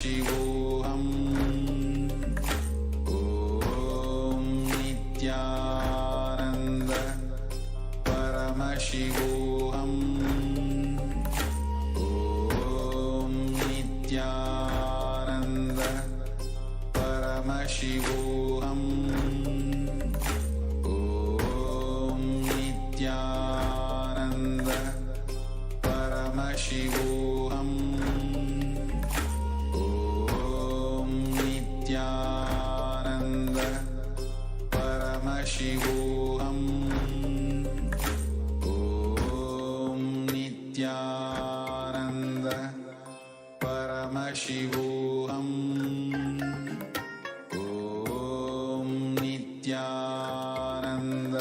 शिवोऽहम् ॐ नित्यानन्द परमशिवोऽहम् ॐ नित्यानन्द परमशिवोऽहम् ॐ नित्यानन्द परमशिवोऽहम् नित्यानन्द परमशिवोऽहम् ॐ नित्यानन्द परमशिवोऽहम् ॐ नित्यानन्द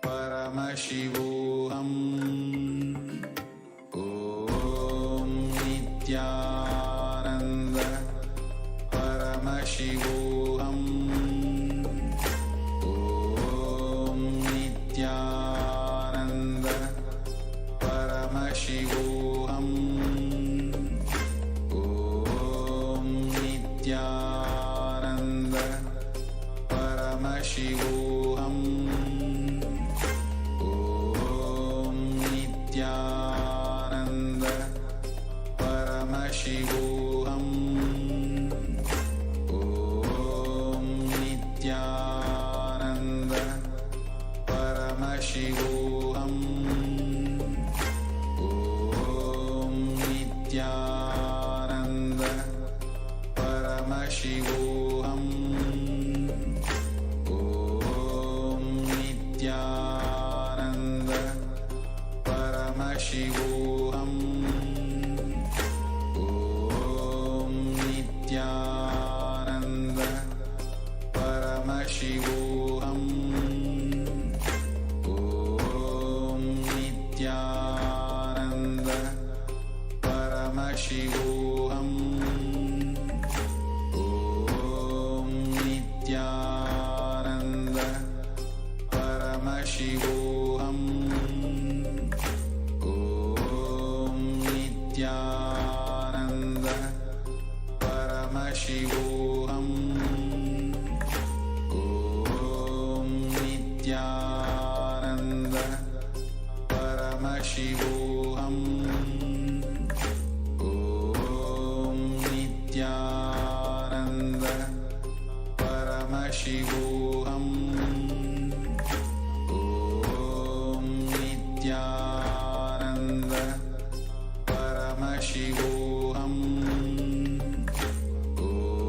परमशिवोऽहम् ॐ नित्यानन्द परमशिवोऽहम् ॐ नित्यानन्द परमशिवोऽहम् ॐ नित्यानन्द परमशिवोऽहम् ॐ नित्यानन्द परमशिवोऽहम् नित्यानन्द परमशिवोऽहम् ॐ नित्यानन्द परमशिवोऽहम् ॐ नित्यानन्द परमशिवोऽहम् ॐ नित्यानन्द परमशिवोऽहम् ॐ नित्यानन्द परमशिवोऽहम् ॐ नित्यानन्द परमशिवोऽहम् ॐ नित्यानन्द परमशिवोऽहम् नित्यानन्द परमशिवोऽहम् ॐ नित्यानन्द परमशिवोऽहम् ॐ नित्यानन्द परमशिवोऽहम्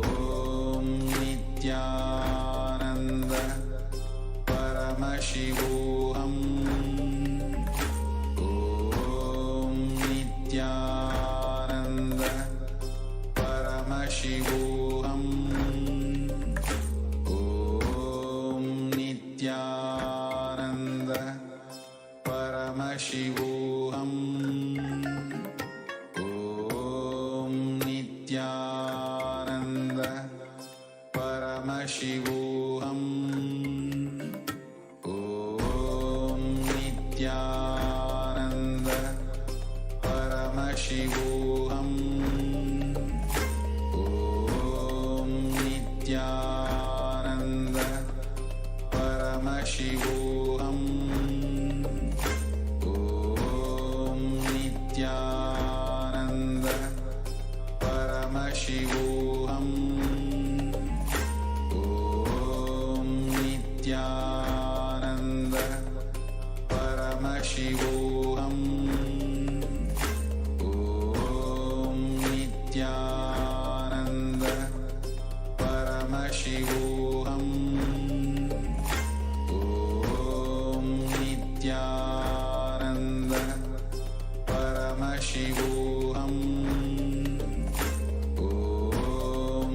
ॐ नित्यानन्द परमशिवोऽहम् ॐ नित्यानन्द परमशिवोऽहम् ॐ नित्यानन्द परमशिवोऽहम् ॐ नित्यानन्द परमशिवोऽहम् ॐ नित्यानन्द परमशिवोऽहम् ॐ नित्यानन्द परमशिवोऽहम् ॐ नित्यानन्द परमशिवोऽहम् ॐ नित्यानन्द परमशिवोऽहम् ॐ नित्यानन्द परमशिवोऽहम् ॐ नित्यानन्द परमशिवोऽहम् ॐ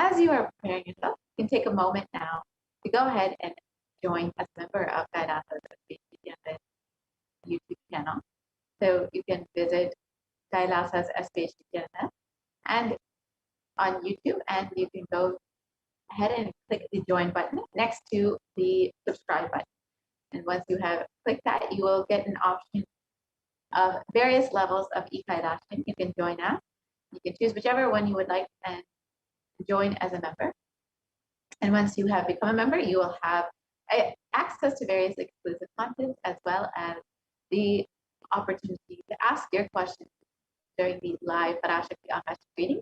as you are preparing yourself, you can take a moment now to go ahead and join as a member of Kailasa's SPH YouTube channel. So you can visit Kailasa's SPH and on YouTube, and you can go ahead and click the join button next to the subscribe button. And once you have clicked that, you will get an option of various levels of e-Kailasan. You can join now. You can choose whichever one you would like and join as a member. And once you have become a member, you will have access to various exclusive content, as well as the opportunity to ask your questions during the live Parashakti Akashic reading,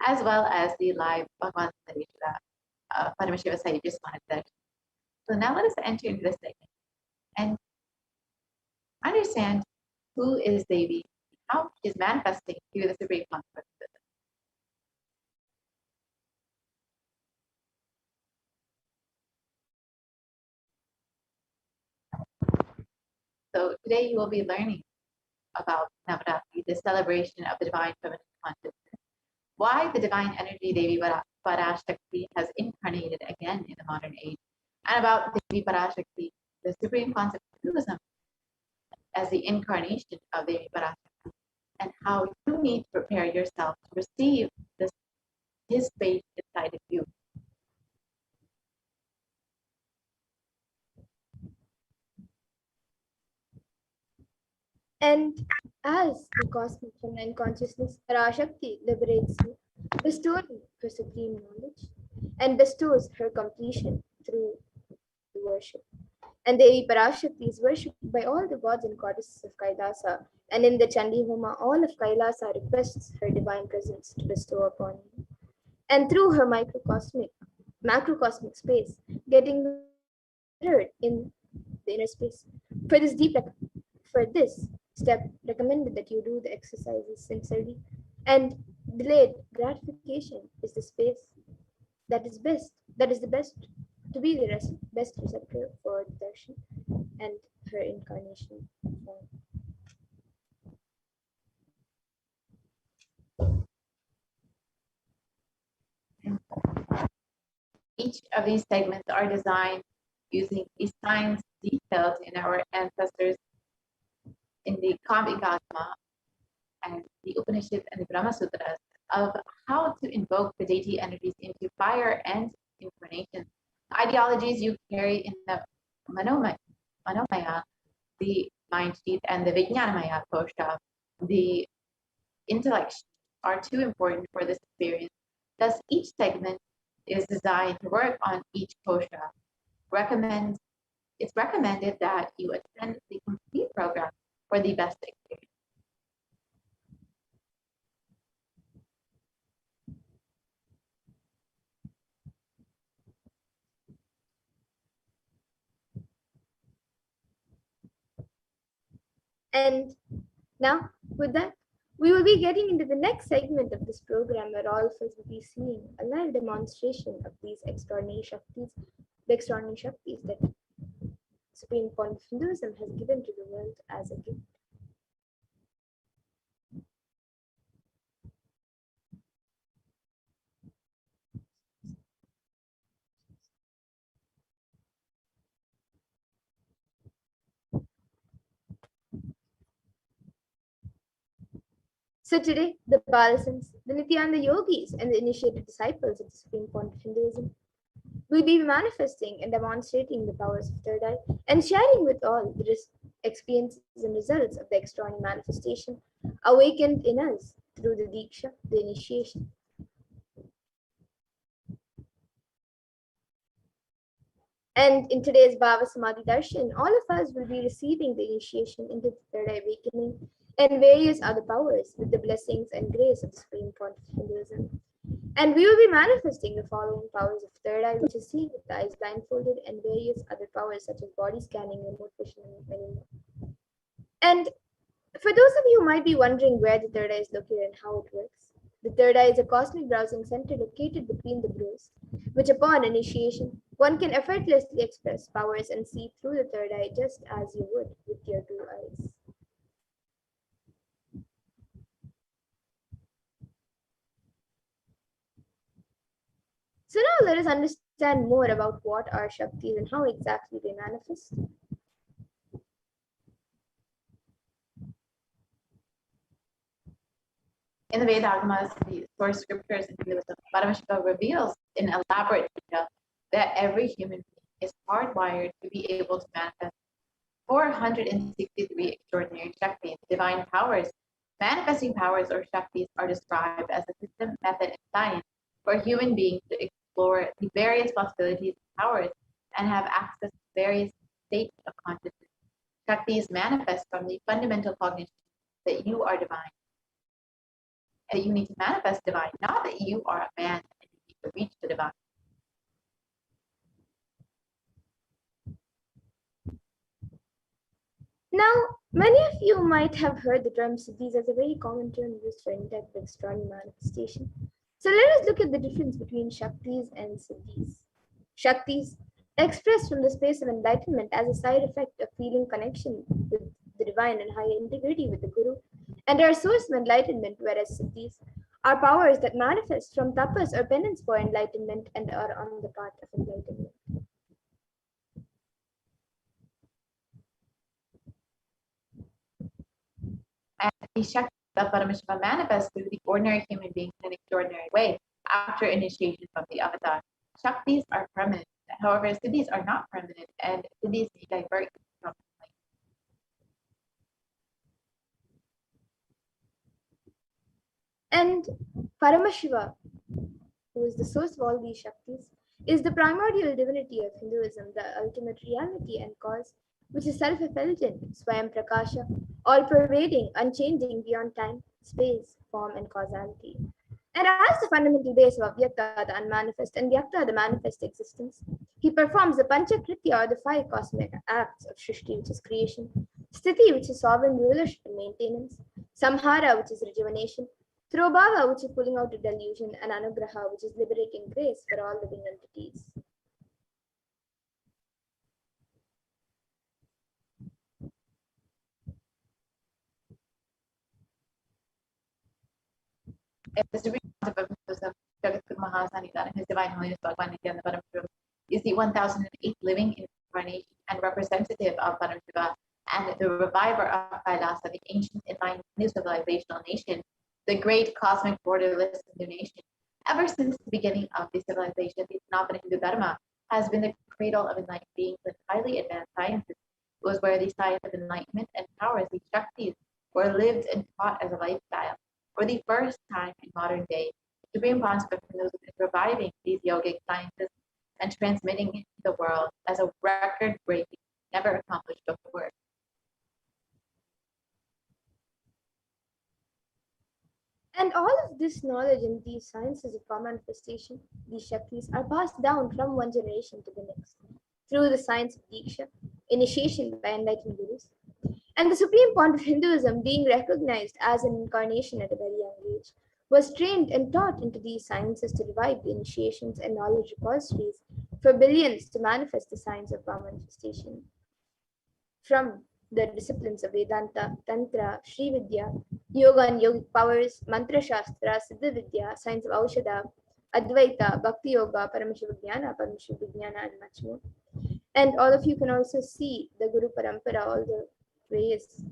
as well as the live Bhagavan Paramashivam site just wanted that. So now let us enter into this segment and understand who is Devi, how she is manifesting through the Supreme Pontiff of Hinduism. So today you will be learning about Navaratri, the celebration of the divine feminine consciousness, why the divine energy Devi Parashakti has incarnated again in the modern age, and about Devi Parashakti, the Supreme Pontiff of Hinduism, as the incarnation of Devi Parashakti, and how you need to prepare yourself to receive his faith inside of you. And as the cosmic feminine consciousness, Parashakti liberates you, bestowing her supreme knowledge, and bestows her completion through the worship. And Devi Parashakti is worshipped by all the gods and goddesses of Kailasa, and in the Chandi Homa, all of Kailasa requests her divine presence to bestow upon you. And through her macrocosmic space, getting mirrored in the inner space. For this step, recommended that you do the exercises sincerely, and delayed gratification is the space that is the best to be the best receptor for darshan and her incarnation form. Each of these segments are designed using the signs detailed in our ancestors in the Kama and the Upanishads and the Brahma Sutras of how to invoke the deity energies into fire and incarnation. The ideologies you carry in the Manomaya, the mind sheath, and the Vijnanamaya kosha, the intellect, are too important for this experience. Thus, each segment is designed to work on each kosha. It's recommended that you attend the complete program for the best experience. And now, with that, we will be getting into the next segment of this program, where all of us will be seeing a live demonstration of these extraordinary Shaktis, the extraordinary Shaktis that Supreme Pontiff of Hinduism has given to the world as a gift. So today, the Balasans, the Nityananda yogis, and the initiated disciples of the Supreme Pontiff of Hinduism will be manifesting and demonstrating the powers of third eye and sharing with all the experiences and results of the extraordinary manifestation awakened in us through the Diksha, the initiation. And in today's Bhava Samadhi Darshan, all of us will be receiving the initiation into the third eye awakening and various other powers with the blessings and grace of the Supreme Pontiff of Hinduism. And we will be manifesting the following powers of third eye, which is seeing with the eyes blindfolded, and various other powers such as body scanning, remote vision, and many more. And for those of you who might be wondering where the third eye is located and how it works, the third eye is a cosmic browsing center located between the brows, which upon initiation, one can effortlessly express powers and see through the third eye just as you would with your two eyes. So now let us understand more about what are Shaktis and how exactly they manifest. In the Vedas, the source scriptures in Hinduism, Paramashivam reveals in elaborate detail that every human being is hardwired to be able to manifest 463 extraordinary Shaktis, divine powers. Manifesting powers or Shaktis are described as a system, method, and science for human beings to explore the various possibilities of powers and have access to various states of consciousness. Shaktis manifest from the fundamental cognition that you are divine, that you need to manifest divine, not that you are a man and you need to reach the divine. Now, many of you might have heard the term siddhis as a very common term used for any type of extraordinary manifestation. So let us look at the difference between Shaktis and siddhis. Shaktis expressed from the space of enlightenment as a side effect of feeling connection with the divine and higher integrity with the Guru, and are a source of enlightenment, whereas siddhis are powers that manifest from tapas or penance for enlightenment and are on the path of enlightenment. And the Shakti of Paramashiva manifests through the ordinary human beings in an extraordinary way after initiation from the avatar. Shaktis are permanent, however, siddhis are not permanent, and siddhis may divert from life. And Paramashiva, who is the source of all these Shaktis, is the primordial divinity of Hinduism, the ultimate reality and cause, which is self-effulgent, Swayam Prakasha, all-pervading, unchanging beyond time, space, form, and causality. And as the fundamental base of Avyakta, the unmanifest, and Vyakta, the manifest existence, he performs the Panchakritya, or the 5 cosmic acts of Shrishti, which is creation, Sthiti, which is sovereign rulership and maintenance, Samhara, which is rejuvenation, Throbhava, which is pulling out a delusion, and Anugraha, which is liberating grace for all living entities. The Supreme Pontiff of Hinduism, Jagatguru Mahasannidhanam, His Divine Holiness Bhagavan Paramashivam, is the 1008th living incarnation and representative of Paramashiva and the reviver of Kailasa, the ancient enlightened Hindu civilizational nation, the great cosmic borderless Hindu nation. Ever since the beginning of the civilization, the Sanatana Hindu Dharma has been the cradle of enlightened beings with highly advanced sciences. It was where the science of enlightenment and powers, the Shaktis, were lived and taught as a lifestyle. For the first time in modern day, the Supreme Pontiff of Hinduism is reviving these yogic sciences and transmitting it to the world as a record-breaking, never accomplished before. And all of this knowledge and these sciences of power manifestation, these Shaktis, are passed down from one generation to the next through the science of Diksha, initiation by enlightened gurus. And the Supreme Pontiff of Hinduism, being recognized as an incarnation at a very young age, was trained and taught into these sciences to revive the initiations and knowledge repositories for billions to manifest the science of power manifestation. From the disciplines of Vedanta, Tantra, Sri Vidya, Yoga and Yogic powers, Mantra Shastra, Siddha Vidya, science of Aushadha, Advaita, Bhakti Yoga, Paramashiva Jnana, and much more. And all of you can also see the Guru Parampara, all the various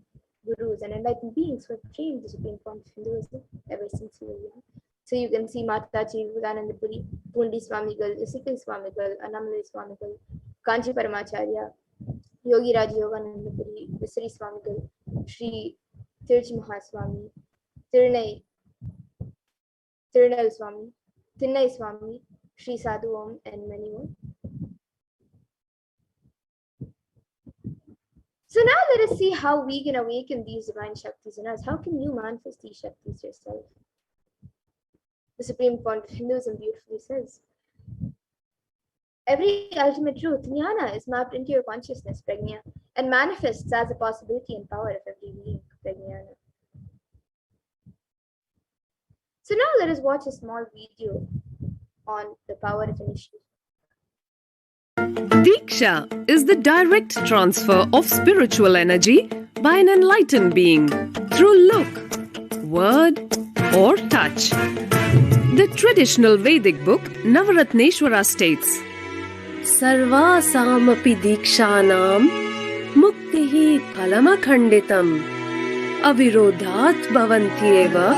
gurus and enlightened beings who have trained the Supreme Pontiff of Hinduism ever since we were young. So you can see Mataji Vivekanandapuri, Pundi Swamigal, Isikal Swamigal, Annamalai Swamigal, Kanchi Paramacharya, Yogi Raj Yoganandapuri, Visari Swamigal, Sri Tirchi Mahaswami, Tirunai Swami, Thinnai Swami, Sri Sadhu Om, and many more. So now let us see how we can awaken these divine Shaktis in us. How can you manifest these Shaktis yourself? The Supreme Pontiff of Hinduism beautifully says, every ultimate truth, jnana, is mapped into your consciousness, prajna, and manifests as a possibility and power of every being, prajnana. So now let us watch a small video on the power of initiation. Diksha is the direct transfer of spiritual energy by an enlightened being through look, word, or touch. The traditional Vedic book Navaratneshwara states, Sarvasamapi dikshanam muktihi phalamakhanditam avirodhat bhavantyeva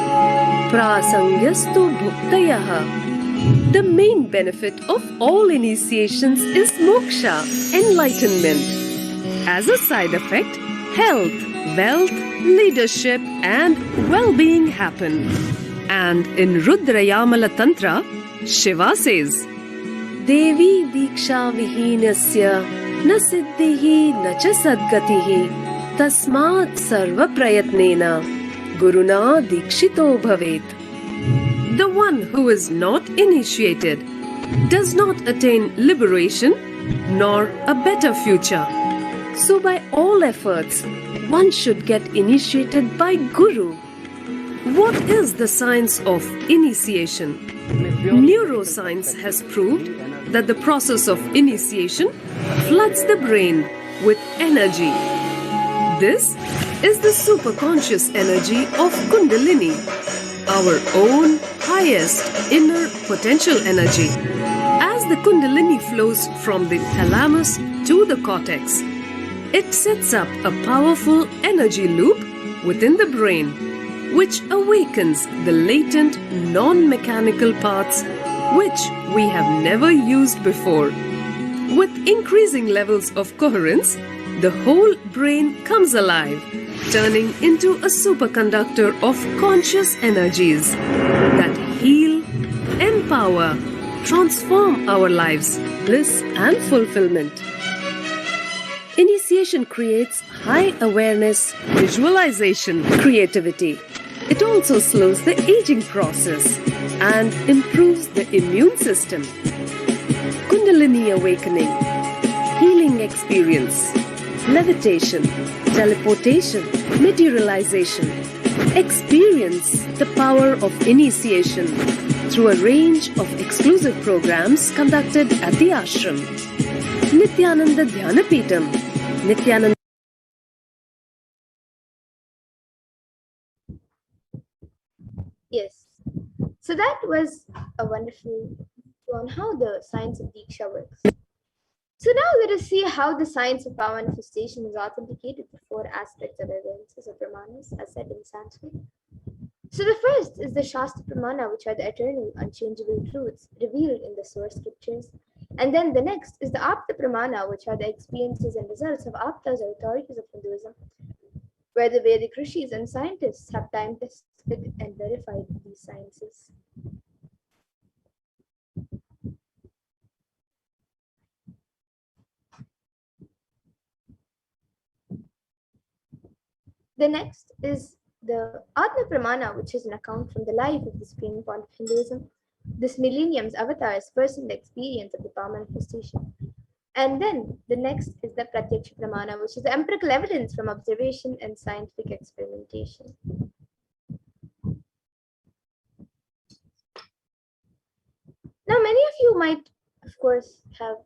prasangyastu bhuktayah. The main benefit of all initiations is moksha, enlightenment. As a side effect, health, wealth, leadership and well-being happen. And in Rudrayamala Tantra, Shiva says, Devi diksha vihinasya na siddhihi na cha sadgatihi tasmat sarva prayatnena guruna dikshito bhavet. The one who is not initiated does not attain liberation nor a better future. So by all efforts, one should get initiated by Guru. What is the science of initiation? Neuroscience has proved that the process of initiation floods the brain with energy. This is the superconscious energy of Kundalini, our own highest inner potential energy. As the Kundalini flows from the thalamus to the cortex, it sets up a powerful energy loop within the brain, which awakens the latent non-mechanical parts which we have never used before. With increasing levels of coherence, the whole brain comes alive, turning into a superconductor of conscious energies that heal, empower, transform our lives, bliss and fulfillment. Initiation creates high awareness, visualization, creativity. It also slows the aging process and improves the immune system. Kundalini awakening, healing experience, levitation, teleportation, materialization. Experience the power of initiation through a range of exclusive programs conducted at the ashram. Nithyananda Dhyanapeetham, Nithyananda. Yes. So that was a wonderful on how the science of Diksha works. So now let us see how the science of power manifestation is authenticated through four aspects of evidences or pramanas, as said in Sanskrit. So the first is the Shastra Pramana, which are the eternal, unchangeable truths revealed in the source scriptures. And then the next is the Apta Pramana, which are the experiences and results of Aptas or authorities of Hinduism, where the Vedic rishis and scientists have time tested and verified these sciences. The next is the Atma Pramana, which is an account from the life of the Supreme Pontiff of Hinduism, this millennium's avatar's personal experience of the power manifestation. And then the next is the Pratyaksha Pramana, which is the empirical evidence from observation and scientific experimentation. Now, many of you might, of course, have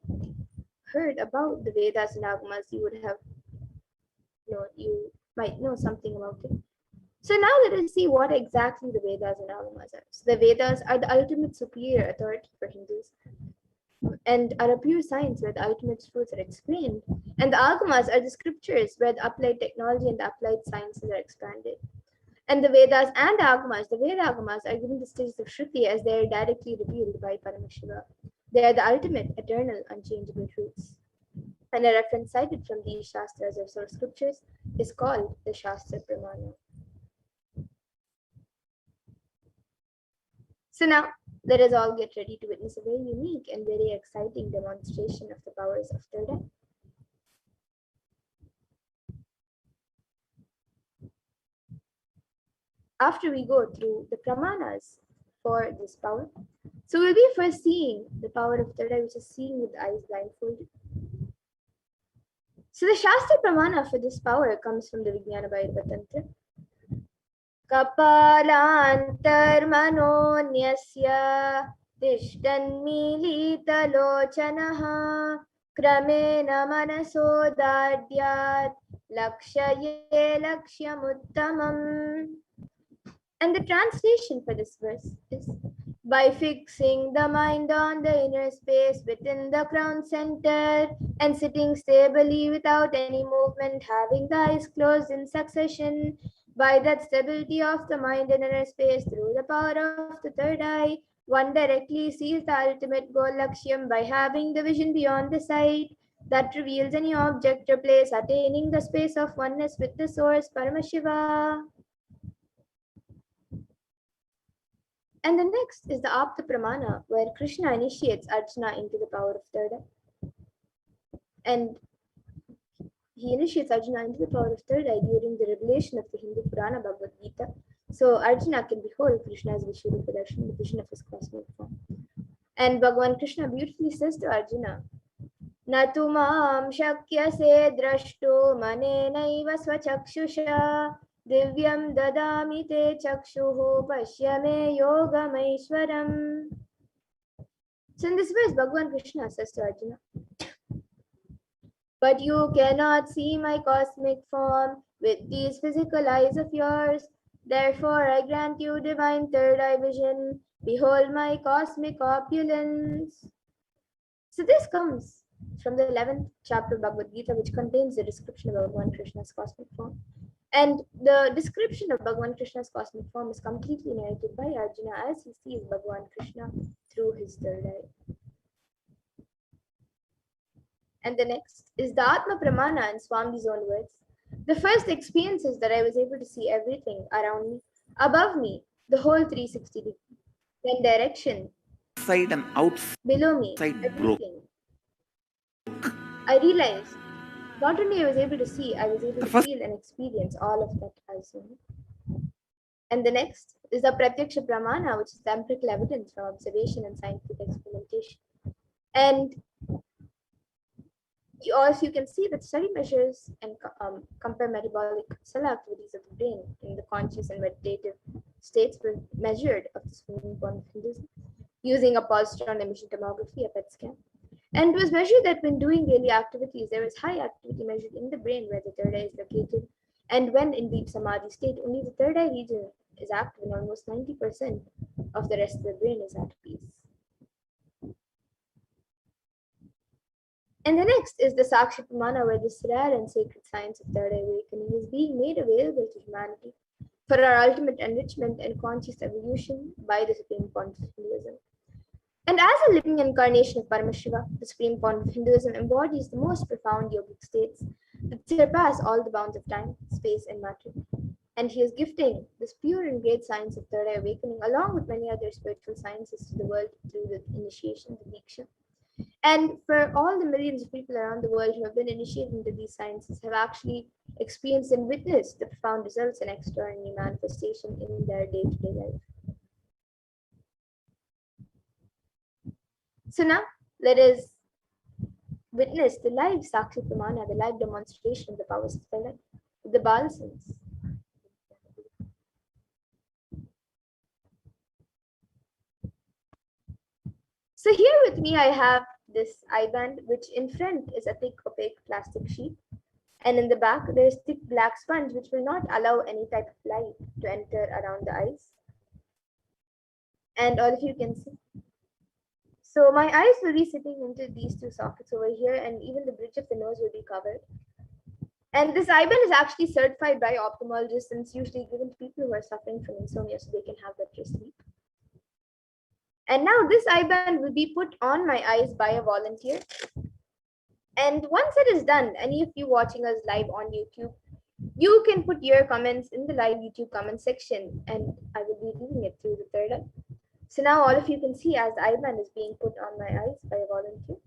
heard about the Vedas and Agamas. You would have, you might know something about it. So now let us see what exactly the Vedas and Agamas are. So the Vedas are the ultimate superior authority for Hindus and are a pure science where the ultimate truths are explained. And the Agamas are the scriptures where the applied technology and the applied sciences are expanded. And the Vedas and the Veda Agamas are given the status of Shruti as they are directly revealed by Paramashiva. They are the ultimate, eternal, unchangeable truths. And a reference cited from these Shastras or source scriptures is called the Shastra Pramana. So now, let us all get ready to witness a very unique and very exciting demonstration of the powers of third eye. After we go through the pramanas for this power, so we'll be first seeing the power of third eye, which is seeing with the eyes blindfolded. So the Shastra Pramana for this power comes from the Vijnana Bhairava Tantra. Kapalantarmanonyasya tishtannmilitalochanaha kramena manasodadyat lakshaye lakshyamutamam. And the translation for this verse is, by fixing the mind on the inner space within the crown center and sitting stably without any movement, having the eyes closed in succession, by that stability of the mind in inner space through the power of the third eye, one directly sees the ultimate goal Lakshyam by having the vision beyond the sight that reveals any object or place, attaining the space of oneness with the source Paramashiva. And the next is the Apta Pramana, where Krishna initiates Arjuna into the power of third eye. And he initiates Arjuna into the power of third eye during the revelation of the Hindu Purana Bhagavad Gita. So Arjuna can behold Krishna's Vishwarupa Darshan, the vision of his cosmic form. And Bhagavan Krishna beautifully says to Arjuna, Natu maam shakyase drashtu manenaiva swachakshusha divyam dadami te chakshuhu pashyame yogamaishwaram. So in this verse, Bhagavan Krishna says to Arjuna, but you cannot see my cosmic form with these physical eyes of yours. Therefore, I grant you divine third eye vision. Behold my cosmic opulence. So this comes from the 11th chapter of Bhagavad Gita, which contains the description of Bhagavan Krishna's cosmic form. And the description of Bhagavan Krishna's cosmic form is completely narrated by Arjuna as he sees Bhagavan Krishna through his third eye. And the next is the Atma Pramana in Swami's own words. The first experience is that I was able to see everything around me, above me, the whole 360 degrees, then direction, outside and outside below me, broke. everything. I realized not only I was able to see, I was able to feel and experience all of that as well. And the next is the Pratyaksha Pramana, which is the empirical evidence from observation and scientific experimentation. And you can see that study measures and compare metabolic cell activities of the brain in the conscious and meditative states were measured of the Supreme Pontiff of Hinduism using a positron emission tomography, a PET scan. And it was measured that when doing daily activities, there was high activity measured in the brain where the third eye is located. And when in deep samadhi state, only the third eye region is active and almost 90% of the rest of the brain is at peace. And the next is the Sakshi Pramana, where this rare and sacred science of third eye awakening is being made available to humanity for our ultimate enrichment and conscious evolution by the Supreme Pontiff of Hinduism. And as a living incarnation of Paramashiva, the Supreme Pontiff of Hinduism embodies the most profound yogic states that surpass all the bounds of time, space, and matter. And he is gifting this pure and great science of third eye awakening along with many other spiritual sciences to the world through the initiation, the Diksha. And for all the millions of people around the world who have been initiated into these sciences have actually experienced and witnessed the profound results and extraordinary manifestation in their day-to-day life. So now let us witness the live Sakshi Pramana, the live demonstration of the powers of third eye, the Balasans. So here with me I have this eye band, which in front is a thick opaque plastic sheet, and in the back there is thick black sponge which will not allow any type of light to enter around the eyes. And all of you can see. So my eyes will be sitting into these two sockets over here, and even the bridge of the nose will be covered. And this eye band is actually certified by ophthalmologists and it's usually given to people who are suffering from insomnia so they can have better sleep. And now this eye band will be put on my eyes by a volunteer. And once it is done, any of you watching us live on YouTube, you can put your comments in the live YouTube comment section and I will be reading it through the third eye. So now all of you can see as the eye band is being put on my eyes by a volunteer.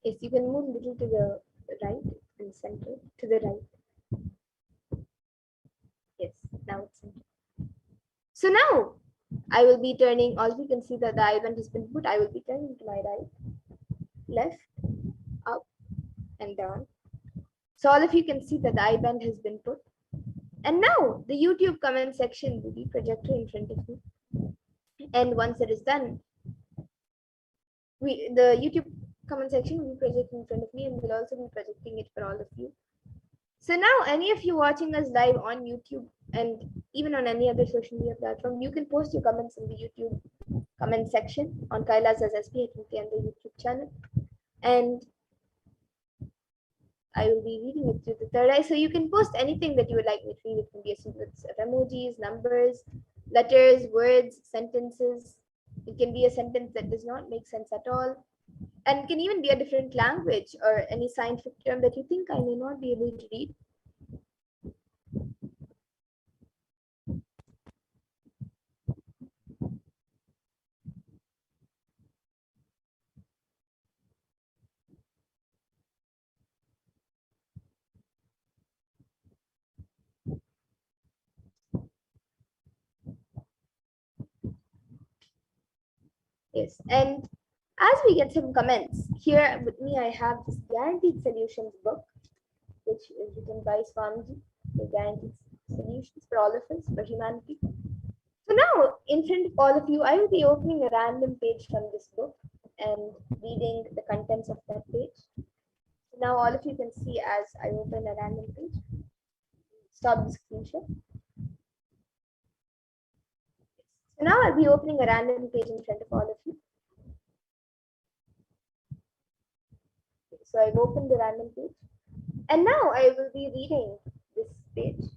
Yes, you can move a little to the right and center, to the right. Yes, now it's centered. So now, I will be turning, all of you can see that the eye band has been put. I will be turning to my right, left, up, and down. So all of you can see that the eye band has been put. And now the YouTube comment section will be projected in front of me. And once it is done, the YouTube comment section will be projected in front of me, and we'll also be projecting it for all of you. So now any of you watching us live on YouTube and even on any other social media platform, you can post your comments in the YouTube comment section on Kailasa's SPH and NITHYANANDA YouTube channel. And I will be reading it through the third eye. So you can post anything that you would like me to read. It can be a sequence of emojis, numbers, letters, words, sentences. It can be a sentence that does not make sense at all. And it can even be a different language or any scientific term that you think I may not be able to read. Yes, and as we get some comments, here with me I have this Guaranteed Solutions book, which is written by Swamiji, the Guaranteed Solutions for all of us, for humanity. So now, in front of all of you, I will be opening a random page from this book and reading the contents of that page. So now all of you can see as I open a random page. Stop the screen share. So now I'll be opening a random page in front of all of you. So I've opened the random page. And now I will be reading this page.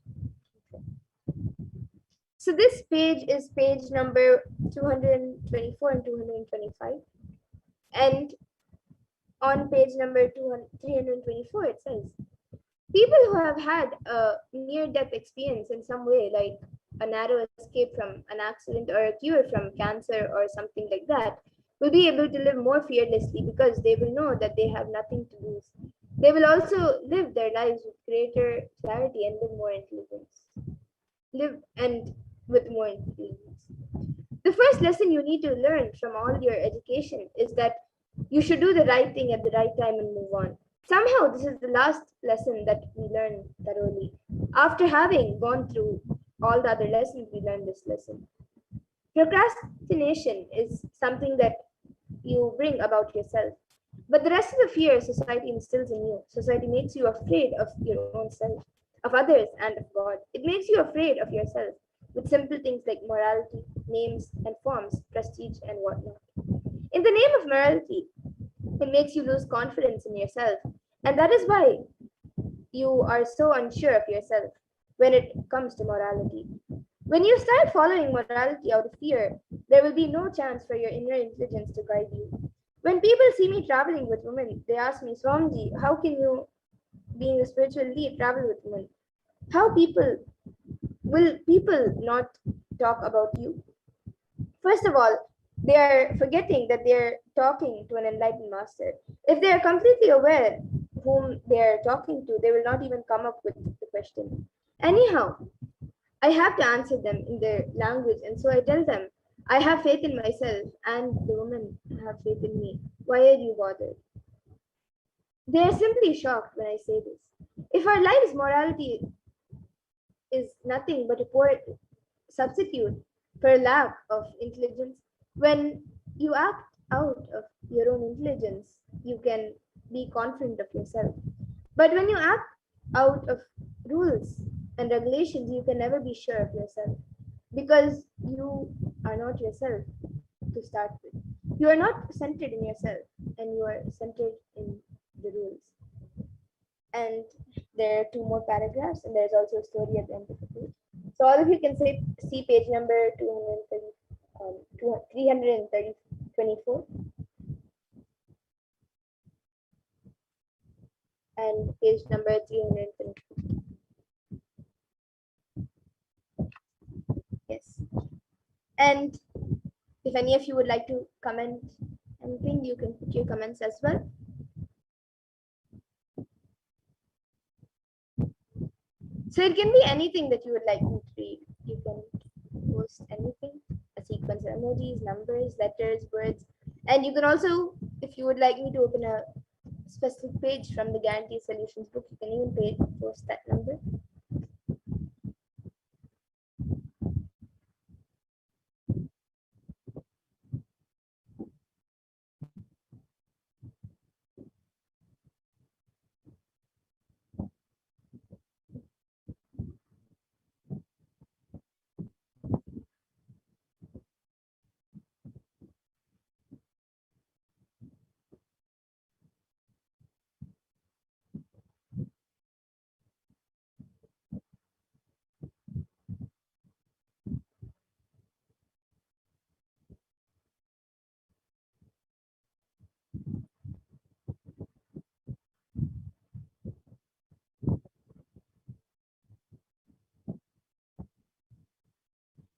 So this page is page number 224 and 225. And on page number 324, it says, people who have had a near-death experience in some way, like a narrow escape from an accident or a cure from cancer or something like that, will be able to live more fearlessly because they will know that they have nothing to lose. They will also live their lives with greater clarity and with more intelligence. The first lesson you need to learn from all your education is that you should do the right thing at the right time and move on. Somehow, this is the last lesson that we learn thoroughly. After having gone through all the other lessons, we learn this lesson. Procrastination is something that you bring about yourself. But the rest of the fear society instills in you. Society makes you afraid of your own self, of others, and of God. It makes you afraid of yourself with simple things like morality, names and forms, prestige, and whatnot. In the name of morality, it makes you lose confidence in yourself. And that is why you are so unsure of yourself when it comes to morality. When you start following morality out of fear, there will be no chance for your inner intelligence to guide you. When people see me traveling with women, they ask me, Swamiji, how can you, being a spiritual lead, travel with women? Will people not talk about you? First of all, they are forgetting that they're talking to an enlightened master. If they are completely aware whom they are talking to, they will not even come up with the question. Anyhow, I have to answer them in their language, and so I tell them, I have faith in myself, and the women have faith in me. Why are you bothered? They are simply shocked when I say this. If our lives' morality is nothing but a poor substitute for lack of intelligence, when you act out of your own intelligence, you can be confident of yourself. But when you act out of rules and regulations, you can never be sure of yourself because you are not yourself to start with. You are not centered in yourself, and you are centered in the rules. And there are 2 more paragraphs, and there's also a story at the end of the page. So all of you can see page number 324 and page number 324. Yes. And if any of you would like to comment anything, you can put your comments as well. So it can be anything that you would like me to read. You can post anything as sequence of emojis, numbers, letters, words. And you can also, if you would like me to open a specific page from the Guarantee Solutions book, you can even post that number.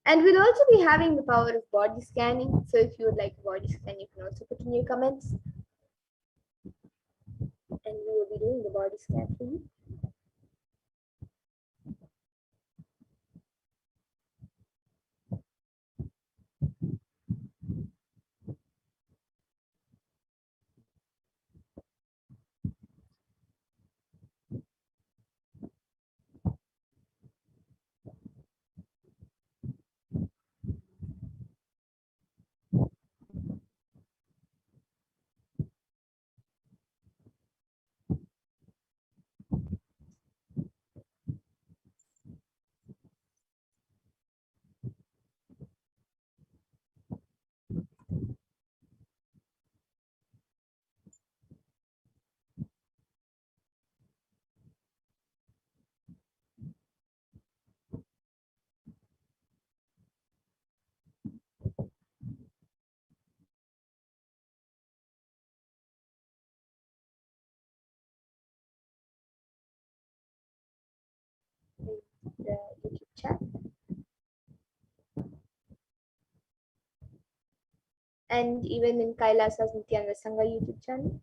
And we'll also be having the power of body scanning. So if you would like a body scan, you can also put in your comments. And we will be doing the body scan for you. The YouTube chat. And even in Kailasa's Nityananda Sangha YouTube channel.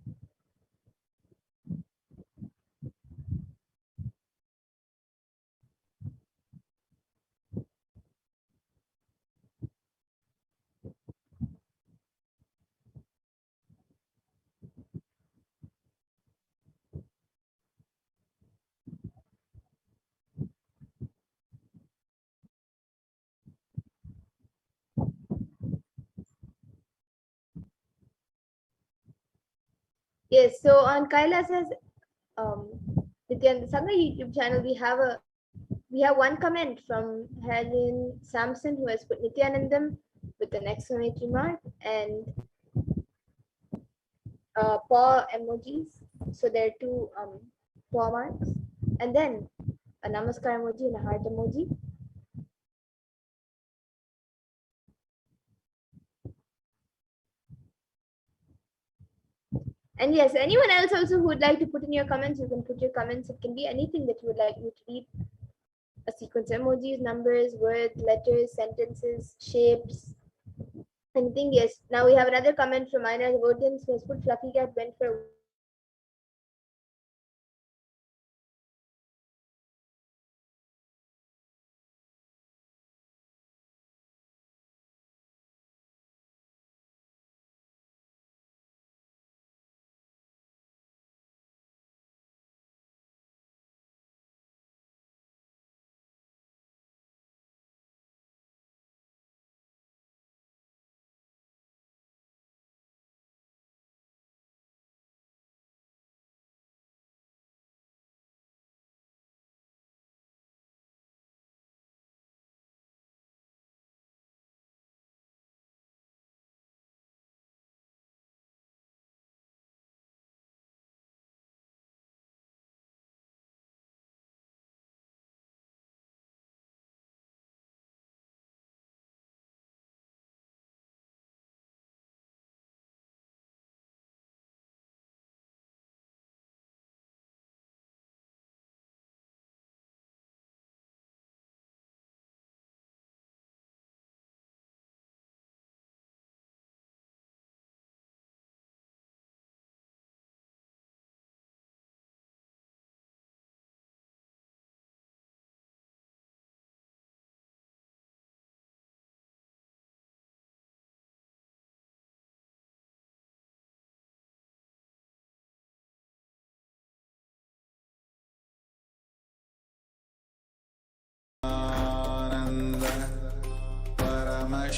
Yes, so on Kailasa's Nityananda Sangha YouTube channel, we have one comment from Helen Samson, who has put Nityanandam with an exclamatory mark and paw emojis. So there are two paw marks, and then a namaskar emoji and a heart emoji. And yes, anyone else also who would like to put in your comments, you can put your comments. It can be anything that you would like me to read. A sequence of emojis, numbers, words, letters, sentences, shapes, anything. Yes. Now we have another comment from Aina Devoteans, who has put Fluffy Cat went for a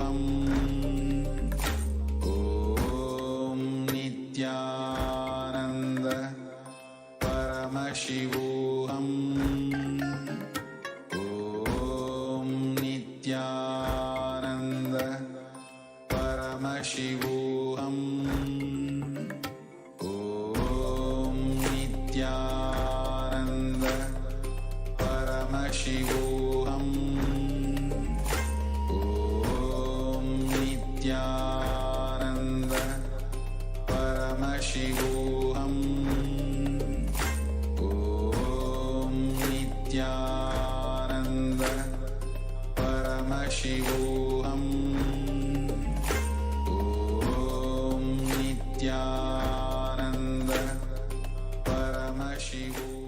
Om Nityananda Paramashivam. Om Nityananda Paramashivam. Om Nityananda Paramashivam. Om Nityananda Paramashivam. Om Nityananda Paramashivam. Om Nityananda Paramashivam.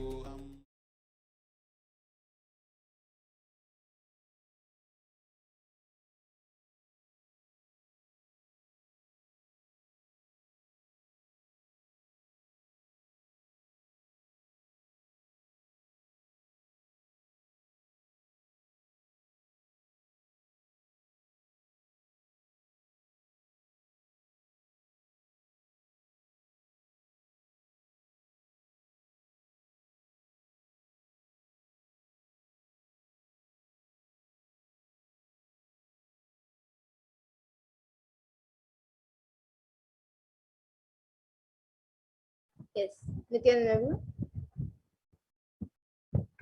Yes, Nityananda,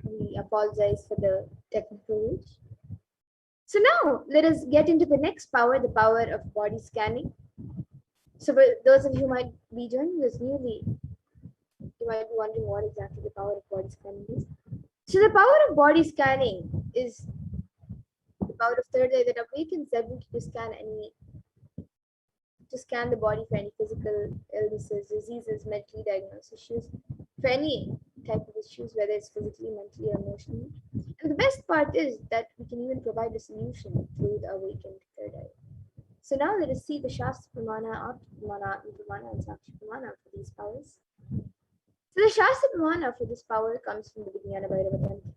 we apologize for the technical glitch. So now let us get into the next power, the power of body scanning. So for those of you who might be joining us newly, you might be wondering what exactly the power of body scanning is. So the power of body scanning is the power of third eye that awakens the ability to scan the body for any physical illnesses, diseases, mentally diagnosed issues, for any type of issues, whether it's physically, mentally, or emotionally. And the best part is that we can even provide a solution through the awakened third eye. So now let us see the Shastra Pramana, Atma Pramana, Atma Pramana, and Sakshi Pramana for these powers. So the Shastra Pramana for this power comes from the Vijnana Bhairava Tantra.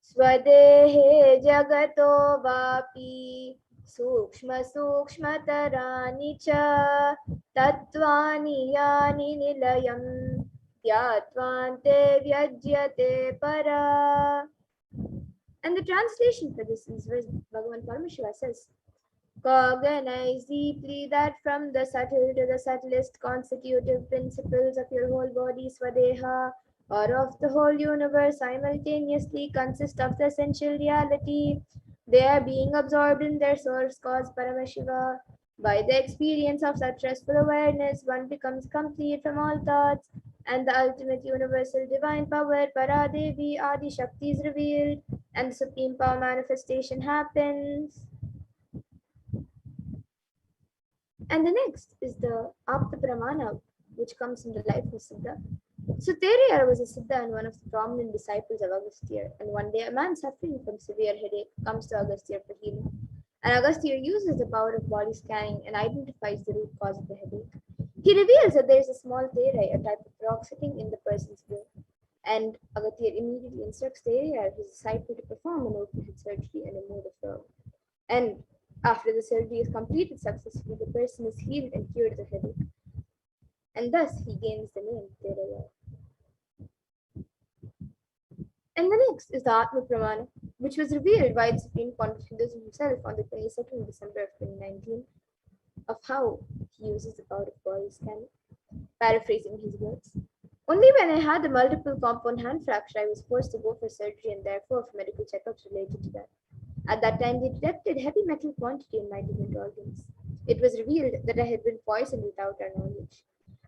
Swadehe jagato vapi sukshma sukshmatarani cha tattvani yani nilayam dhyatvante vyajyate para. And the translation for this is where Bhagavan Paramashivam says, cognize deeply that from the subtle to the subtlest consecutive principles of your whole body, Swadeha, or of the whole universe, simultaneously consist of the essential reality. They are being absorbed in their source cause, Paramashiva. By the experience of such restful awareness, one becomes complete from all thoughts, and the ultimate universal divine power, Paradevi Adi Shakti, is revealed, and the supreme power manifestation happens. And the next is the Apta Pramana, which comes from the life of Siddha. So Teriyar was a Siddha and one of the prominent disciples of Agastya. And one day a man suffering from severe headache comes to Agastya for healing. And Agastya uses the power of body scanning and identifies the root cause of the headache. He reveals that there is a small terai, a type of rock, sitting in the person's brain. And Agastya immediately instructs Teriyar, his disciple, to perform an open head surgery and remove the flow. And after the surgery is completed successfully, the person is healed and cured of the headache. And thus he gains the name Teraya. And the next is the Atma Pramana, which was revealed by the Supreme Pontiff of Hinduism himself on the 22nd of December of 2019, of how he uses the power of body scanning. Paraphrasing his words, only when I had a multiple compound hand fracture, I was forced to go for surgery and therefore for medical checkups related to that. At that time, they detected heavy metal quantity in my different organs. It was revealed that I had been poisoned without our knowledge.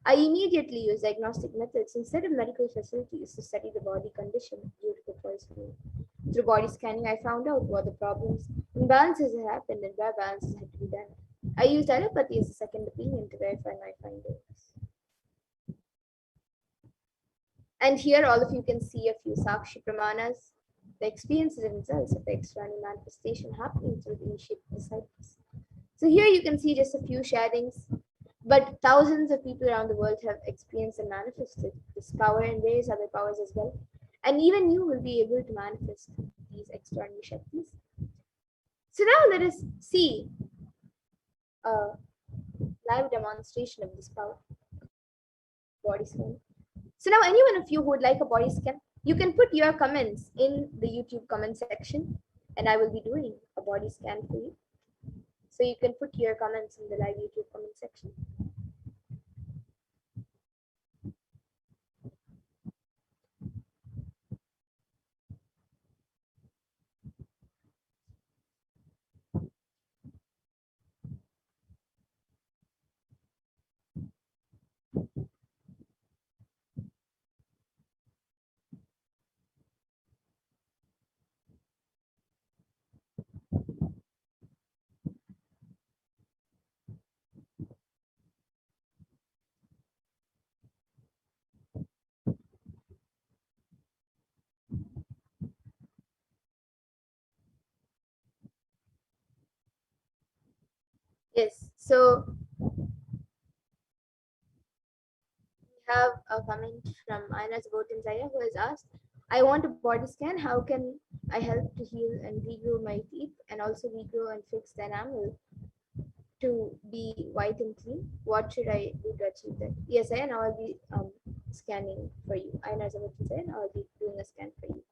I immediately used diagnostic methods instead of medical facilities to study the body condition due to the poisoning. Through body scanning, I found out what the problems, imbalances had happened, and where balances had to be done. I used allopathy as a second opinion to verify my findings. And here, all of you can see a few Sakshi Pramanas, the experiences and results of the external manifestation happening through the initiated disciples. So here you can see just a few sharings, but thousands of people around the world have experienced and manifested this power and various other powers as well. And even you will be able to manifest these extraordinary Shaktis. So now let us see a live demonstration of this power. Body scan. So now any one of you who would like a body scan, you can put your comments in the YouTube comment section, and I will be doing a body scan for you. So you can put your comments in the live YouTube comment section. Yes, so we have a comment from Aina's Zaya who has asked, I want a body scan. How can I help to heal and regrow my teeth and also regrow and fix the enamel to be white and clean? What should I do to achieve that? Yes, I know I'll be scanning for you. Aina's Zaya, and I'll be doing a scan for you.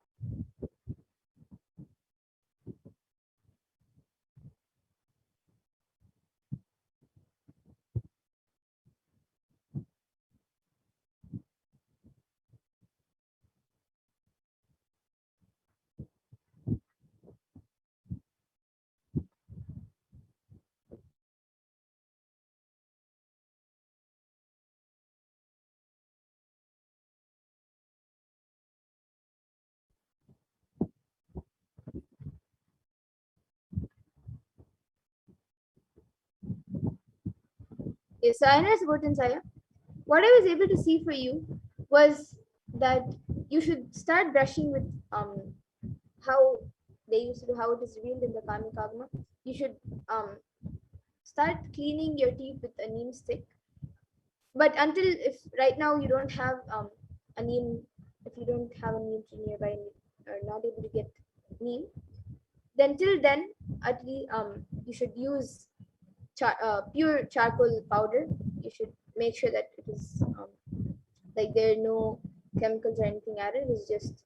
Yes, so Aina's Zaya, what I was able to see for you was that you should start brushing with how they used to do, how it is revealed in the Karmic Agama. You should start cleaning your teeth with a neem stick. But until, if right now you don't have a neem, if you don't have a neem tree nearby and you are not able to get neem, then till then at least you should use pure charcoal powder. You should make sure that it is like there are no chemicals or anything added. It's just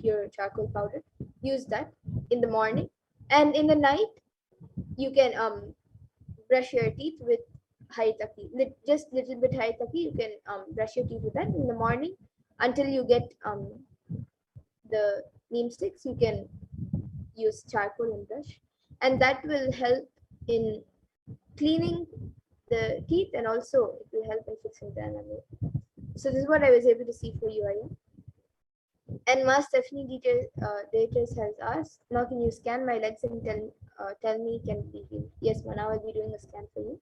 pure charcoal powder. Use that in the morning, and in the night you can brush your teeth with haritaki. Just little bit haritaki. You can brush your teeth with that in the morning until you get the neem sticks. You can use charcoal and brush, and that will help in cleaning the teeth, and also it will help in fixing the enamel. So this is what I was able to see for you, Aya. And Mas Stephanie Dietrich has asked, now can you scan my legs and tell me can it be healed? Yes, ma, now I'll be doing a scan for you.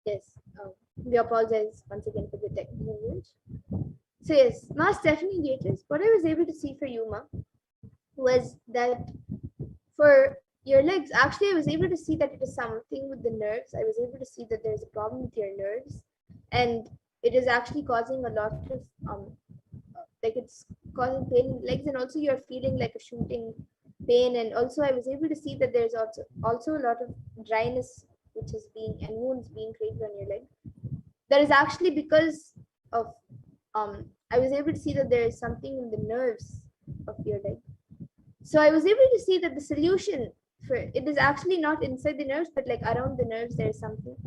Yes, we apologize once again for the technical glitch. So yes, Ma Stephanie Gators, what I was able to see for you, Ma, was that for your legs, actually I was able to see that it is something with the nerves. I was able to see that there's a problem with your nerves, and it is actually causing a lot of like it's causing pain in the legs, and also you're feeling like a shooting pain. And also I was able to see that there's also a lot of dryness which is being and wounds being created on your leg. That is actually because of I was able to see that there is something in the nerves of your leg. So I was able to see that the solution for it is actually not inside the nerves, but like around the nerves there is something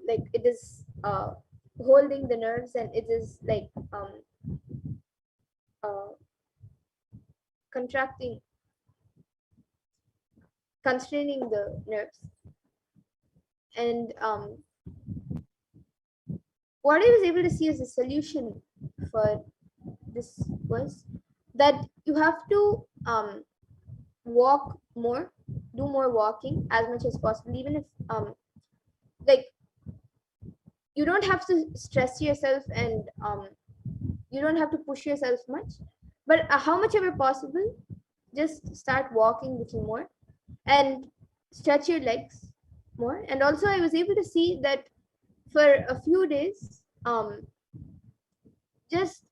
like it is holding the nerves, and it is like uh, contracting, constraining the nerves. And what I was able to see as a solution for this was that you have to walk more, do more walking as much as possible, even if like you don't have to stress yourself, and you don't have to push yourself much, but how much ever possible, just start walking a little more and stretch your legs more. And also I was able to see that for a few days just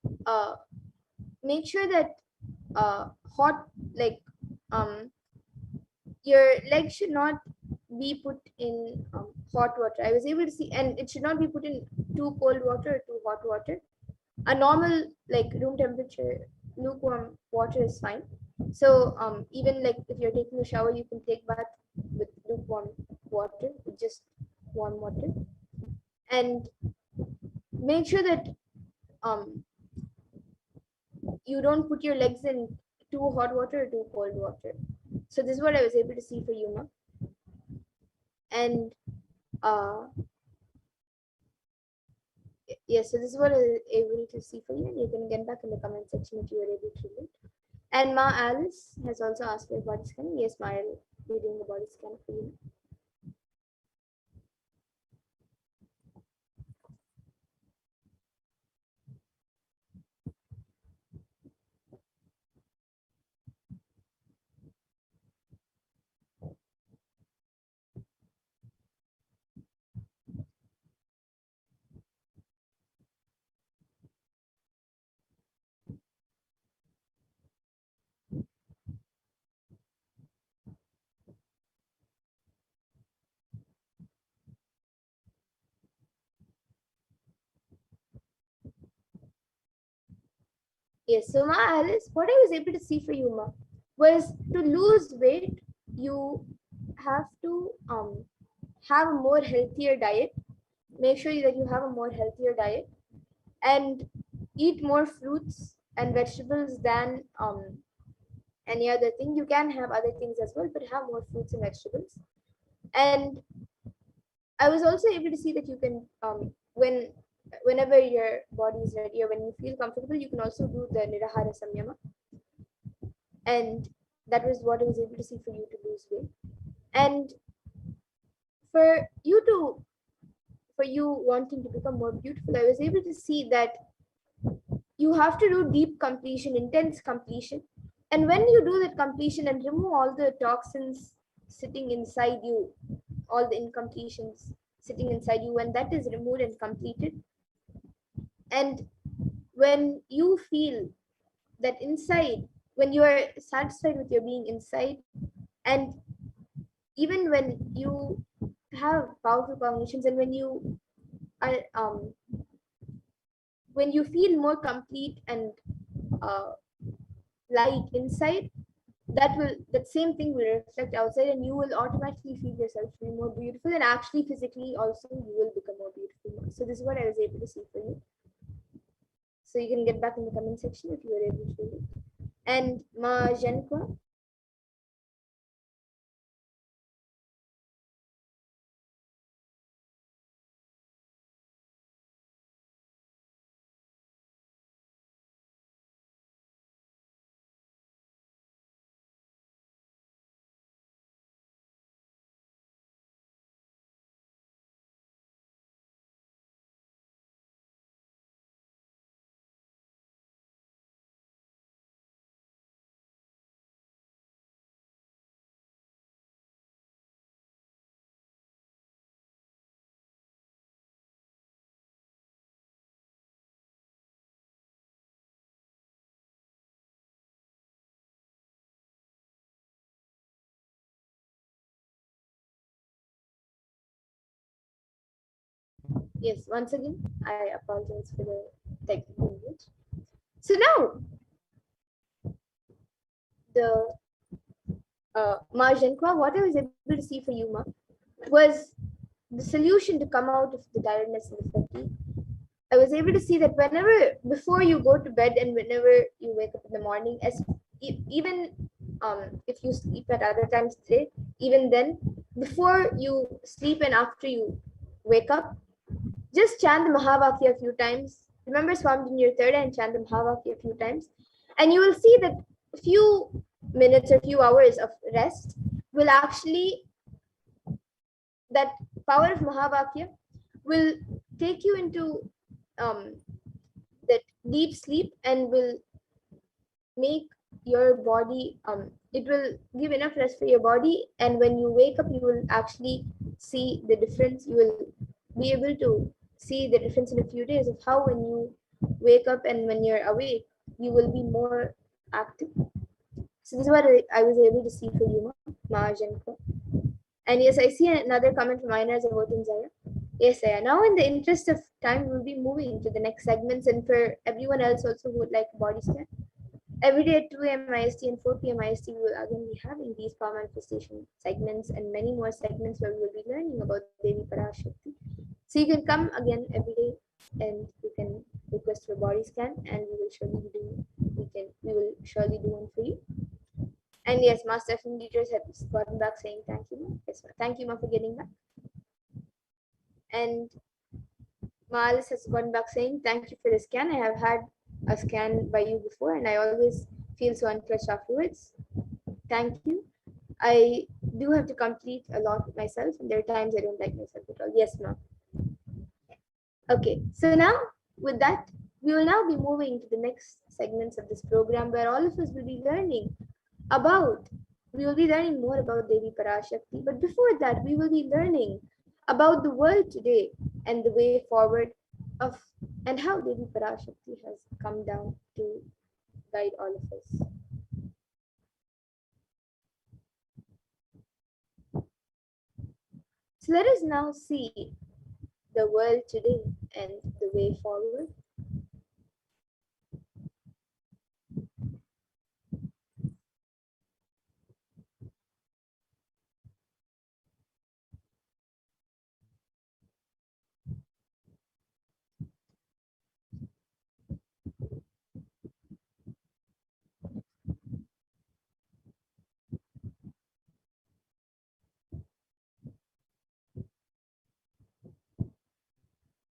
make sure that hot like your legs should not be put in hot water. I was able to see, and it should not be put in too cold water or too hot water. A normal like room temperature lukewarm water is fine. So even like if you're taking a shower, you can take bath with lukewarm water, with just warm water. And make sure that um you don't put your legs in too hot water or too cold water. So this is what I was able to see for you, Ma. And yes, so this is what I was able to see for you, and you can get back in the comment section if you were able to read. And Ma Alice has also asked for a body scan. Yes, Ma, I'll be doing the body scan for you. Yes, so Ma Alice, what I was able to see for you, Ma, was to lose weight, you have to have a more healthier diet. Make sure that you have a more healthier diet and eat more fruits and vegetables than any other thing. You can have other things as well, but have more fruits and vegetables. And I was also able to see that you can whenever your body is ready or when you feel comfortable, you can also do the Nirahara Samyama. And that was what I was able to see for you to lose weight. And for you wanting to become more beautiful, I was able to see that you have to do deep completion, intense completion. And when you do that completion and remove all the toxins sitting inside you, all the incompletions sitting inside you, when that is removed and completed, and when you feel that inside, when you are satisfied with your being inside, and even when you have powerful cognitions, and when you are when you feel more complete and light inside, that same thing will reflect outside, and you will automatically feel yourself to be more beautiful, and actually physically also you will become more beautiful. So this is what I was able to see for you. So you can get back in the comment section if you were able to read it. And Ma Jenkwa, Yes, once again, I apologize for the technical glitch. So now, the Ma Zhenkwa, what I was able to see for you, Ma, was the solution to come out of the tiredness and the fatigue. I was able to see that whenever, before you go to bed and whenever you wake up in the morning, as even if you sleep at other times today, even then, before you sleep and after you wake up, just chant the Mahavakya a few times. Remember Swami your third and chant the Mahavakya a few times. And you will see that a few minutes or few hours of rest will actually, that power of Mahavakya will take you into that deep sleep and will make your body, it will give enough rest for your body. And when you wake up, you will actually see the difference. You will be able to see the difference in a few days of how when you wake up and when you're awake, you will be more active. So this is what I was able to see for you, Mahajanko. And yes, I see another comment from Aina Zavotin Zaya. Yes, Saya. Now, in the interest of time, we'll be moving to the next segments. And for everyone else also who would like a body scan, every day at 2 a.m. IST and 4 p.m. IST, we will again be having these power manifestation segments and many more segments where we will be learning about Devi Parashakti. So you can come again every day and you can request for a body scan and we will surely do one for you. And yes, Master FM leaders have gotten back saying thank you, Ma. Yes, Ma. Thank you, Ma, for getting back. And Ma Alice has gotten back saying thank you for the scan. I have had a scan by you before and I always feel so unfresh afterwards. Thank you. I do have to complete a lot myself and there are times I don't like myself at all. Yes, Ma. Okay, so now with that, we will now be moving to the next segments of this program where all of us will be learning about, we will be learning more about Devi Parashakti. But before that, we will be learning about the world today and the way forward of, and how Devi Parashakti has come down to guide all of us. So let us now see the world today and the way forward.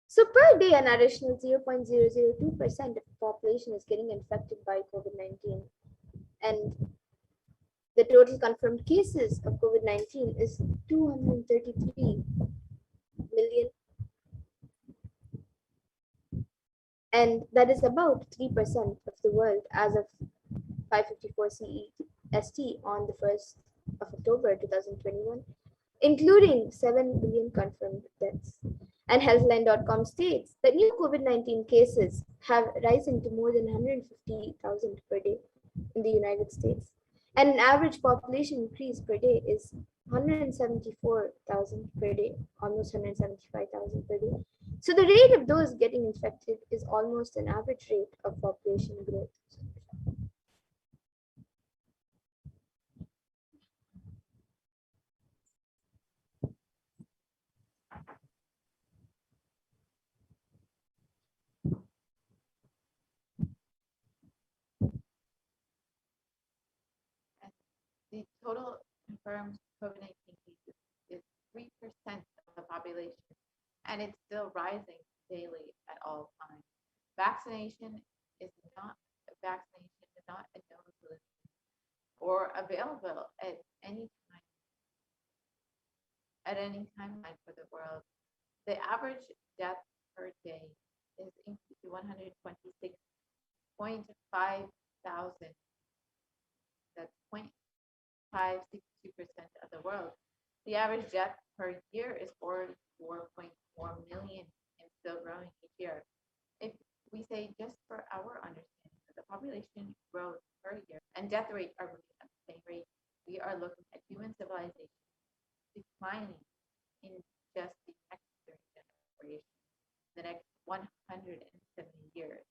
So per day, an additional 0.002% of the population is getting infected by COVID-19. And the total confirmed cases of COVID-19 is 233 million. And that is about 3% of the world as of 5:54 CEST on the 1st of October 2021, including 7 billion confirmed deaths. And Healthline.com states that new COVID-19 cases have risen to more than 150,000 per day in the United States. And an average population increase per day is 174,000 per day, almost 175,000 per day. So the rate of those getting infected is almost an average rate of population growth. The total confirmed COVID-19 cases is 3% of the population, and it's still rising daily at all times. Vaccination is not a known solution or available at any timeline for the world. The average death per day is increased to 126.5 thousand. That's 0.562% of the world. The average death per year is 44.4 million and still growing each year. If we say just for our understanding that the population growth per year and death rate are moving at the same rate, we are looking at human civilization declining in just the next 30 generations. generation in the next 170 years.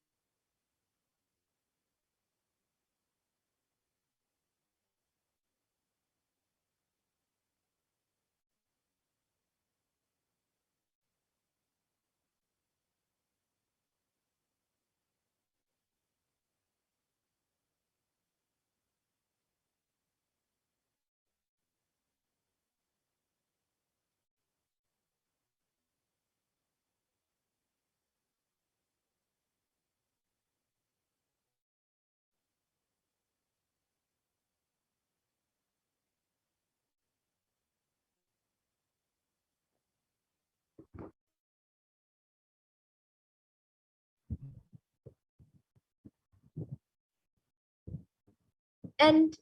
And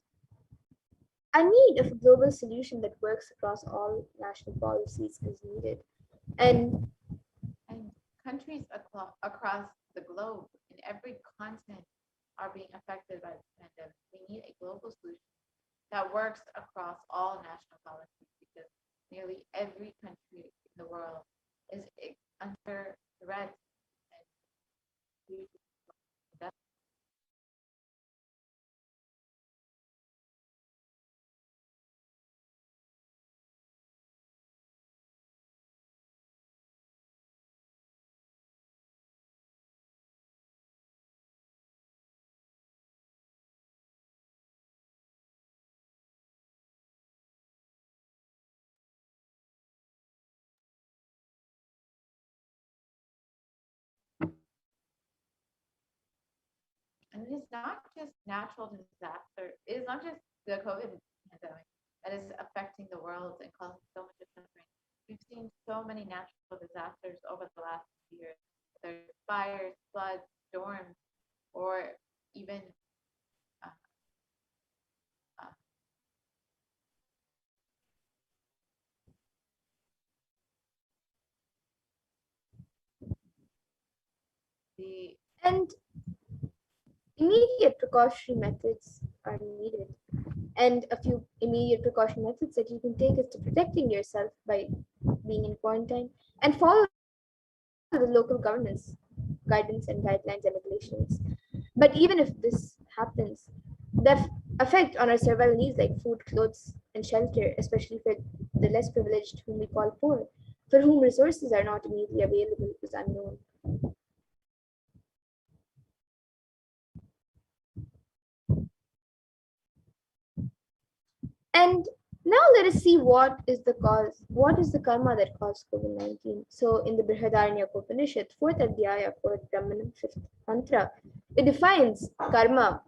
a need of a global solution that works across all national policies is needed. And And countries across the globe in every continent are being affected by this pandemic. We need a global solution that works across all national policies because nearly every country in the world is under threat and huge death. And it is not just natural disaster. It is not just the COVID pandemic that is affecting the world and causing so much suffering. We've seen so many natural disasters over the last year. There's fires, floods, storms, or even uh, uh, the and immediate precautionary methods are needed. And a few immediate precautionary methods that you can take is to protecting yourself by being in quarantine and follow the local government's guidance and guidelines and regulations. But even if this happens, the effect on our survival needs like food, clothes, and shelter, especially for the less privileged whom we call poor, for whom resources are not immediately available, is unknown. And now let us see what is the cause, what is the karma that caused COVID-19. So in the Brihadaranyaka Upanishad, 4th Adhyaya, 4th Brahmanam, 5th mantra, it defines karma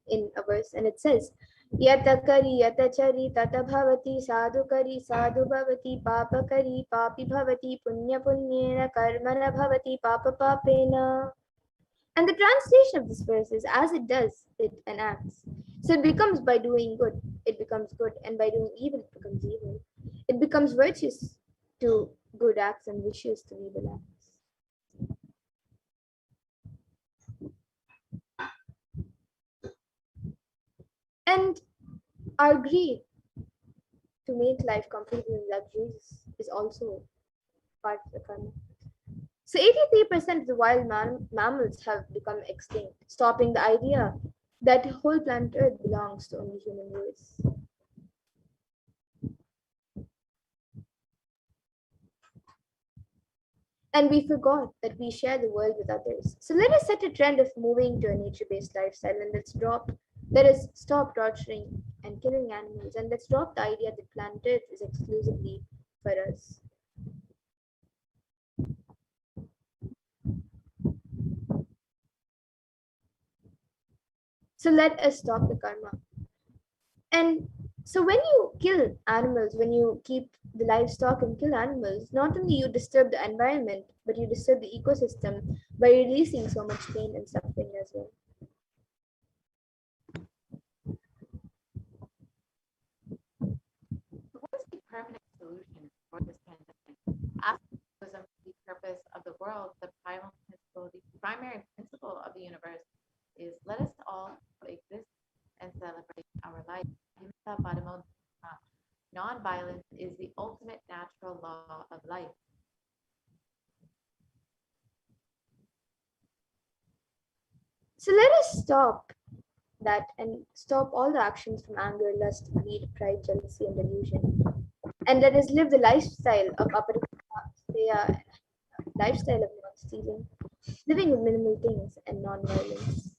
in a verse and it says, Yata kari yata chari tata bhavati sadhu kari sadhu bhavati papa kari papi bhavati punya punyena karmana bhavati papa papena. And the translation of this verse is as it does, it enacts. So it becomes by doing good, it becomes good, and by doing evil, it becomes evil. It becomes virtuous to good acts and vicious to evil acts. And our greed to make life comfortable and luxurious is also part of the karma. So 83% of the wild mammals have become extinct, stopping the idea that the whole planet Earth belongs to only human race. And we forgot that we share the world with others. So let us set a trend of moving to a nature-based lifestyle and let us stop torturing and killing animals and let's drop the idea that planet Earth is exclusively for us. So let us stop the karma. And so when you kill animals, when you keep the livestock and kill animals, not only you disturb the environment, but you disturb the ecosystem by releasing so much pain and suffering as well. So what is the permanent solution for this pandemic? After the purpose of the world, the primary principle of the universe is let us all exist and celebrate our life. Non-violence is the ultimate natural law of life. So let us stop that and stop all the actions from anger, lust, greed, pride, jealousy, and delusion. And let us live the lifestyle of lifestyle of non-stealing, living with minimal things and non-violence.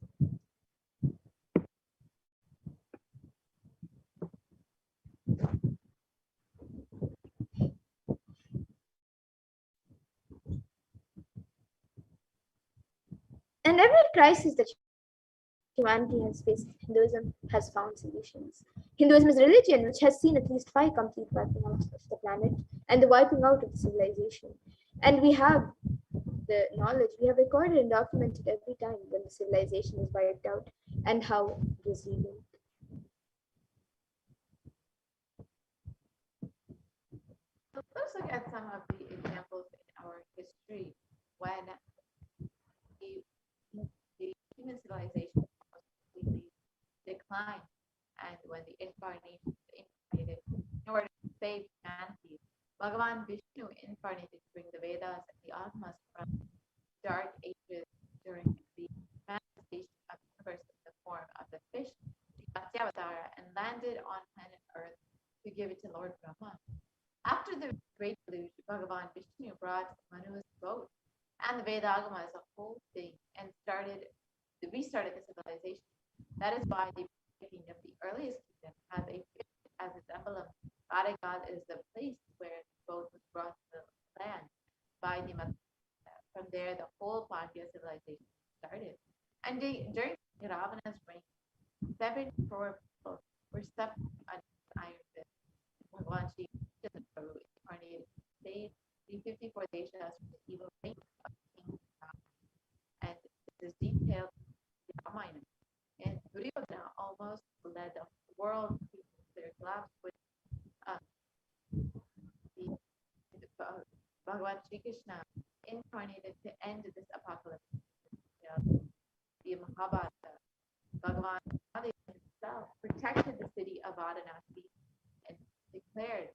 And every crisis that humanity has faced, Hinduism has found solutions. Hinduism is a religion which has seen at least 5 complete wiping out of the planet and the wiping out of the civilization. And we have the knowledge, we have recorded and documented every time when the civilization was wiped out and how it was rebuilt. So let's look at some of the examples in our history when the human civilization was completely declined and when the incarnation incarnated in order to save humanity. Bhagavan Vishnu incarnated to bring the Vedas and the Agamas from dark ages during the manifestation of the universe in the form of the fish, the Avatar, and landed on planet Earth to give it to Lord Brahma. After the great deluge, Bhagavan Vishnu brought Manu's boat and the Veda Agama as a whole thing and restarted the civilization. That is why the breaking of the earliest kingdom has a fish as its emblem. Bhadagal is the place where the boat was brought to the land by the Mother. From there, the whole Pandya civilization started. And during Ravana's reign, 7 crore people were suffering under the iron fist. Bhagavan Shiva incarnated to save the 54 deshas from the evil reign of King Ravana. And this is detailed in the Ramayana. And Duryodhana almost led the world to their collapse with Bhagavan Sri Krishna incarnated to end this apocalypse. The Mahabharata, Bhagavan himself protected the city of Varanasi and declared,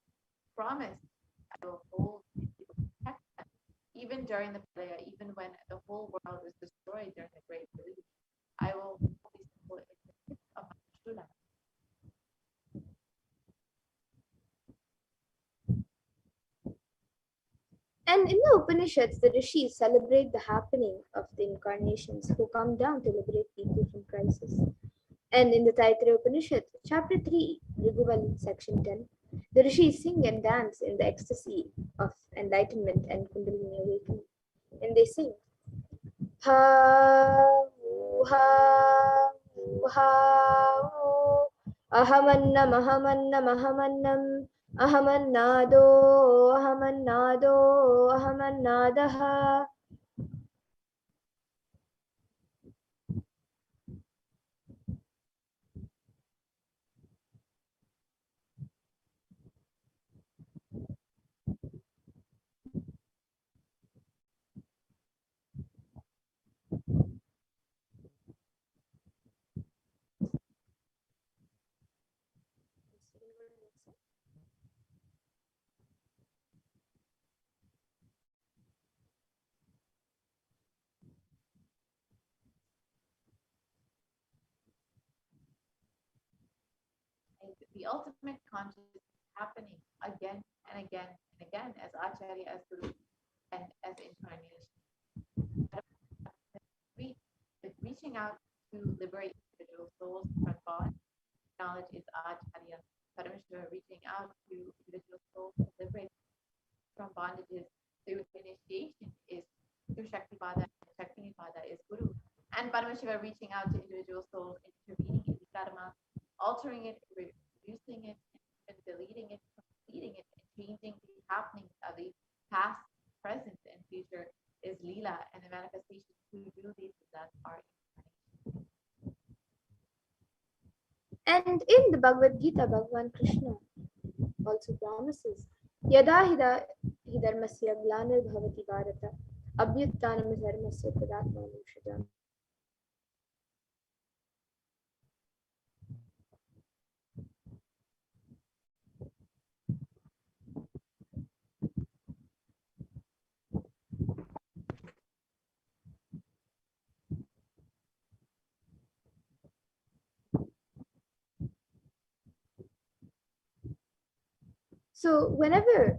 promised, I will hold protect them, even during the Pralaya, even when the whole world was destroyed during the Great Deluge. I will hold these people in the tip of my shula. And in the Upanishads, the rishis celebrate the happening of the incarnations who come down to liberate people from crisis. And in the Taittiriya Upanishad, chapter 3, Riguvali, section 10, the rishis sing and dance in the ecstasy of enlightenment and Kundalini awakening. And they sing, Ha, ha, ha, ahamannam, ahamannam, ahamannam, ahamannado, ahamannado, ahamannadaha. The ultimate consciousness happening again and again and again as Acharya, as Guru, and as incarnation. Reaching out to liberate individual souls from bondage. Knowledge is Acharya. Parameshwara reaching out to individual souls to liberate from bondages through initiation is through Shaktipada, and Shaktipada is Guru. And Parameshwara reaching out to individual souls, intervening in the karma, altering it, reducing it, and deleting it, completing it, and changing the happenings of the past, present, and future is Leela, and the manifestations who do these that are incarnation. And in the Bhagavad Gita, Bhagavan Krishna also promises, Yada hidharmasya glanir bhavati bharata abhyuttanam dharmasya tadatmanam shajam. So whenever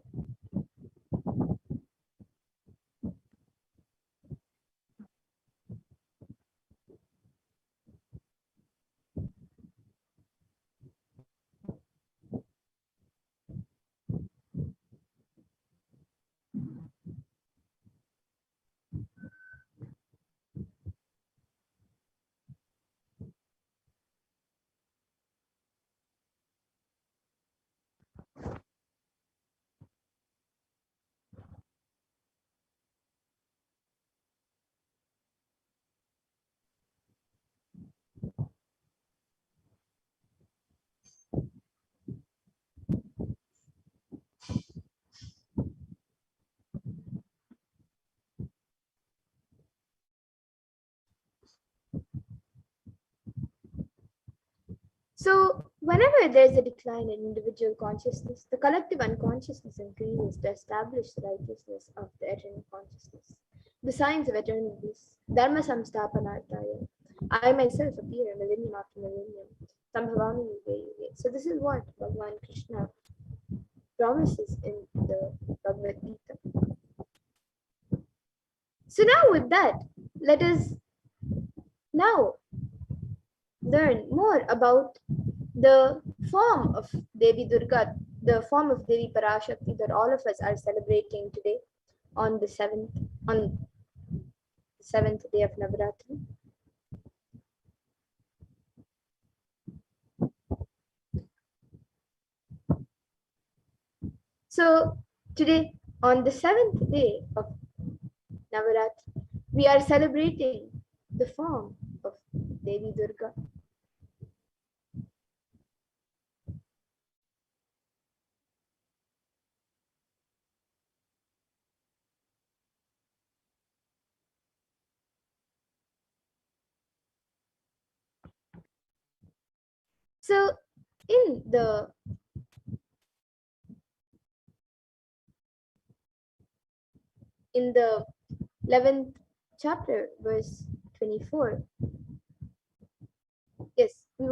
there's a decline in individual consciousness, the collective unconsciousness increases to establish the righteousness of the eternal consciousness. The signs of eternal bliss. Dharma samstapanartaya. I myself appear millennium after millennium. Sambhavami yuge yuge. So this is what Bhagavan Krishna promises in the Bhagavad Gita. So now with that, let us now learn more about the form of Devi Durga, the form of Devi Parashakti that all of us are celebrating today on the seventh day of Navaratri. So today, on the seventh day of Navaratri, we are celebrating the form of Devi Durga. So in the 11th chapter, verse 24, yes, we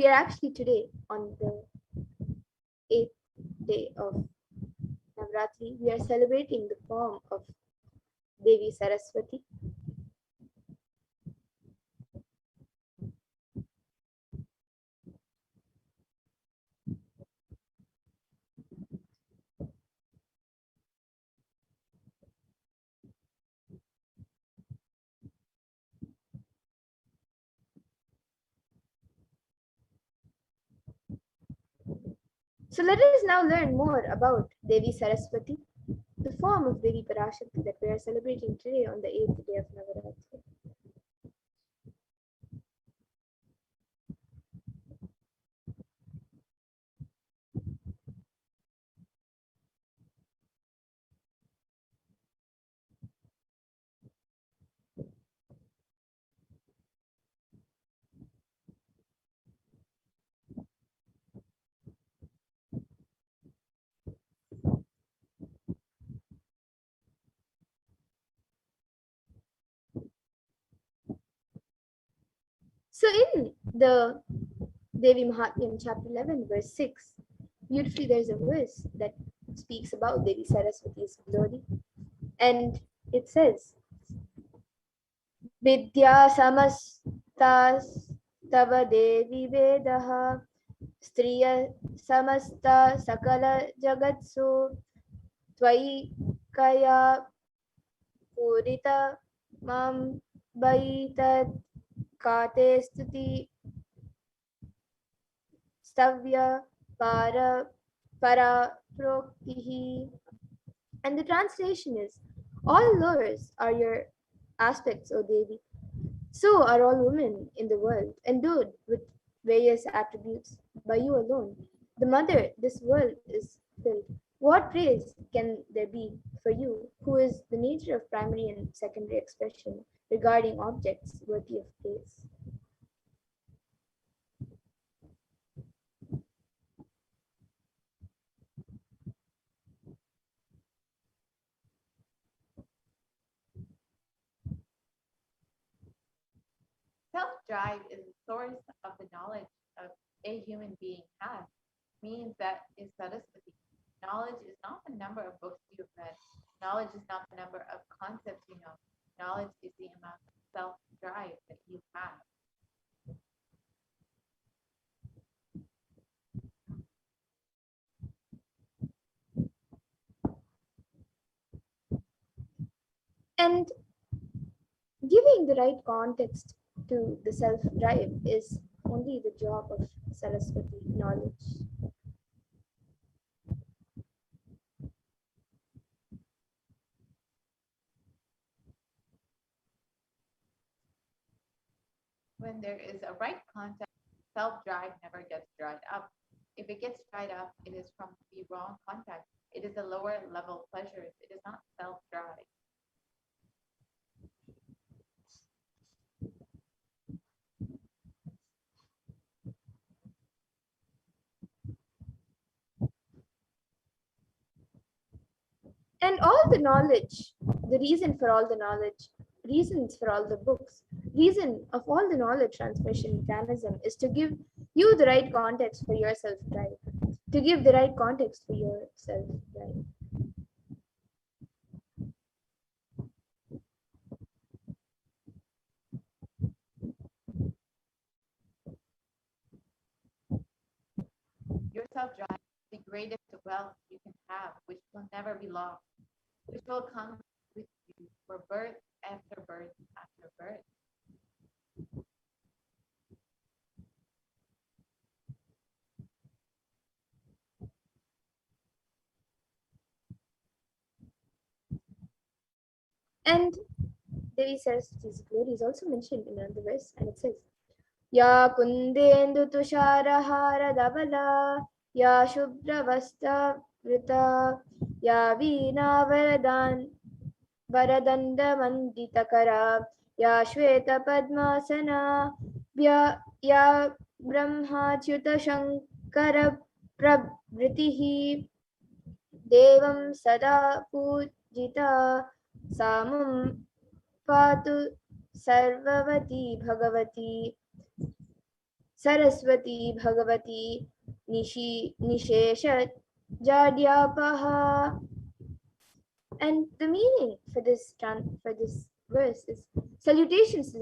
are actually today on the 8th day of Navratri. We are celebrating the form of Devi Saraswati. So let us now learn more about Devi Saraswati, the form of Devi Parashakti that we are celebrating today on the 8th day of Navaratri. So in the Devi Mahatmyam, chapter 11, verse 6, beautifully there's a verse that speaks about Devi Saraswati's glory. And it says, Vidya samastas tava Devi vedaha striya samasta sakala jagatsu tvai kaya purita mam baitat kate stuti stavya para proktihi. And the translation is, all lowers are your aspects, O Devi. So are all women in the world, endowed with various attributes. By you alone, the mother, this world is filled. What praise can there be for you, who is the nature of primary and secondary expression regarding objects worthy of praise? Self-drive is the source of the knowledge of a human being has, means that is Saraswati. number of books you've read. Knowledge is not the number of concepts you know. Knowledge is the amount of self-drive that you have. And giving the right context to the self-drive is only the job of Saraswati knowledge. When there is a right context, self-drive never gets dried up. If it gets dried up, it is from the wrong context. It is a lower level pleasures. It is not self-drive. And all the knowledge, the reason for all the knowledge, reasons for all the books, reason of all the knowledge transmission mechanism is to give you the right context for your self-drive, to give the right context for your self-drive. Your self-drive is the greatest wealth you can have, which will never be lost, which will come with you for birth after birth after birth. And Devi Saraswati's glory is also mentioned in another verse, and it says, Ya kundendu tusharahara davala, ya shubravasta vrita, ya veena varadanda manditakara, ya shweta padmasana, ya brahmachyuta shankara pravritihi, devam sada pujita samam patu sarvavati bhagavati Saraswati Bhagavati Nishesha Jadyapaha. And the meaning for this verse is salutations to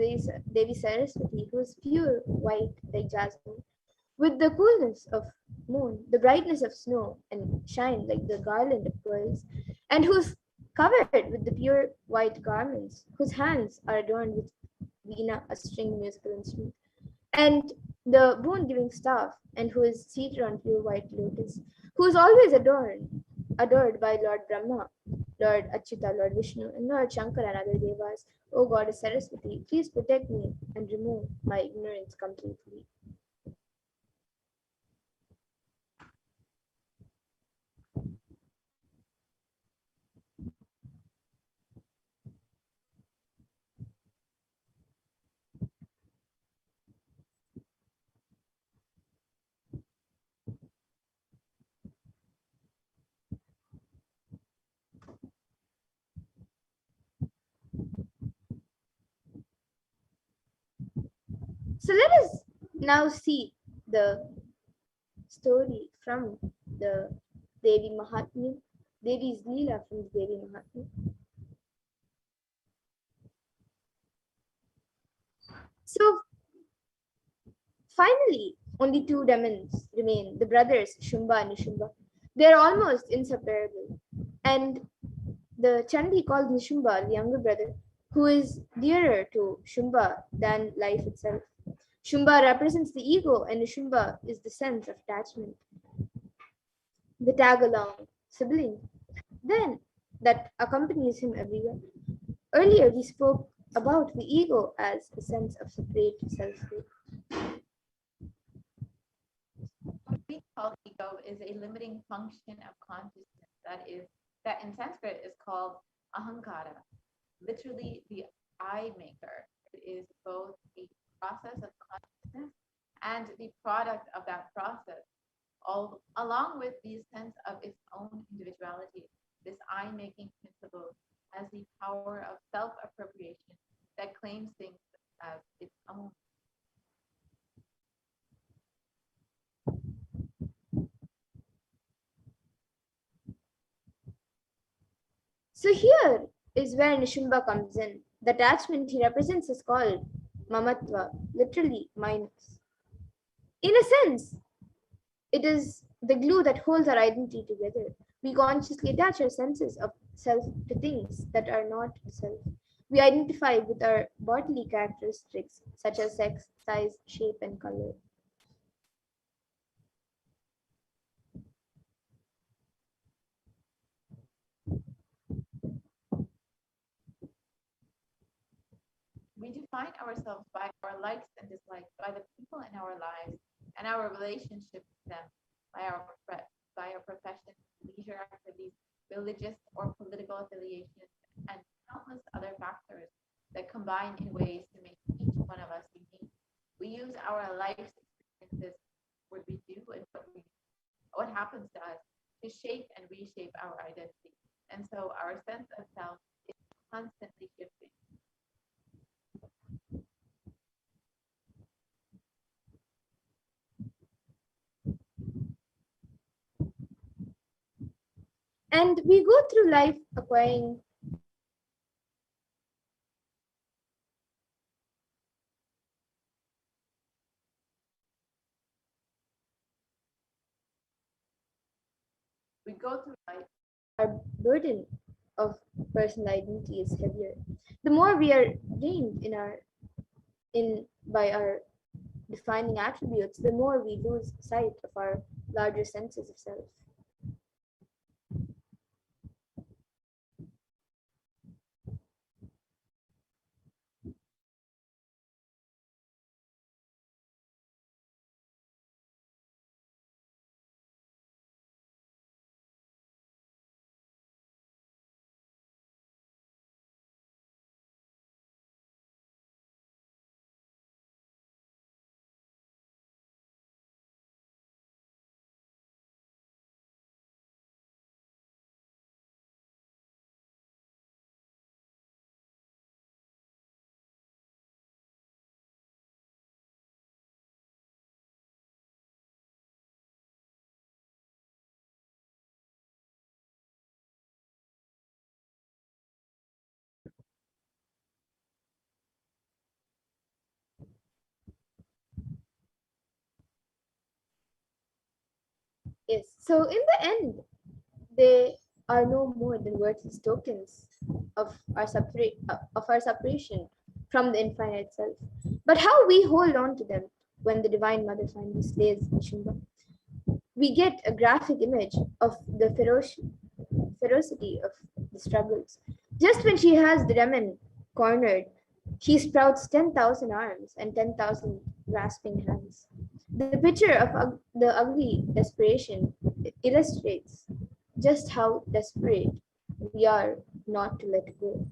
Devi Saraswati, who is pure white like jasmine, with the coolness of moon, the brightness of snow, and shine like the garland of pearls, and who's covered with the pure white garments, whose hands are adorned with veena, a string musical instrument, and the boon-giving staff, and who is seated on pure white lotus, who is always adored by Lord Brahma, Lord Achyuta, Lord Vishnu, and Lord Shankar and other devas. O Goddess Saraswati, please protect me and remove my ignorance completely. So let us now see the story from the Devi Mahatmya, Devi's Leela from the Devi Mahatmya. So finally, only two demons remain, the brothers Shumba and Nishumba. They're almost inseparable. And the Chandi called Nishumba, the younger brother, who is dearer to Shumba than life itself. Shumba represents the ego, and Nishumba is the sense of attachment, the tag-along sibling. Then that accompanies him everywhere. Earlier, we spoke about the ego as a sense of separate self-will. What we call ego is a limiting function of consciousness that in Sanskrit is called ahankara, literally the I maker. It is both a process of consciousness and the product of that process, along with the sense of its own individuality. This I-making principle has the power of self-appropriation that claims things as its own. here is where Nishimba comes in. The attachment he represents is called mamatva, literally minus. In a sense, it is the glue that holds our identity together. We consciously attach our senses of self to things that are not self. We identify with our bodily characteristics such as sex, size, shape, and color. We define ourselves by our likes and dislikes, by the people in our lives and our relationship with them, by our profession, leisure activities, religious or political affiliations, and countless other factors that combine in ways to make each one of us unique. We use our life's experiences, what we do and what happens to us, to shape and reshape our identity. And so our sense of self is constantly shifting. And we go through life acquiring our burden of personal identity is heavier. The more we are drained by our defining attributes, the more we lose sight of our larger senses of self. Yes. So in the end, they are no more than worthless tokens of our separation from the infinite self. But how we hold on to them when the Divine Mother finally slays Nishimba, we get a graphic image of the ferocity of the struggles. Just when she has the Raman cornered, she sprouts 10,000 arms and 10,000 grasping hands. The picture of the ugly desperation illustrates just how desperate we are not to let go.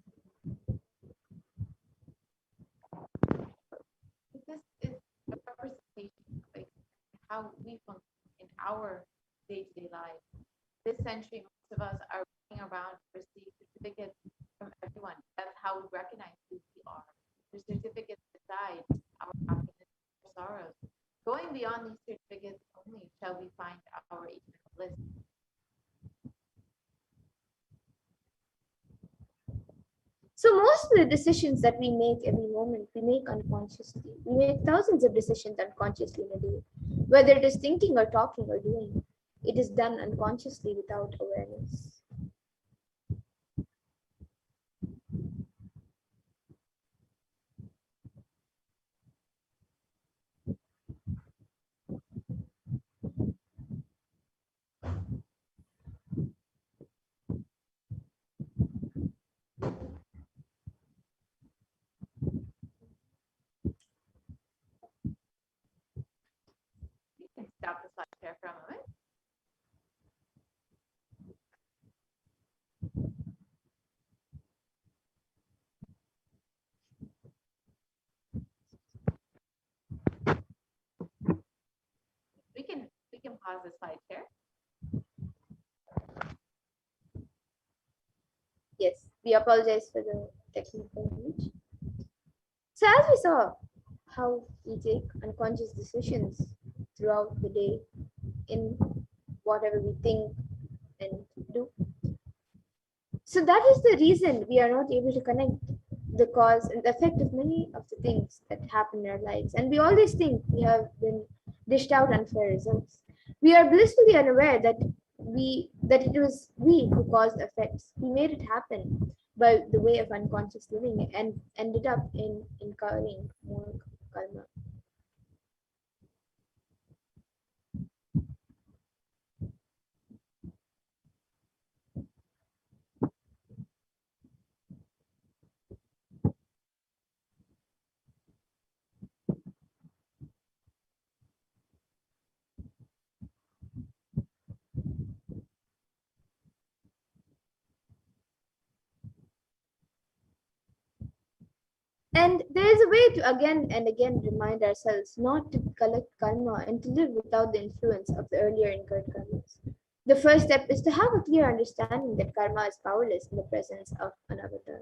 This is a representation of how we function in our day-to-day life. This century, most of us are running around to receive certificates from everyone. That's how we recognize who we are. The certificates decide our happiness or sorrows. Going beyond these certificates only shall we find our eternal bliss. So most of the decisions that we make every moment, we make unconsciously. We make thousands of decisions unconsciously in a day. Whether it is thinking or talking or doing, it is done unconsciously without awareness. You can stop the slide share for a moment. We can pause the slide share. Yes, we apologize for the technical glitch. So as we saw how we take unconscious decisions throughout the day in whatever we think and do. So So that is the reason we are not able to connect the cause and effect of many of the things that happen in our lives. And we always think we have been dished out unfair results. We are blissfully unaware that it was we who caused the effects. We made it happen by the way of unconscious living and ended up in incurring more karma. And there is a way to again and again remind ourselves not to collect karma and to live without the influence of the earlier incurred karmas. The first step is to have a clear understanding that karma is powerless in the presence of an avatar.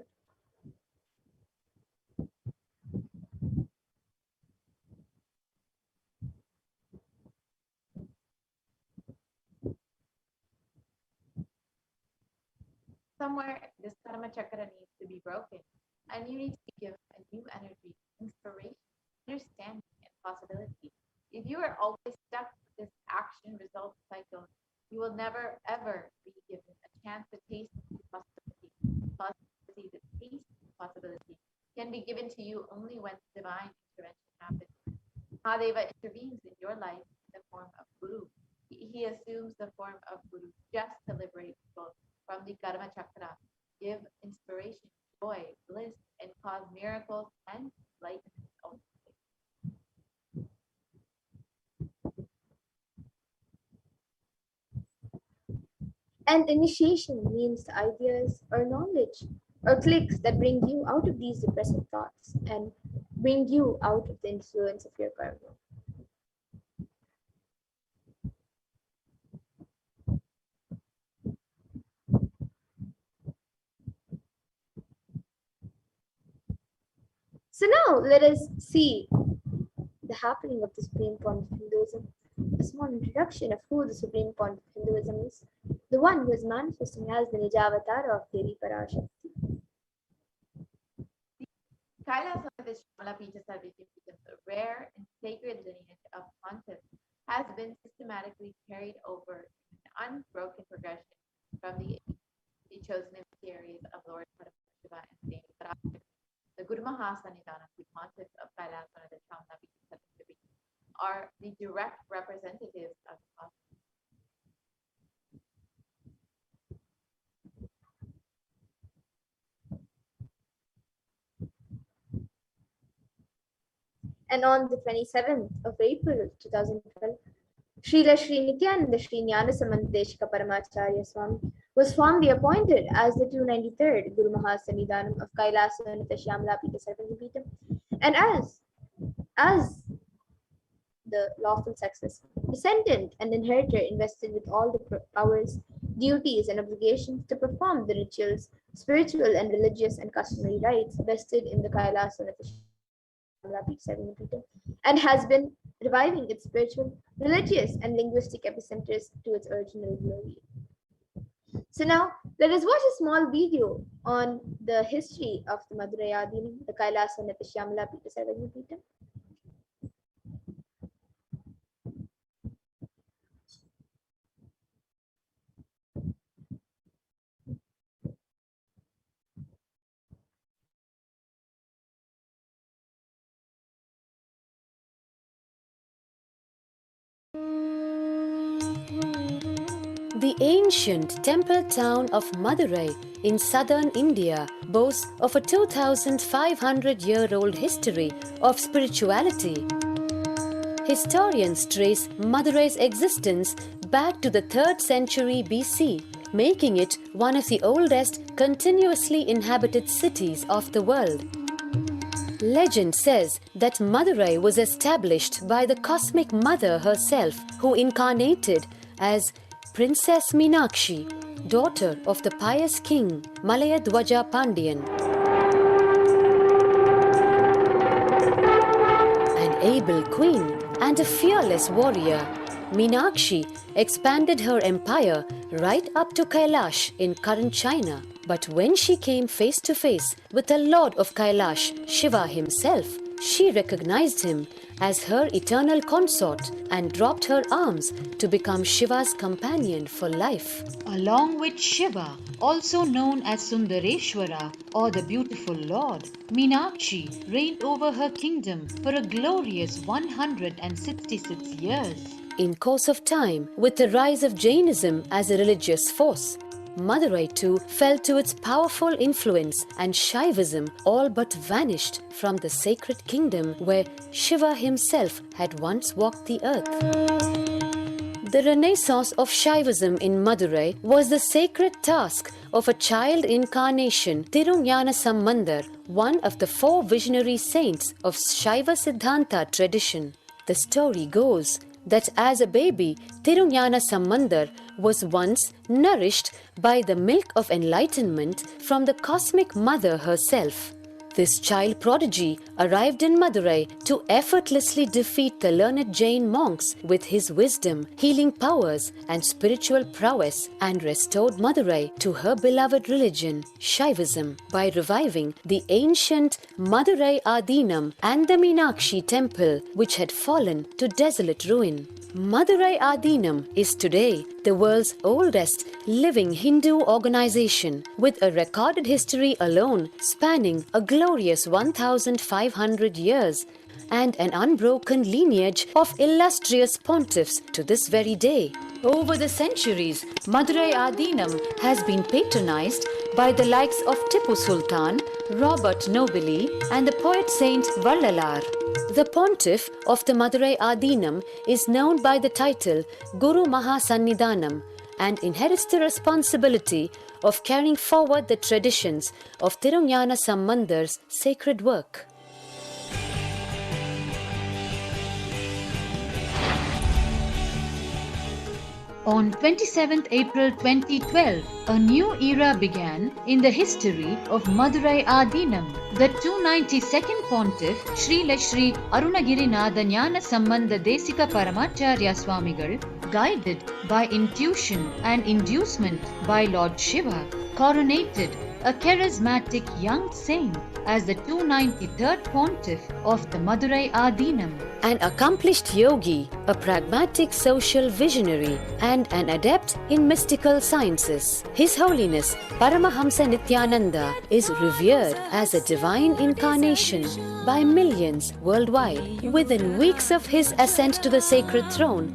Somewhere this karma chakra needs to be broken, and you need to give a new energy, inspiration, understanding, and possibility. If you are always stuck with this action result cycle, you will never ever be given a chance to taste the possibility. Possibility, the taste of possibility can be given to you only when divine intervention happens. Mahadeva intervenes in your life in the form of Guru. He assumes the form of Guru just to liberate people from the karma chakra, give inspiration, joy, bliss, and cause miracles and enlightenment ultimately. And initiation means the ideas or knowledge or clicks that bring you out of these depressive thoughts and bring you out of the influence of your karma. So now let us see the happening of the Supreme Pontiff of Hinduism. A small introduction of who the Supreme Pontiff of Hinduism is. The one who is manifesting as the Nijavatar of Devi Parashakti. Kailasa of this Shamalapita Sarvijapita's rare and sacred lineage of pontiffs has been systematically carried over in an unbroken progression from the chosen emissaries of Lord Paramashivam and Devi Parashakti. The Guru Mahasanidana, the pontiffs of Kailasa of the Shamalapita Sarvijapita, are the direct representatives of the cosmos. And on the 27th of April 2012, Srila Sri Nityananda Sri Jnanasamanteshika Paramacharya Swami was formally appointed as the 293rd Guru Mahasanidhanam of Kailasa and Shyamala-pita Sarvijapita, and as the lawful successor, descendant and inheritor invested with all the powers, duties, and obligations to perform the rituals, spiritual and religious and customary rites vested in the Kailasa and has been reviving its spiritual, religious, and linguistic epicenters to its original glory. So now, let us watch a small video on the history of the Madhurayadini, the Kailasa and the Shyamala-pita Sarvajapita. The ancient temple town of Madurai in southern India boasts of a 2,500-year-old history of spirituality. Historians trace Madurai's existence back to the 3rd century BC, making it one of the oldest continuously inhabited cities of the world. Legend says that Madurai was established by the Cosmic Mother herself, who incarnated as Princess Meenakshi, daughter of the pious king Malaya Dwaja Pandian. An able queen and a fearless warrior, Meenakshi expanded her empire right up to Kailash in current China. But when she came face to face with the Lord of Kailash, Shiva himself, she recognized him as her eternal consort and dropped her arms to become Shiva's companion for life. Along with Shiva, also known as Sundareshwara or the beautiful Lord, Meenakshi reigned over her kingdom for a glorious 166 years. In course of time, with the rise of Jainism as a religious force, Madurai too fell to its powerful influence and Shaivism all but vanished from the sacred kingdom where Shiva himself had once walked the earth. The renaissance of Shaivism in Madurai was the sacred task of a child incarnation, Tirunjana Sambandar, one of the 4 visionary saints of Shaiva Siddhanta tradition. The story goes that as a baby, Tirunjana Sambandar was once nourished by the milk of enlightenment from the cosmic mother herself. This child prodigy arrived in Madurai to effortlessly defeat the learned Jain monks with his wisdom, healing powers, and spiritual prowess, and restored Madurai to her beloved religion, Shaivism, by reviving the ancient Madurai Adinam and the Meenakshi temple, which had fallen to desolate ruin. Madurai Adinam is today the world's oldest living Hindu organization, with a recorded history alone spanning a glorious 1,500 years and an unbroken lineage of illustrious pontiffs to this very day. Over the centuries, Madurai Adinam has been patronized by the likes of Tipu Sultan, Robert Nobili, and the poet saint Vallalar. The pontiff of the Madurai Adinam is known by the title Guru Mahasannidhanam and inherits the responsibility of carrying forward the traditions of Tirunjana Sambandar's sacred work. On 27th April 2012, a new era began in the history of Madurai Adinam. The 292nd Pontiff, Srila Sri Arunagirinatha Jnana Sambandha Desika Paramacharya Swamigal, guided by intuition and inducement by Lord Shiva, coronated a charismatic young saint as the 293rd Pontiff of the Madurai Adinam. An accomplished yogi, a pragmatic social visionary, and an adept in mystical sciences, His Holiness Paramahamsa Nithyananda is revered as a divine incarnation by millions worldwide. Within weeks of his ascent to the sacred throne,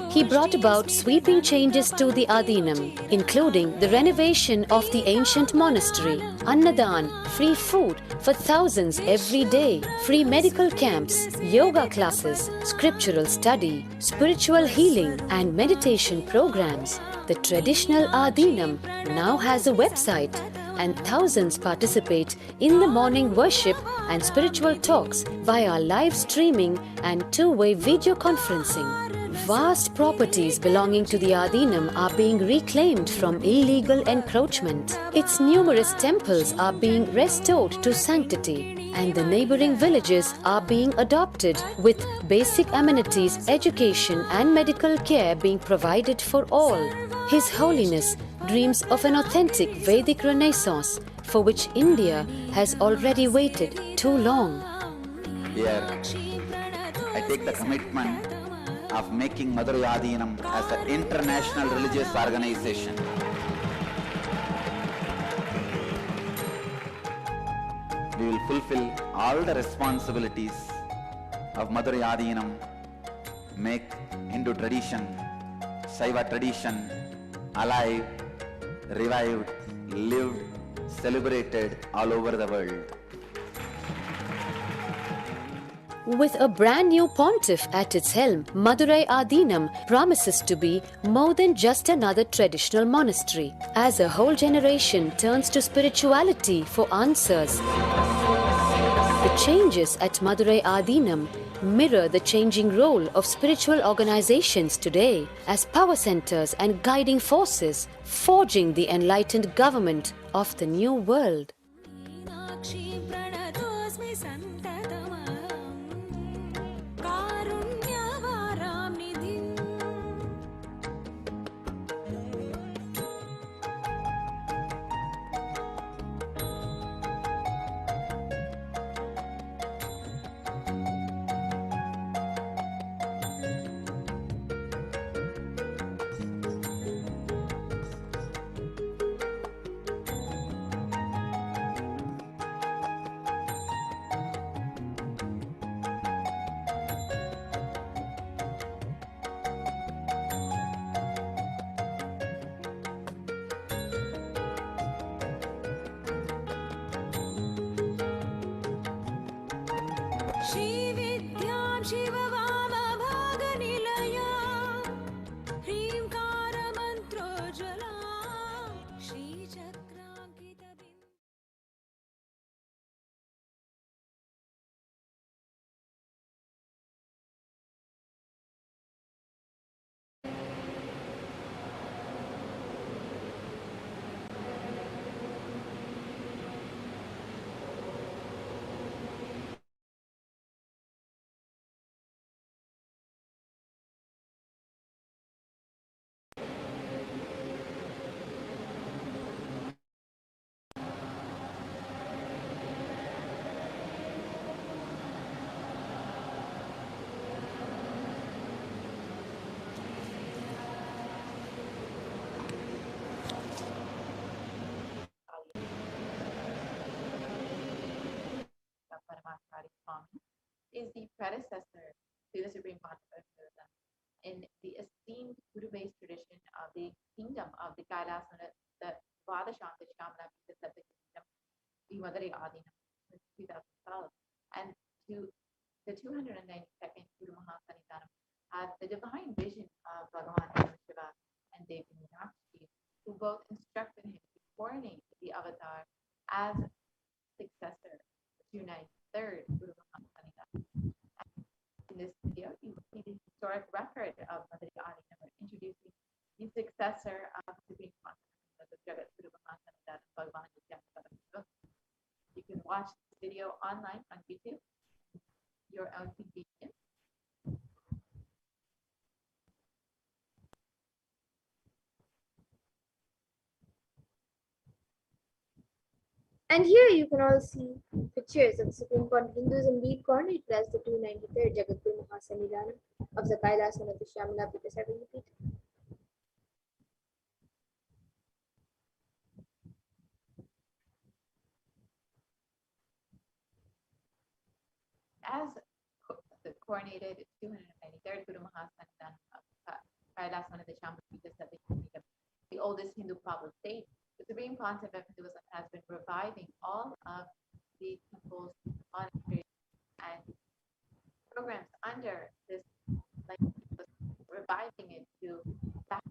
he brought about sweeping changes to the Adinam, including the renovation of the ancient monastery, Annadan, free food for thousands every day, free medical camps, yoga classes, scriptural study, spiritual healing, and meditation programs. The traditional Adinam now has a website, and thousands participate in the morning worship and spiritual talks via live streaming and two-way video conferencing. Vast properties belonging to the Adinam are being reclaimed from illegal encroachment. Its numerous temples are being restored to sanctity, and the neighboring villages are being adopted, with basic amenities, education, and medical care being provided for all. His Holiness dreams of an authentic Vedic renaissance for which India has already waited too long. Here, I take the commitment of making Madurai Adinam as an international religious organization. We will fulfill all the responsibilities of Madurai Adinam, make Hindu tradition, Shaiva tradition alive, revived, lived, celebrated all over the world. With a brand new pontiff at its helm, Madurai Adinam promises to be more than just another traditional monastery, as a whole generation turns to spirituality for answers. The changes at Madurai Adinam mirror the changing role of spiritual organizations today as power centers and guiding forces, forging the enlightened government of the new world. श्रीविद्यां शिववामभागनिलया ह्रीङ्कारमन्त्रोज्ज्वला श्रीचक्राङ्कितबिम्ब Bhagavan Paramashivam is the predecessor to the Supreme Pontiff of Hinduism in the esteemed Guru-based tradition of the kingdom of the Kailasa, the Vadashanta Shamana, the subject kingdom, the Madhuri Adinam, since 2012, and to the 292nd Guru Mahasanidhanam as the divine vision of Bhagavan Paramashivam and Devi Meenakshi, who both instructed him to coordinate the avatar as successor to 293rd Guru Mahasanidhanam. In this video, you will see the historic record of Madhuri Adinam introducing the successor of the Supreme Pontiff of Jagat Guru Mahasanidhanam, Bhagavan Paramashivam. You can watch this video online on YouTube, your own convenience. And here you can all see pictures of the Supreme Pontiff of Hinduism being coordinated as the 293rd Jagadguru Mahasanidhanam of the Kailasa and the Shamala Pita 70 feet. As the coronated 293rd Guru Mahasanidhanam of Kailasa and the Shamala Pita 70 feet, the oldest Hindu public state, the Supreme Pontiff of Hinduism has been reviving all of the temples, monasteries, and programs under this, like reviving it to back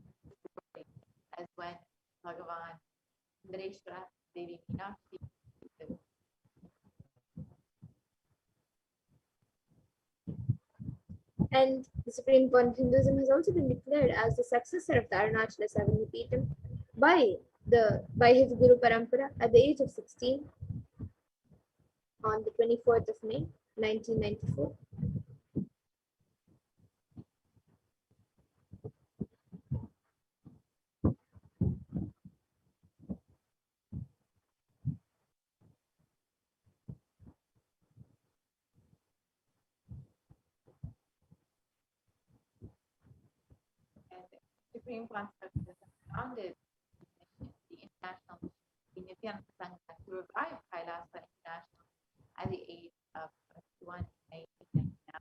as when Bhagavan Nareshwara Devi Meenakshi. And the Supreme Pontiff of Hinduism has also been declared as the successor of the Arunachala Savanipeetham by his Guru Parampara at the age of 16 on the 24th of May, 1994. And the Supreme Pontiff of Hinduism founded the International Nityananda Sangha to revive Kailasa International at the age of 21 May 1999.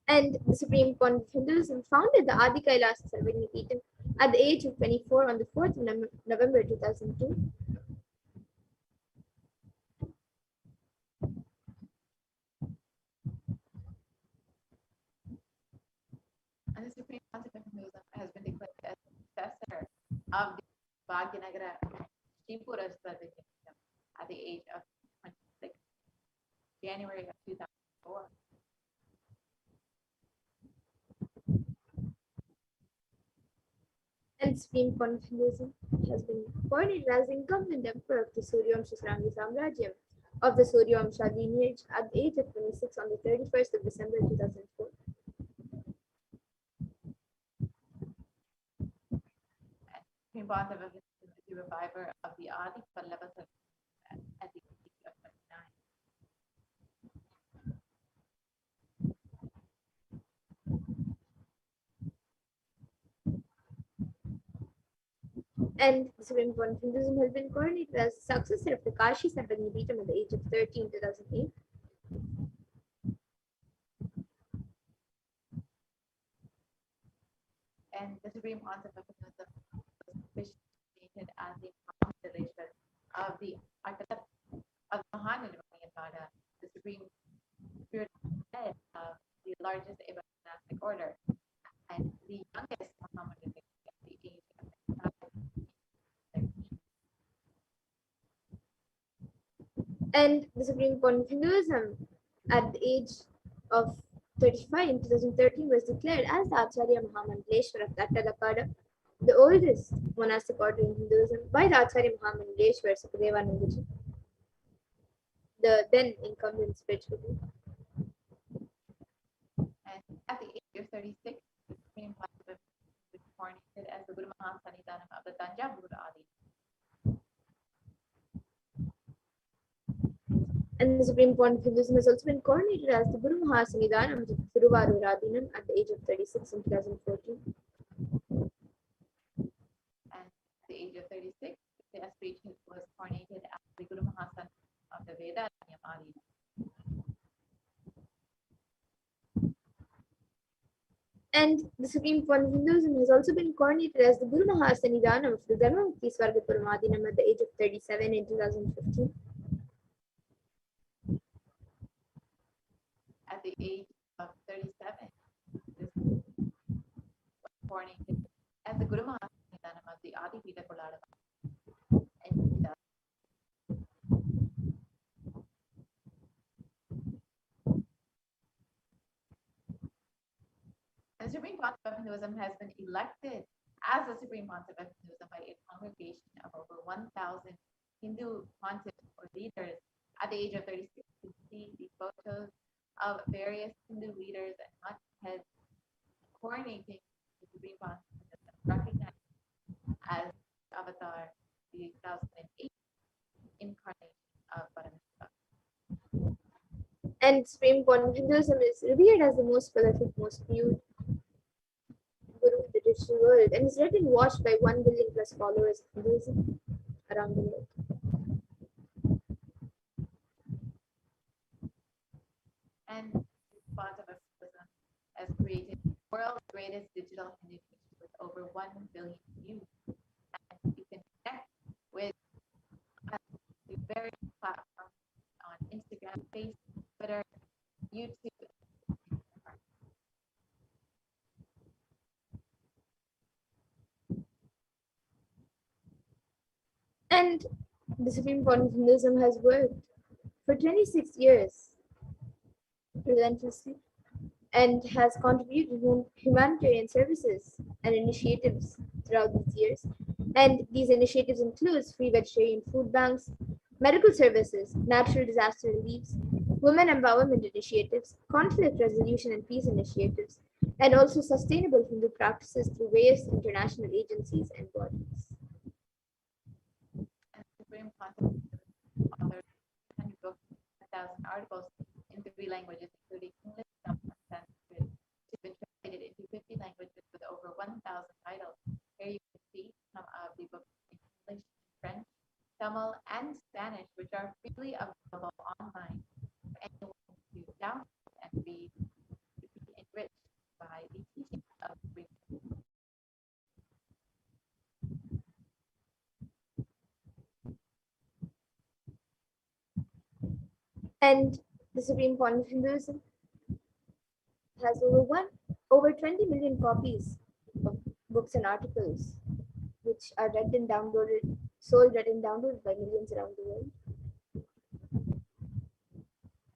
And the Supreme Pontiff of Hinduism founded the Adi Kailasa Sarvagnipeetham at the age of 24 on the 4th of November 2002. And the Supreme Pontiff of Hinduism has been declared as the successor of the Bhagyanagara Tripura Sarvagnipeetham at the age of 26 January of 2004. And Supreme Pontiff of Hinduism has been coordinated as incumbent emperor of the Suryavamsha Srangi Samrajyam of the Suryavamsha lineage at the age of 26 on the 31st of December 2004. Supreme Pontiff of Hinduism is the reviver of the Adi Pallava Sarvagnipeetham at the age of 29. And the Supreme Pontiff of Hinduism has been coordinated as the successor of the Kashi Sarvagnipeetham at the age of 30 in 2008. And the Supreme Pontiff of Hinduism was officiated as the constellation of the archetype of Mahanirvana, the supreme spirit head of the largest monastic order, and the youngest Mohammedan at the age of 13. And the Supreme Pontiff of Hinduism, at the age of 35 in 2013, was declared as the Acharya Mahamandaleshwar of Tattalakada, the oldest monastic order in Hinduism, by the Acharya Mahamandaleshwar Sukadevanandaji, the then incumbent spiritual leader. And at the age of 36, the Supreme Pontiff was coronated as the Guru Mahasannidhanam of the Tanjavur Adi. And the Supreme Pontiff of Hinduism has also been coronated as the Guru Mahasannidhanam of Thiruvarur Adinam at the age of 36 in 2014. And at the age of 36, the SPH was coronated as the Guru Mahasan of the Vedantayam Adi. And the Supreme Pontiff of Hinduism has also been coronated as the Guru Mahasannidhanam of the Dharmamukti Swargapuram Adinam at the age of 37 in 2015. At the age of 37, this was coronated as the Guru Mahasannidhanam of the Adi Pita Koladava. And the Supreme Pontiff of Hinduism has been elected as the Supreme Pontiff of Hinduism by a congregation of over 1,000 Hindu pontiffs or leaders. At the age of 36, you can see the photos of various Hindu leaders and hot heads coronating the Supreme Pontiff of Hinduism, recognized as Avatar, the 2008 incarnation of Paramashivam. And Supreme Pontiff of Hinduism is revered as the most prolific, most viewed Guru in the digital world, and is read and watched by 1 billion plus followers of Hinduism around the world. And the Pontiff of Hinduism has created the world's greatest digital Hindu teaching with over 1 billion views. And you can connect with the various platforms on Instagram, Facebook, Twitter, YouTube. And the Supreme Pontiff of Hinduism has worked for 26 years relentlessly and has contributed humanitarian services and initiatives throughout these years. And these initiatives include free vegetarian food banks, medical services, natural disaster reliefs, women empowerment initiatives, conflict resolution and peace initiatives, and also sustainable Hindu practices through various international agencies and bodies. And the Supreme Pontiff authored 100 books, 1,000 articles in 3 languages, including English, Tamil, and Sanskrit, which have been translated into 50 languages with over 1,000 titles. Here you can see some of the books in English, French, Tamil, and Spanish, which are freely available online for anyone to download and read to be enriched by the teaching of the Supreme Pontiff. And the Supreme Pontiff of Hinduism has over 20 million copies of books and articles, which are read and downloaded, read and downloaded by millions around the world.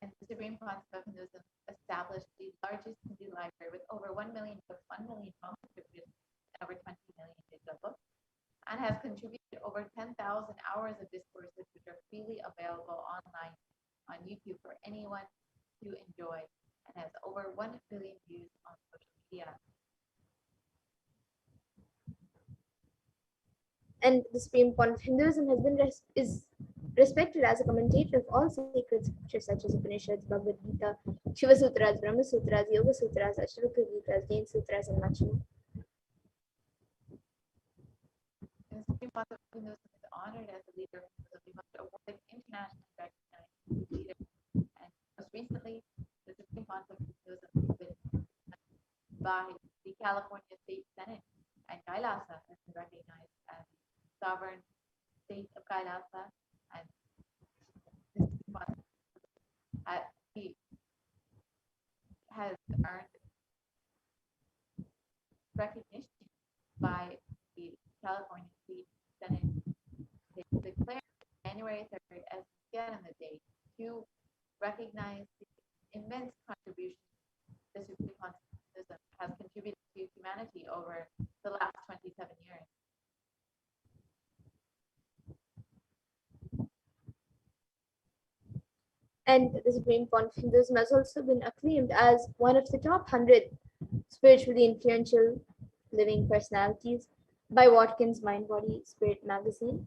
And the Supreme Pontiff of Hinduism established the largest Hindu library with over 1 million books, 1 million manuscripts, and over 20 million digital books, and has contributed over 10,000 hours of discourses, which are freely available online on YouTube for anyone to enjoy, and has over 1 billion views on social media. And the Supreme Pontiff of Hinduism has been is respected as a commentator of all sacred scriptures such as Upanishads, Bhagavad Gita, Shiva Sutras, Brahma Sutras, Yoga Sutras, Ashtavakra Gitas, Jain Sutras, and much more. And the Supreme Pontiff of Hinduism is honored as a leader of the most awarded internationally recognized leader. And most recently, the Supreme Pontiff of Hinduism has been by the California State Senate Kailasa has been recognized as sovereign state of Kailasa, and he has earned recognition by the California State Senate. They declared January 3rd as Nityananda Day to recognize the immense contribution the Supreme Pontiff of Hinduism has contributed to humanity over the last 27 years. And the Supreme Pontiff of Hinduism has also been acclaimed as one of the top 100 spiritually influential living personalities by Watkins Mind Body Spirit magazine.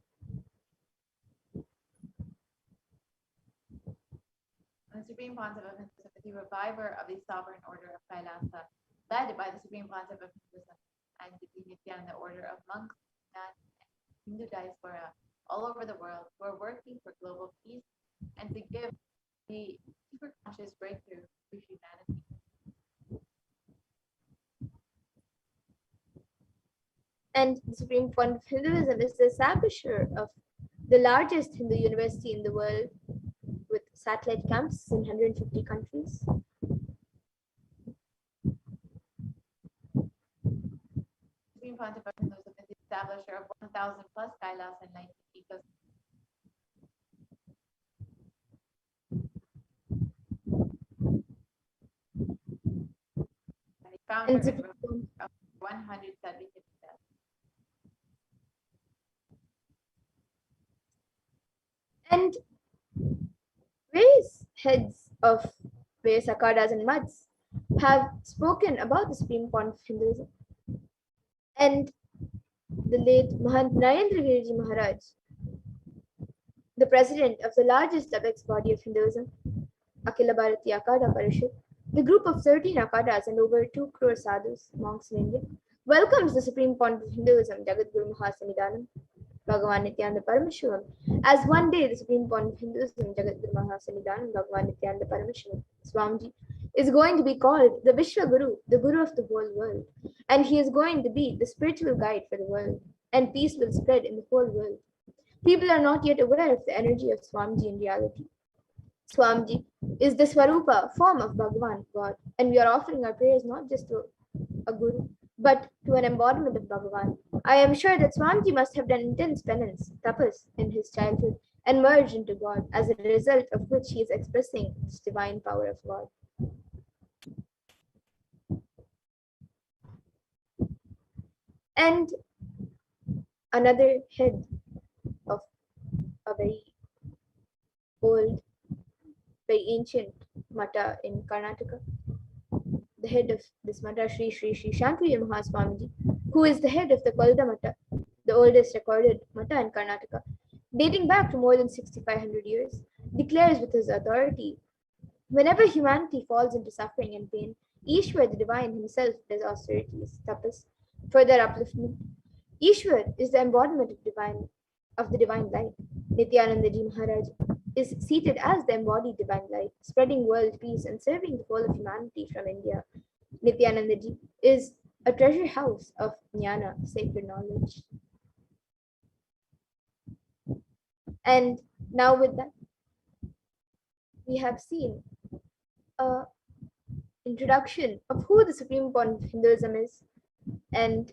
The Supreme Pontiff of Hinduism is the reviver of the Sovereign Order of Kailasa, led by the Supreme Pontiff of Hinduism and the Nityananda Order of monks, nuns, and Hindu diaspora all over the world who are working for global peace and to give the superconscious breakthrough to humanity. And the Supreme Pontiff of Hinduism is the establisher of the largest Hindu university in the world with satellite campuses in 150 countries. Supreme Pontiff of Hinduism is the establisher of 1,000 plus Kailas and 19 ecosystems. And the founder And and ruler of 176 steps. And various heads of various akhadas and maths have spoken about the Supreme Pontiff of Hinduism. And the late Mahant Narendra Giriji Maharaj, the president of the largest apex body of Hinduism, Akhila Bharatiya Akada Parashakti, the group of 13 akadas and over 2 crore sadhus, monks in India, welcomes the Supreme Pontiff of Hinduism, Jagadguru Mahasanidanam, Bhagavan Nityananda Paramashivam, as one day the Supreme Pontiff of Hinduism, Jagadguru Mahasanidanam, Bhagavan Nityananda Paramashivam, Swamiji, is going to be called the Vishwa Guru, the Guru of the whole world, and he is going to be the spiritual guide for the world, and peace will spread in the whole world. People are not yet aware of the energy of Swamiji in reality. Swamiji is the Swarupa form of Bhagavan, God, and we are offering our prayers not just to a Guru, but to an embodiment of Bhagavan. I am sure that Swamiji must have done intense penance, tapas, in his childhood and merged into God, as a result of which he is expressing this divine power of God. And another head of a very old, very ancient mata in Karnataka, the head of this mata, Sri Shanturiya Mahaswamiji, who is the head of the Kolda Mata, the oldest recorded mata in Karnataka, dating back to more than 6,500 years, declares with his authority, whenever humanity falls into suffering and pain, Ishwar the divine himself does austerities, tapas, for their upliftment. Ishwar is the embodiment of the divine light. Nityananda Ji Maharaj is seated as the embodied divine light, spreading world peace and serving the whole of humanity from India. Nityananda Ji is a treasure house of jnana, sacred knowledge. And now with that, we have seen a introduction of who the Supreme Pontiff of Hinduism is, and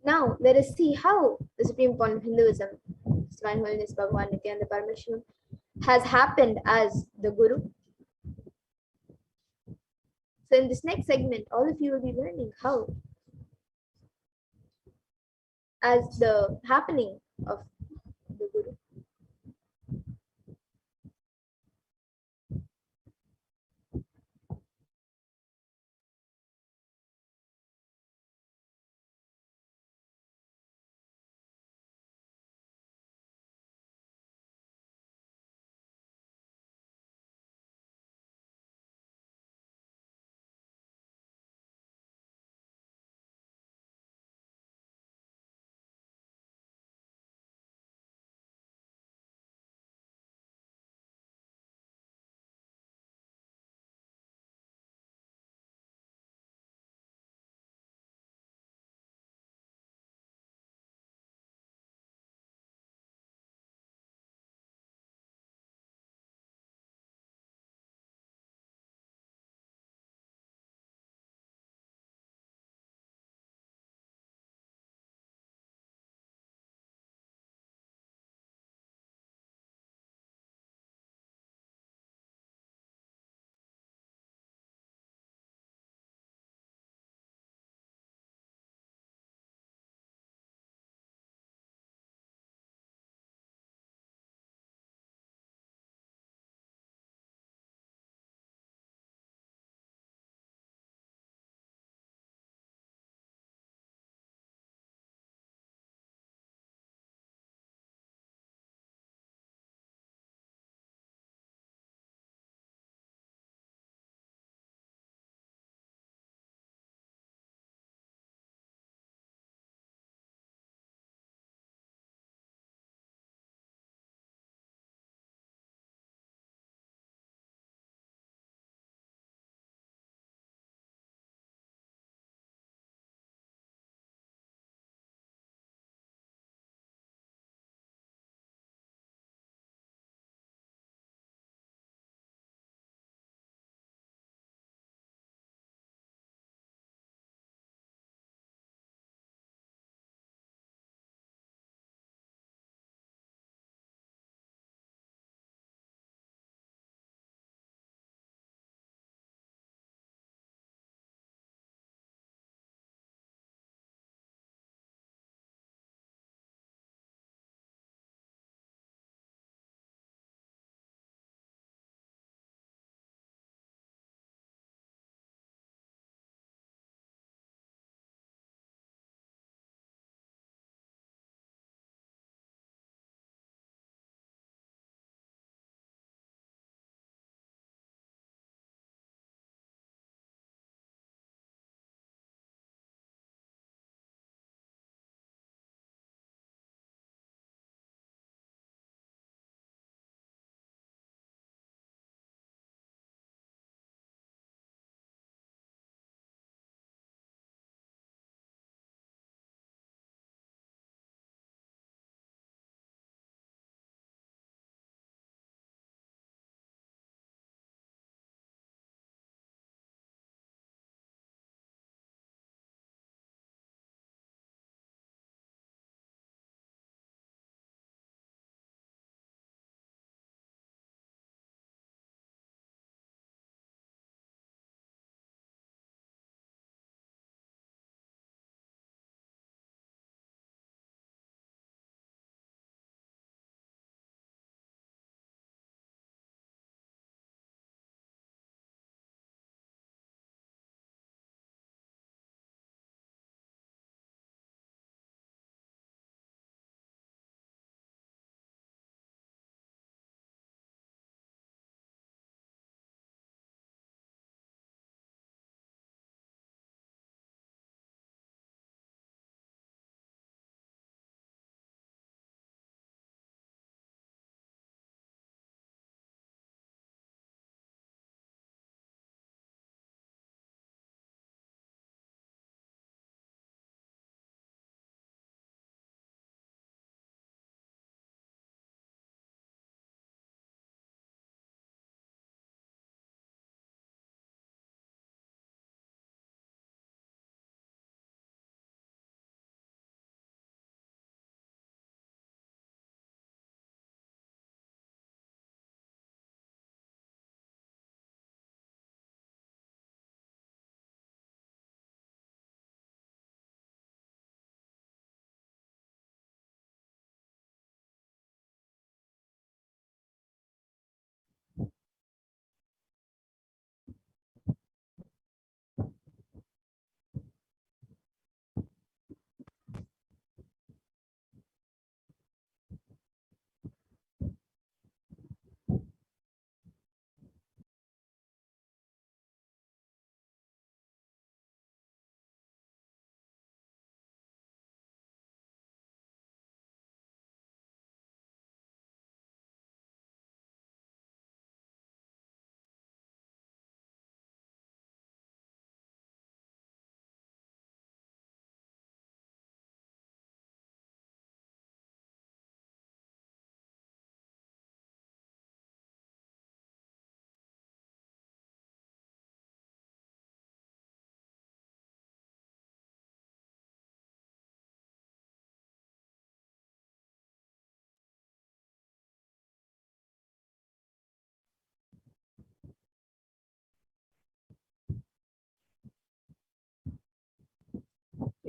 now let us see how the Supreme Pontiff of Hinduism, His Divine Holiness Bhagavan Nityananda Paramashivam, has happened as the Guru. So in this next segment, all of you will be learning how, as the happening of the Guru.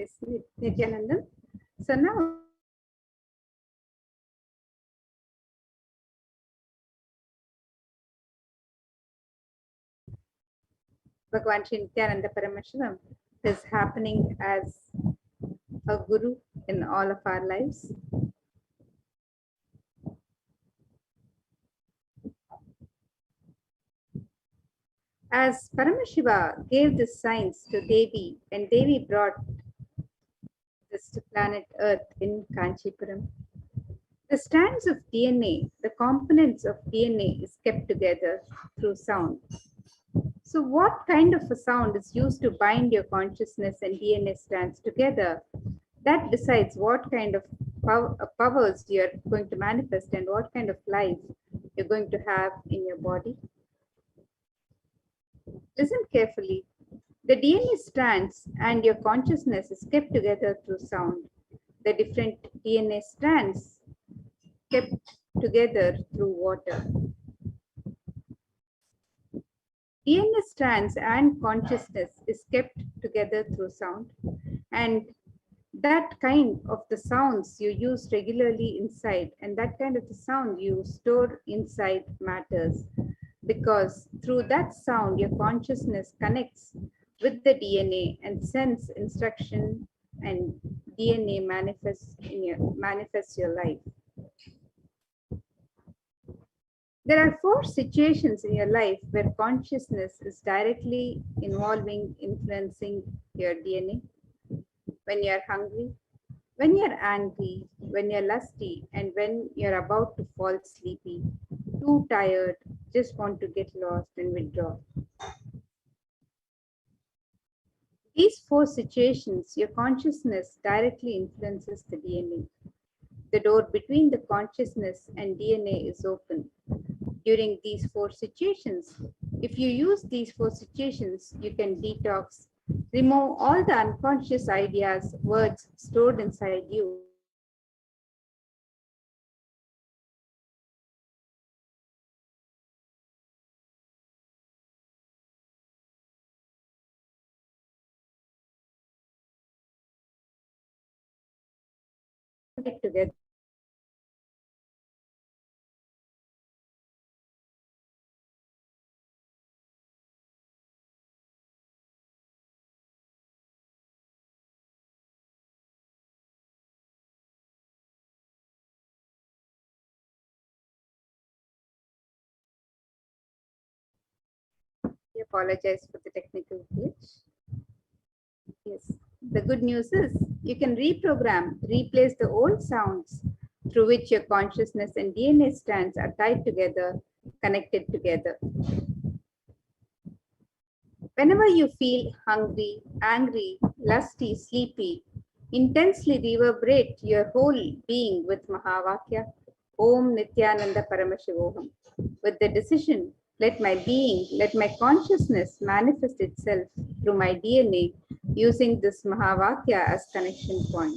Yes, Nityananda. So now Bhagavan Nityananda Paramashivam is happening as a guru in all of our lives. As Paramashiva gave the signs to Devi and Devi brought this to planet Earth in Kanchipuram, the strands of DNA, the components of DNA is kept together through sound. So what kind of a sound is used to bind your consciousness and DNA strands together? That decides what kind of powers you're going to manifest and what kind of life you're going to have in your body. Listen carefully. The DNA strands and your consciousness is kept together through sound. The different DNA strands kept together through water. DNA strands and consciousness is kept together through sound, and that kind of the sounds you use regularly inside and that kind of the sound you store inside matters, because through that sound your consciousness connects with the DNA and sends instruction, and DNA manifests your life. There are 4 situations in your life where consciousness is directly influencing your DNA. When you're hungry, when you're angry, when you're lusty, and when you're about to fall sleepy, too tired, just want to get lost and withdraw. These 4 situations, your consciousness directly influences the DNA. The door between the consciousness and DNA is open. During these 4 situations, if you use these 4 situations, you can detox, remove all the unconscious ideas, words stored inside you. Get together. I apologize for the technical glitch. Yes, the good news is you can replace the old sounds through which your consciousness and DNA strands are tied together, connected together. Whenever you feel hungry, angry, lusty, sleepy, intensely reverberate your whole being with Mahavakya, Om Nityananda Paramashivoham, with the decision, let my being, let my consciousness manifest itself through my DNA using this Mahavakya as connection point.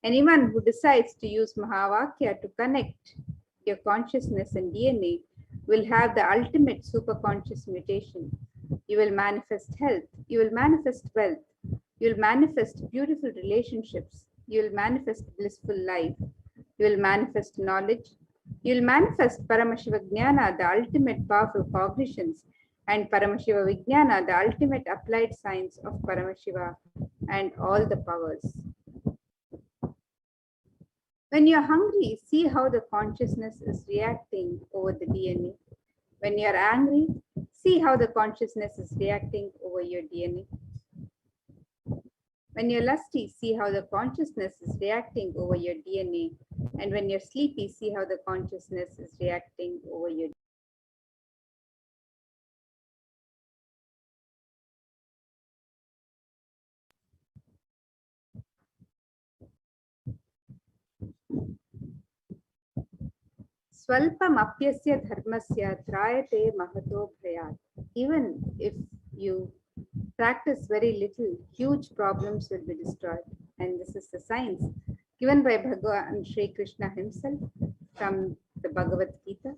Anyone who decides to use Mahavakya to connect your consciousness and DNA will have the ultimate superconscious mutation. You will manifest health, you will manifest wealth, you will manifest beautiful relationships, you will manifest blissful life, you will manifest knowledge, you will manifest Paramashiva Jnana, the ultimate powerful cognitions, and Paramashiva Vijnana, the ultimate applied science of Paramashiva and all the powers. When you're hungry, see how the consciousness is reacting over the DNA. When you're angry, see how the consciousness is reacting over your DNA. When you're lusty, see how the consciousness is reacting over your DNA. And when you're sleepy, see how the consciousness is reacting over your DNA. Swalpam apyasya dharmasya trayate mahato bhayat. Even if you practice very little, huge problems will be destroyed. And this is the science given by Bhagavan Sri Krishna himself from the Bhagavad Gita.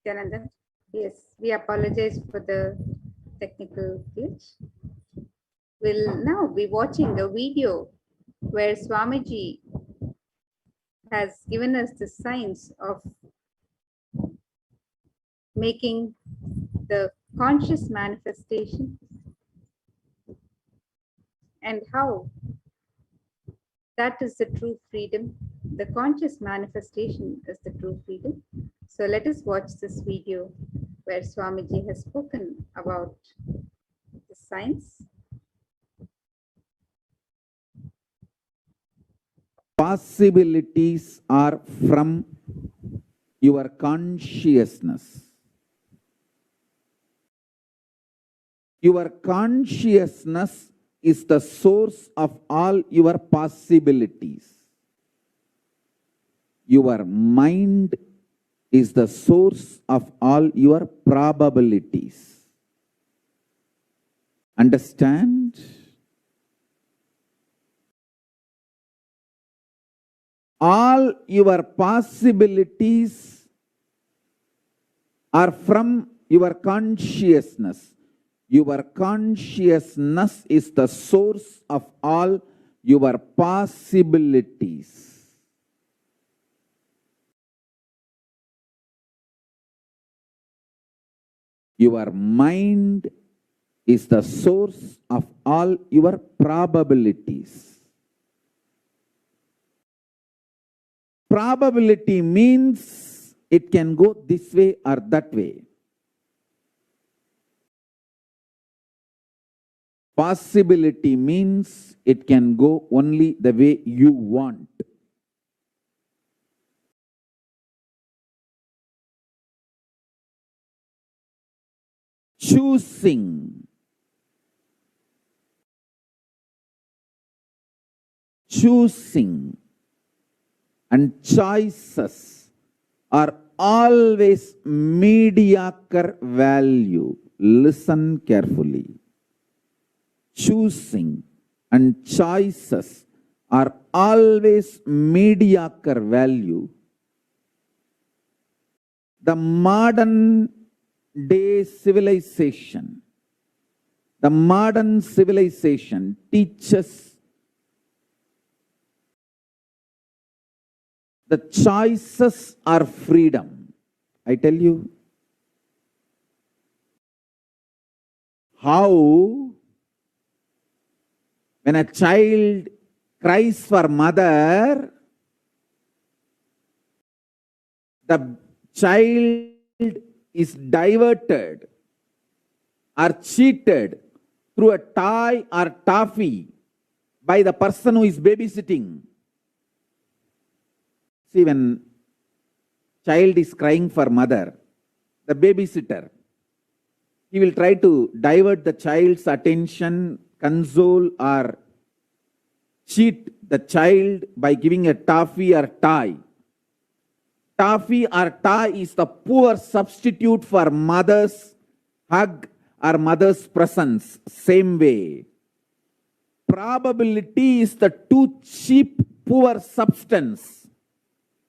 Nityananda. Yes, we apologize for the technical glitch. We'll now be watching a video where Swamiji has given us the signs of making the conscious manifestation and how that is the true freedom. The conscious manifestation is the true freedom. So let us watch this video where Swamiji has spoken about the science. Possibilities are from your consciousness. Your consciousness is the source of all your possibilities. Your mind is the source of all your probabilities. Understand? All your possibilities are from your consciousness. Your consciousness is the source of all your possibilities. Your mind is the source of all your probabilities. Probability means it can go this way or that way. Possibility means it can go only the way you want. Choosing. Choosing and choices are always mediocre value. Listen carefully. Choosing and choices are always mediocre value. The modern day civilization, teaches the choices are freedom. I tell you how when a child cries for mother, the child is diverted or cheated through a toy or toffee by the person who is babysitting. See, when child is crying for mother, the babysitter, he will try to divert the child's attention, console or cheat the child by giving a toffee or toy. Toffee or toy is the poor substitute for mother's hug or mother's presence. Same way. Probability is the too cheap, poor substance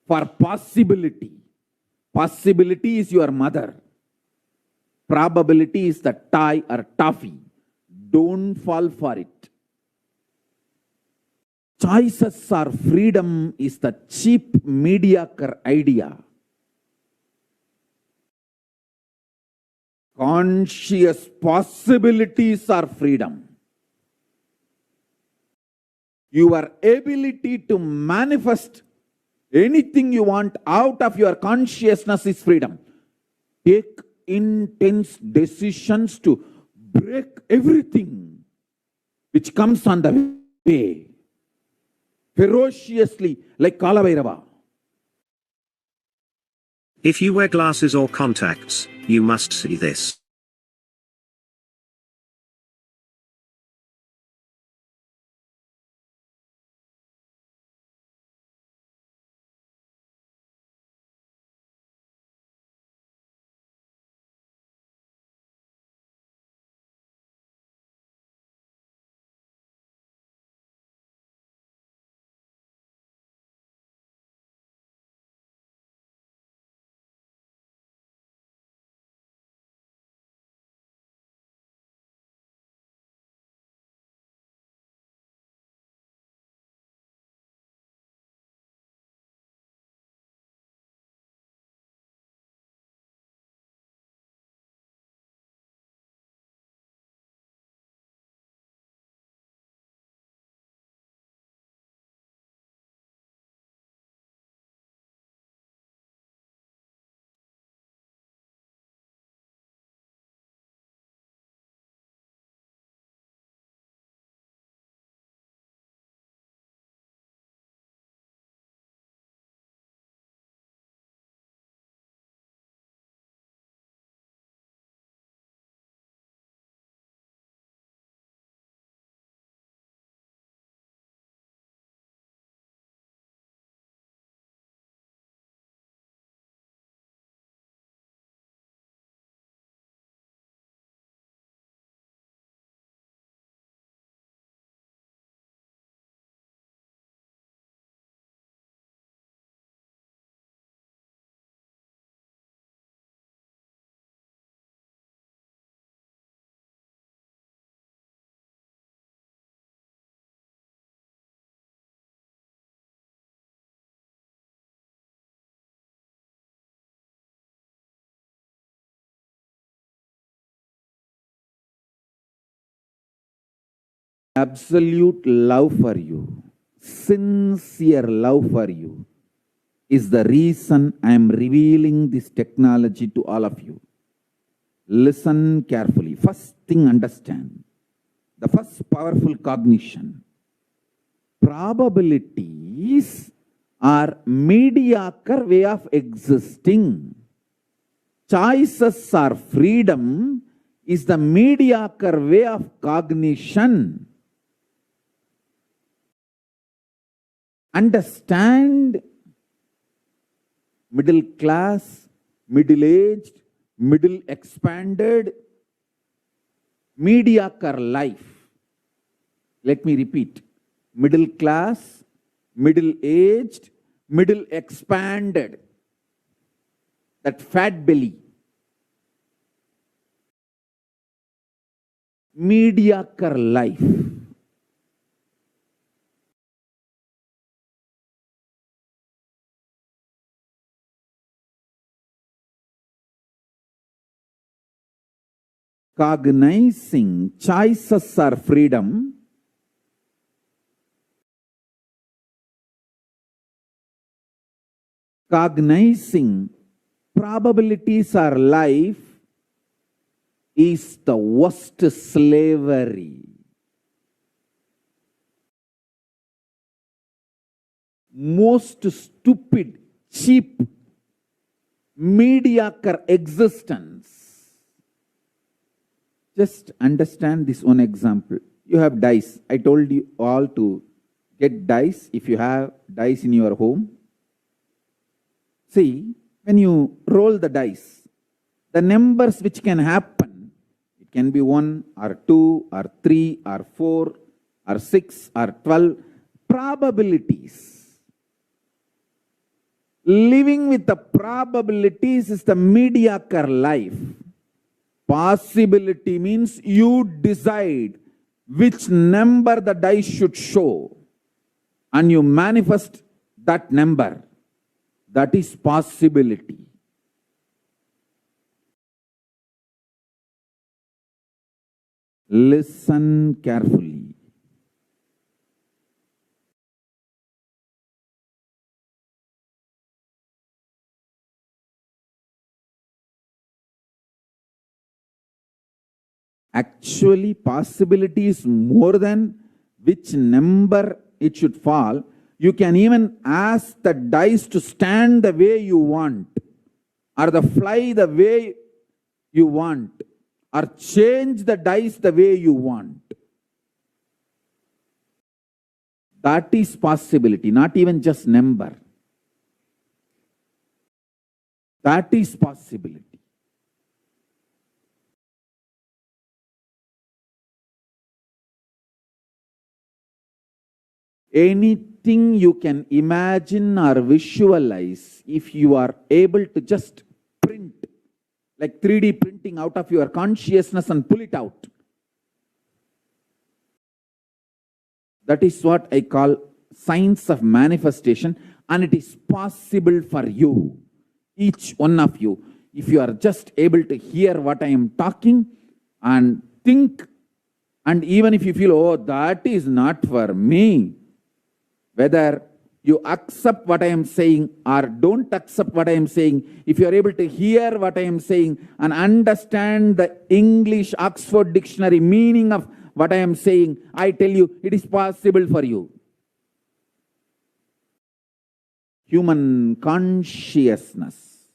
for possibility. Possibility is your mother. Probability is the toy or toffee. Don't fall for it. Choices or freedom is the cheap, mediocre idea. Conscious possibilities are freedom. Your ability to manifest anything you want out of your consciousness is freedom. Take intense decisions to break everything which comes on the way. Ferociously, like Kalabhairava. If you wear glasses or contacts, you must see this. absolute love for you, sincere love for you, is the reason I am revealing this technology to all of you. Listen carefully. First thing, understand. The first powerful cognition. Probabilities are mediocre way of existing. Choices are freedom is the mediocre way of cognition. Understand middle class, middle aged, middle expanded, mediocre life. Let me repeat. Middle class, middle aged, middle expanded. That fat belly. Mediocre life. Cognizing choices are freedom, cognizing probabilities are life is the worst slavery. Most stupid, cheap, mediocre existence. Just understand this one example. You have dice. I told you all to get dice if you have dice in your home. See, when you roll the dice, the numbers which can happen, it can be 1 or 2 or 3 or 4 or 6 or 12 probabilities. Living with the probabilities is the mediocre life. Possibility means you decide which number the dice should show and you manifest that number. That is possibility. Listen carefully. Actually, possibility is more than which number it should fall. You can even ask the dice to stand the way you want, or the fly the way you want, or change the dice the way you want. That is possibility, not even just number. That is possibility. Anything you can imagine or visualize, if you are able to just print, like 3D printing out of your consciousness and pull it out. That is what I call science of manifestation, and it is possible for you, each one of you, if you are just able to hear what I am talking and think, and even if you feel, oh, that is not for me, whether you accept what I am saying or don't accept what I am saying, if you are able to hear what I am saying and understand the English Oxford Dictionary meaning of what I am saying, I tell you, it is possible for you. Human consciousness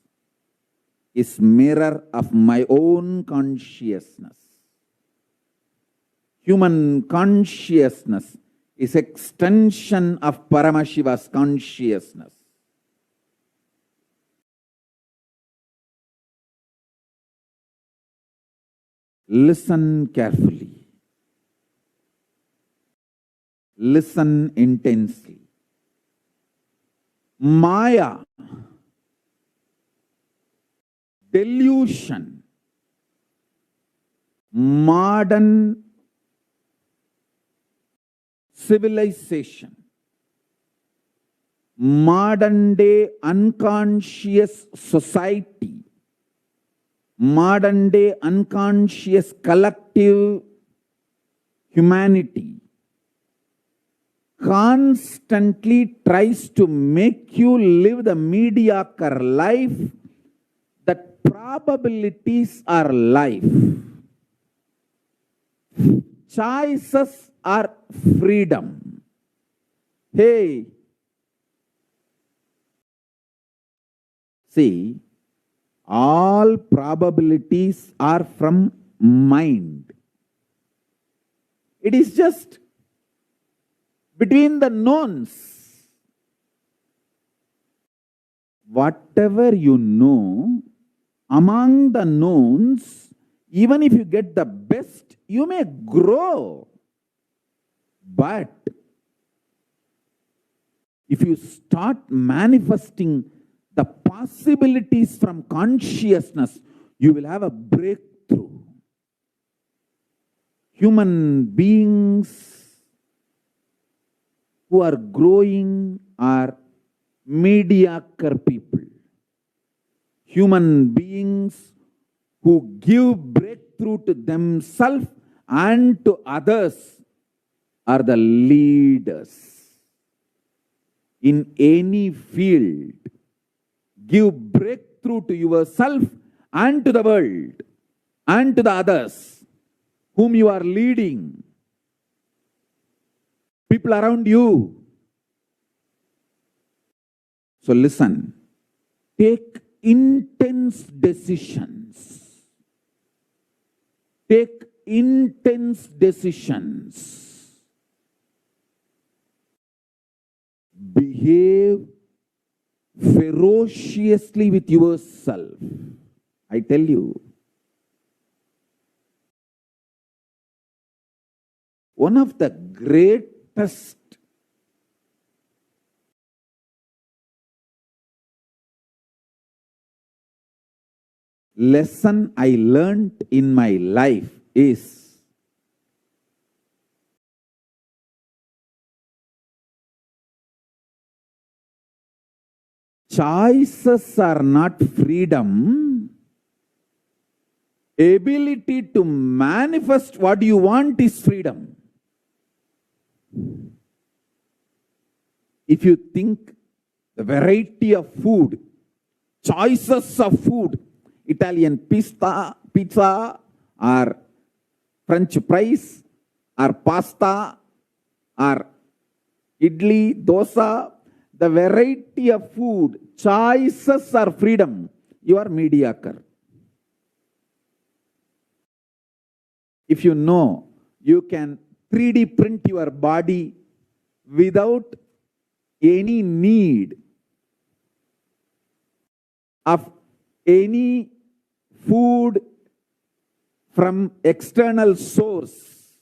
is mirror of my own consciousness. Human consciousness is extension of Paramashiva's consciousness. Listen carefully. Listen intensely. Maya, delusion, modern civilization, modern day unconscious society, modern day unconscious collective humanity constantly tries to make you live the mediocre life, that probabilities are life. Choices are freedom. Hey, see, all probabilities are from mind. It is just between the knowns. Whatever you know, among the knowns, even if you get the best, you may grow. But if you start manifesting the possibilities from consciousness, you will have a breakthrough. Human beings who are growing are mediocre people. Human beings who give breakthrough to themselves and to others are the leaders. In any field, give breakthrough to yourself and to the world and to the others whom you are leading. People around you. So listen, take intense decisions. Take intense decisions. Behave ferociously with yourself. I tell you, one of the greatest lesson I learned in my life is choices are not freedom. Ability to manifest what you want is freedom. If you think the variety of food, choices of food, Italian pizza or French fries or pasta or idli, dosa, the variety of food, choices are freedom, you are mediocre. If you know you can 3D print your body without any need of any food from external source,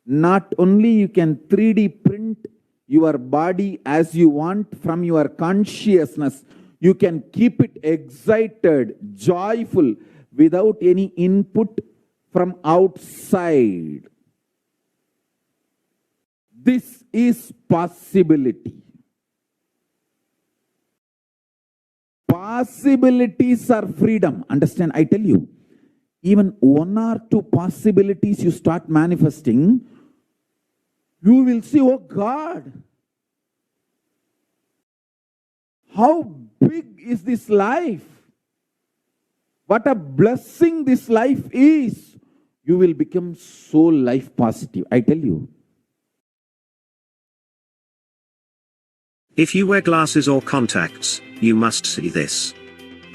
not only you can 3D print your body as you want from your consciousness, you can keep it excited, joyful, without any input from outside. This is possibility. Possibilities are freedom. Understand? I tell you, even 1 or 2 possibilities you start manifesting, you will see, oh God, how big is this life? What a blessing this life is. You will become so life positive. I tell you. If you wear glasses or contacts, you must see this.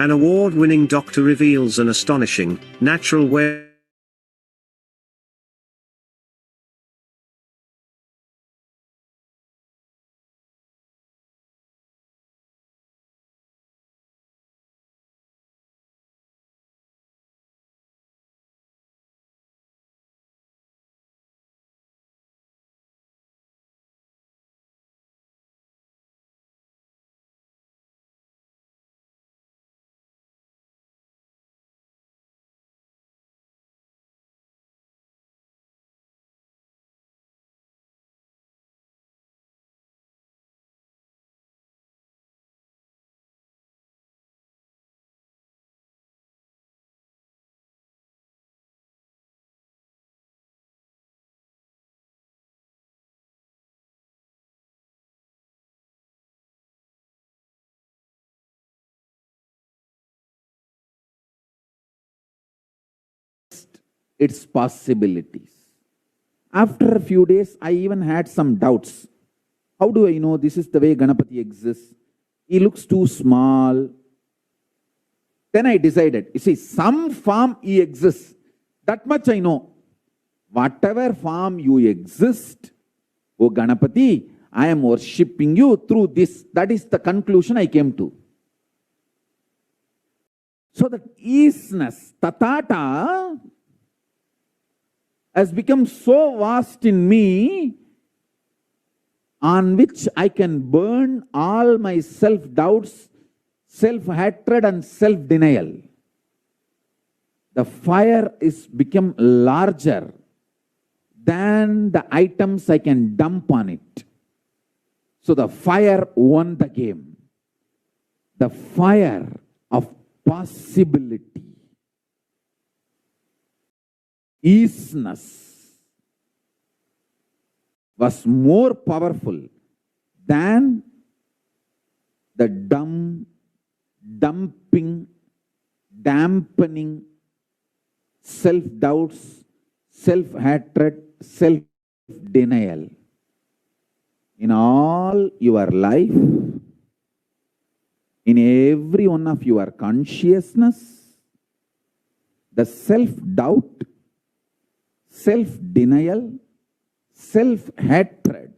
An award-winning doctor reveals an astonishing, natural way its possibilities. After a few days, I even had some doubts. How do I know this is the way Ganapati exists? He looks too small. Then I decided, you see, some form he exists. That much I know. Whatever form you exist, O Ganapati, I am worshipping you through this. That is the conclusion I came to. So that easiness, tatata, has become so vast in me, on which I can burn all my self-doubts, self-hatred and self-denial. The fire is become larger than the items I can dump on it. So the fire won the game. The fire of possibility, easiness, was more powerful than the dampening self-doubts, self-hatred, self-denial. In all your life, in every one of your consciousness, the self-doubt, self-denial, self-hatred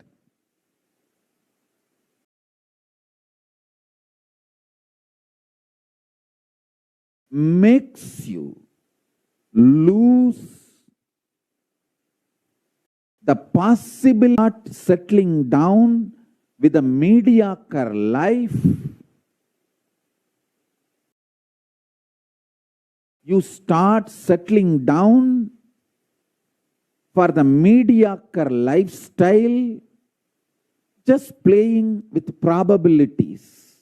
makes you lose the possibility of settling down with a mediocre life. You start settling down for the mediocre lifestyle, just playing with probabilities.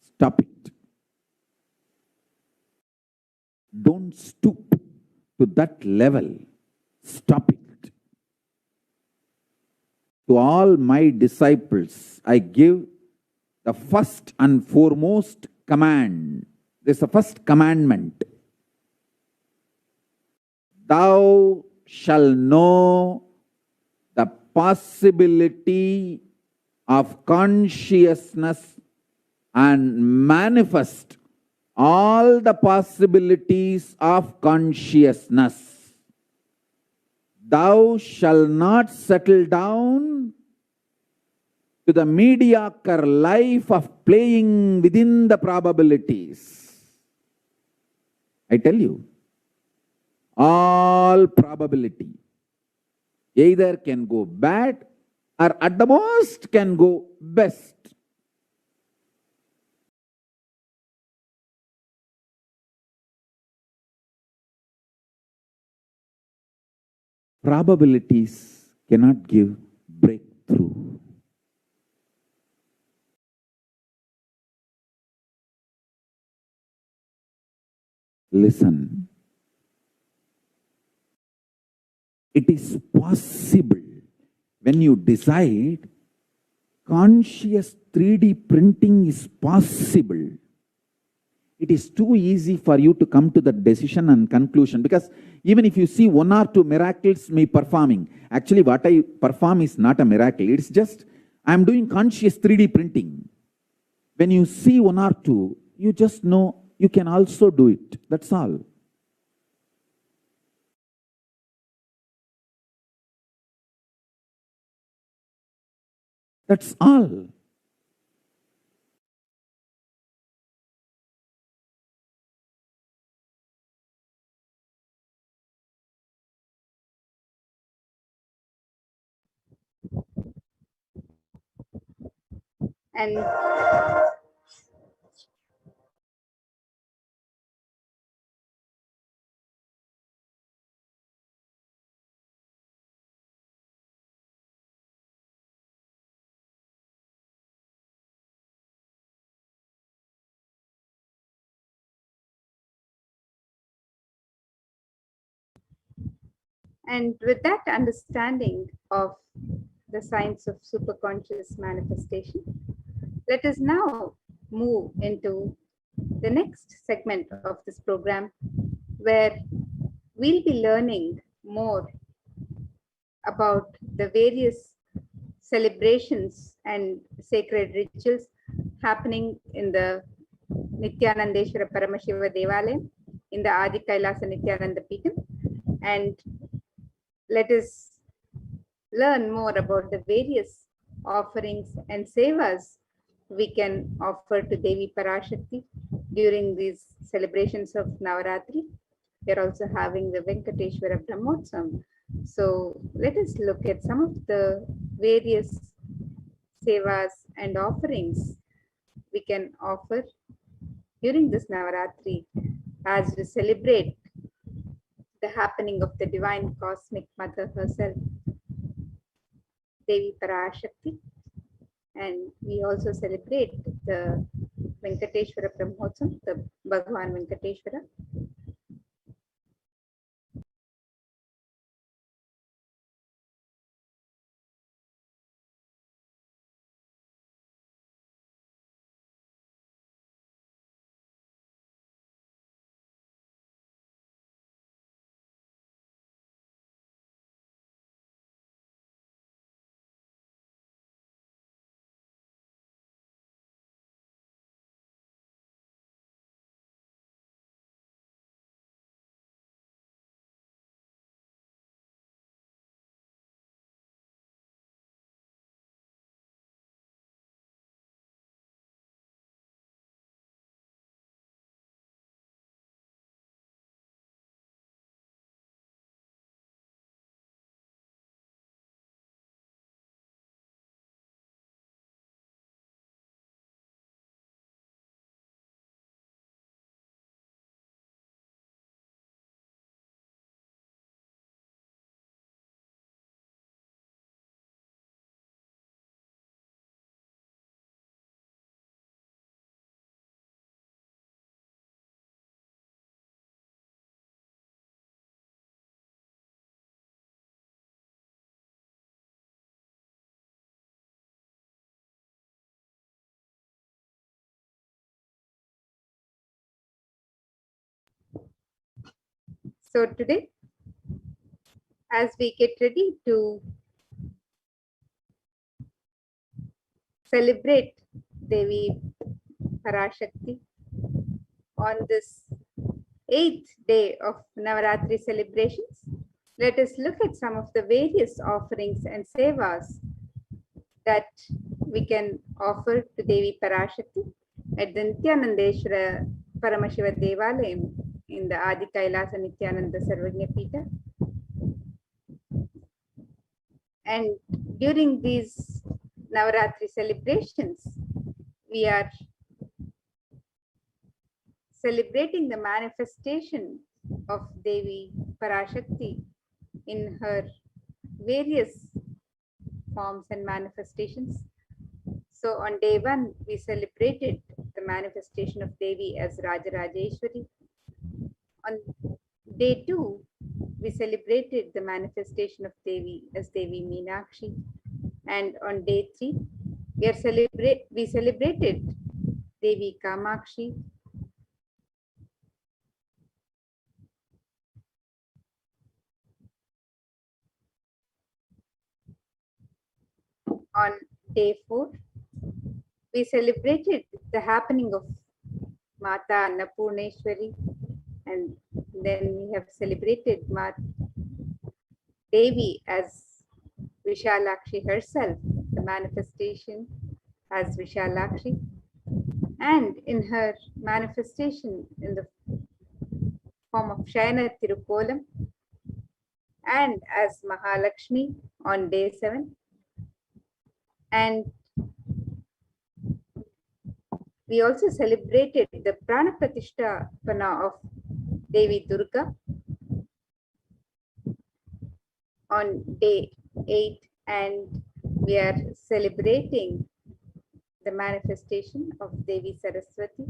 Stop it. Don't stoop to that level. Stop it. To all my disciples, I give the first and foremost command. This is the first commandment. Thou shalt know the possibility of consciousness and manifest all the possibilities of consciousness. Thou shalt not settle down to the mediocre life of playing within the probabilities. I tell you, all probability either can go bad or at the most can go best. Probabilities cannot give breakthrough. Listen. It is possible when you decide conscious 3D printing is possible. It is too easy for you to come to the decision and conclusion, because even if you see one or two miracles me performing, actually what I perform is not a miracle. It's just I am doing conscious 3D printing. When you see one or two, you just know you can also do it. That's all. That's all. And with that understanding of the science of superconscious manifestation, let us now move into the next segment of this program, where we'll be learning more about the various celebrations and sacred rituals happening in the Nithyanandeshwara Paramashiva Devalayam in the Adi Kailasa Nithyananda Peetham, and let us learn more about the various offerings and sevas we can offer to Devi Parashakti during these celebrations of Navaratri. We are also having the Venkateshwara Brahmotsavam. So let us look at some of the various sevas and offerings we can offer during this Navaratri as we celebrate the happening of the divine cosmic mother herself, Devi Parashakti. And we also celebrate the Venkateshwara Brahmotsavam, the Bhagavan Venkateshwara. So today, as we get ready to celebrate Devi Parashakti on this 8th day of Navaratri celebrations, let us look at some of the various offerings and sevas that we can offer to Devi Parashakti at the Nithyanandeshwara Paramashiva Devalayam in the Adi Kailasa Nithyananda Sarvagnya Peetha. And during these Navaratri celebrations, we are celebrating the manifestation of Devi Parashakti in her various forms and manifestations. So on day 1, we celebrated the manifestation of Devi as Rajarajeshwari. On day 2, we celebrated the manifestation of Devi as Devi Meenakshi. And on day 3, we celebrated Devi Kamakshi. On day 4, we celebrated the happening of Mata Annapurneshwari, and then we have celebrated Devi as Vishalakshi herself, the manifestation as Vishalakshi, and in her manifestation in the form of Shayana Tirukolam, and as Mahalakshmi on day 7. And we also celebrated the Prana Pratishtapana of Devi Durga on day 8, and we are celebrating the manifestation of Devi Saraswati.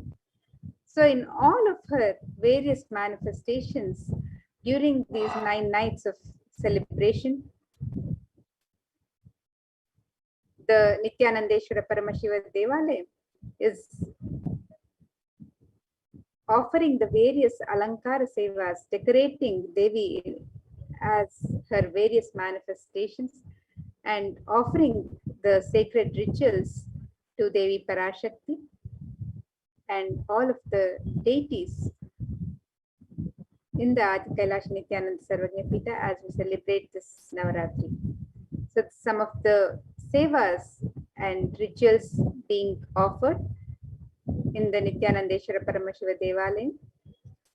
So in all of her various manifestations during these 9 nights of celebration, the Nithyanandeshwara Paramashiva Devalayam is offering the various Alankara Sevas, decorating Devi as her various manifestations, and offering the sacred rituals to Devi Parashakti and all of the deities in the Adi Kailasha Nithyananda Sarvajna Pita as we celebrate this Navaratri. So some of the sevas and rituals being offered in the Nithyanandeshwara Paramashiva Devalayam,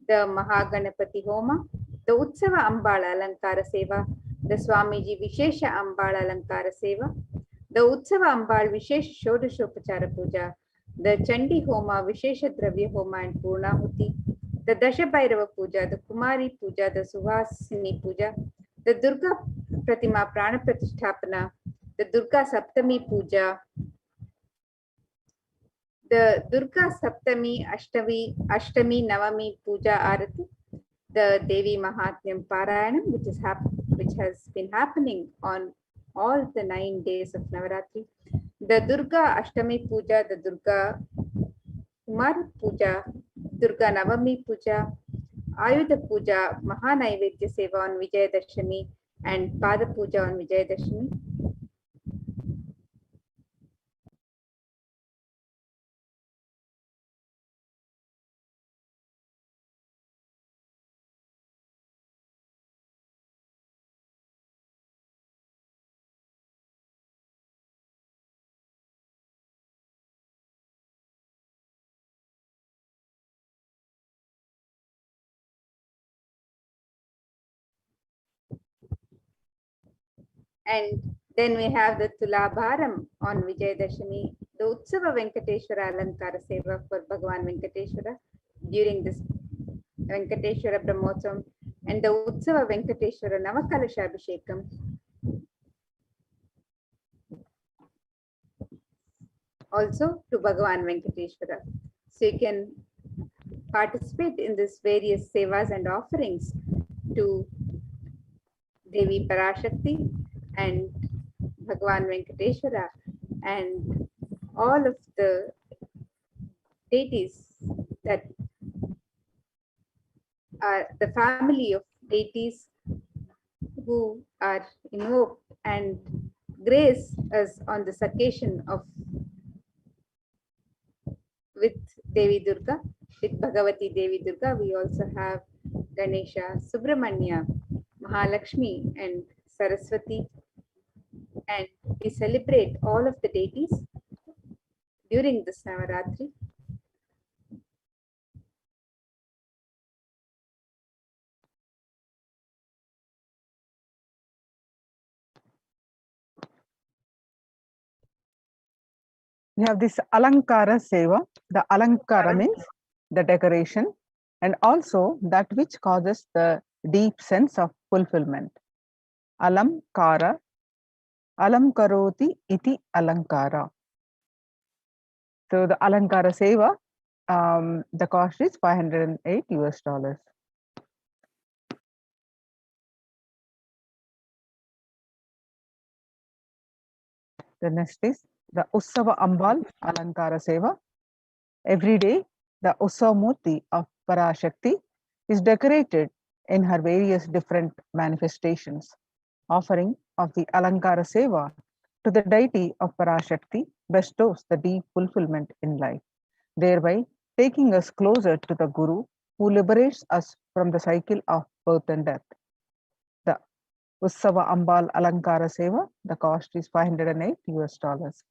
the Mahaganapati Homa, the Utsava Ambala Alankara Seva, the Swamiji Vishesha Ambala Alankara Seva, the Utsava Ambal Vishesha Shodashopachara Puja, the Chandi Homa, Vishesha Dravya Homa and Purnahuti, the Dasha Bhairava Puja, the Kumari Puja, the Suhasini Puja, the Durga Pratima Prana Pratisthapana, the Durga Saptami Puja, the Durga Saptami Ashtami Navami Puja Arati, the Devi Mahatmyam Parayanam, which has been happening on all the 9 days of Navaratri, the Durga Ashtami Puja, the Durga Kumar Puja, Durga Navami Puja, Ayudha Puja, Mahanaivedya Seva on Vijayadashami, and Pada Puja on Vijayadashami. And then we have the Tulabharam on Vijayadashami, the Utsava Venkateshwara Alankara Seva for Bhagavan Venkateshwara during this Venkateshwara Brahmotsam, and the Utsava Venkateshwara Navakalasha Abhishekam also to Bhagavan Venkateshwara. So you can participate in this various sevas and offerings to Devi Parashakti and Bhagavan Venkateshwara and all of the deities that are the family of deities who are invoked and grace us on this occasion of with Devi Durga, with Bhagavati Devi Durga. We also have Ganesha, Subramanya, Mahalakshmi and Saraswati, and we celebrate all of the deities during this Navaratri. We have this Alankara Seva. The Alankara means the decoration and also that which causes the deep sense of fulfillment. Alamkara, Alamkaroti iti Alankara. So the Alankara Seva, the cost is $508. The next is the Ussava Ambal Alankara Seva. Every day, the Ussavamurti of Parashakti is decorated in her various different manifestations. Offering of the Alankara Seva to the deity of Parashakti bestows the deep fulfillment in life, thereby taking us closer to the Guru who liberates us from the cycle of birth and death. The Ussava Ambal Alankara Seva, the cost is $508.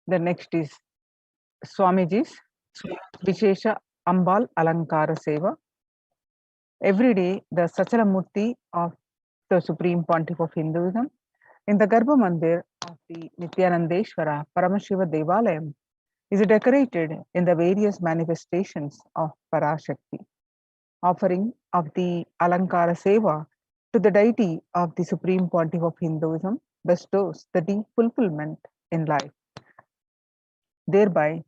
The next is Swamiji's Vishesha Ambal Alankara Seva. Every day, the Sachalamurti of the Supreme Pontiff of Hinduism in the Garbha Mandir of the Nithyanandeshwara Paramashiva Devalayam is decorated in the various manifestations of Parashakti. Offering of the Alankara Seva to the deity of the Supreme Pontiff of Hinduism bestows the deep fulfillment in life, thereby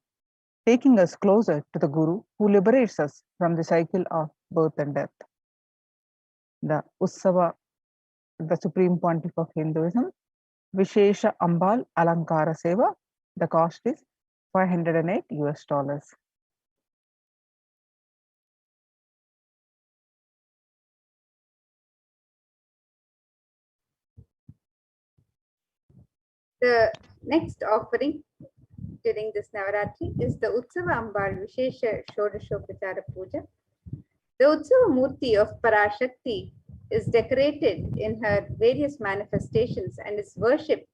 taking us closer to the Guru who liberates us from the cycle of birth and death. The Ussava the Supreme Pontiff of Hinduism, Vishesha Ambal Alankara Seva. The cost is $508 US. The next offering during this Navaratri is the Utsava Ambal Vishesha Shodashopachara Puja. The Utsava Murti of Parashakti is decorated in her various manifestations and is worshipped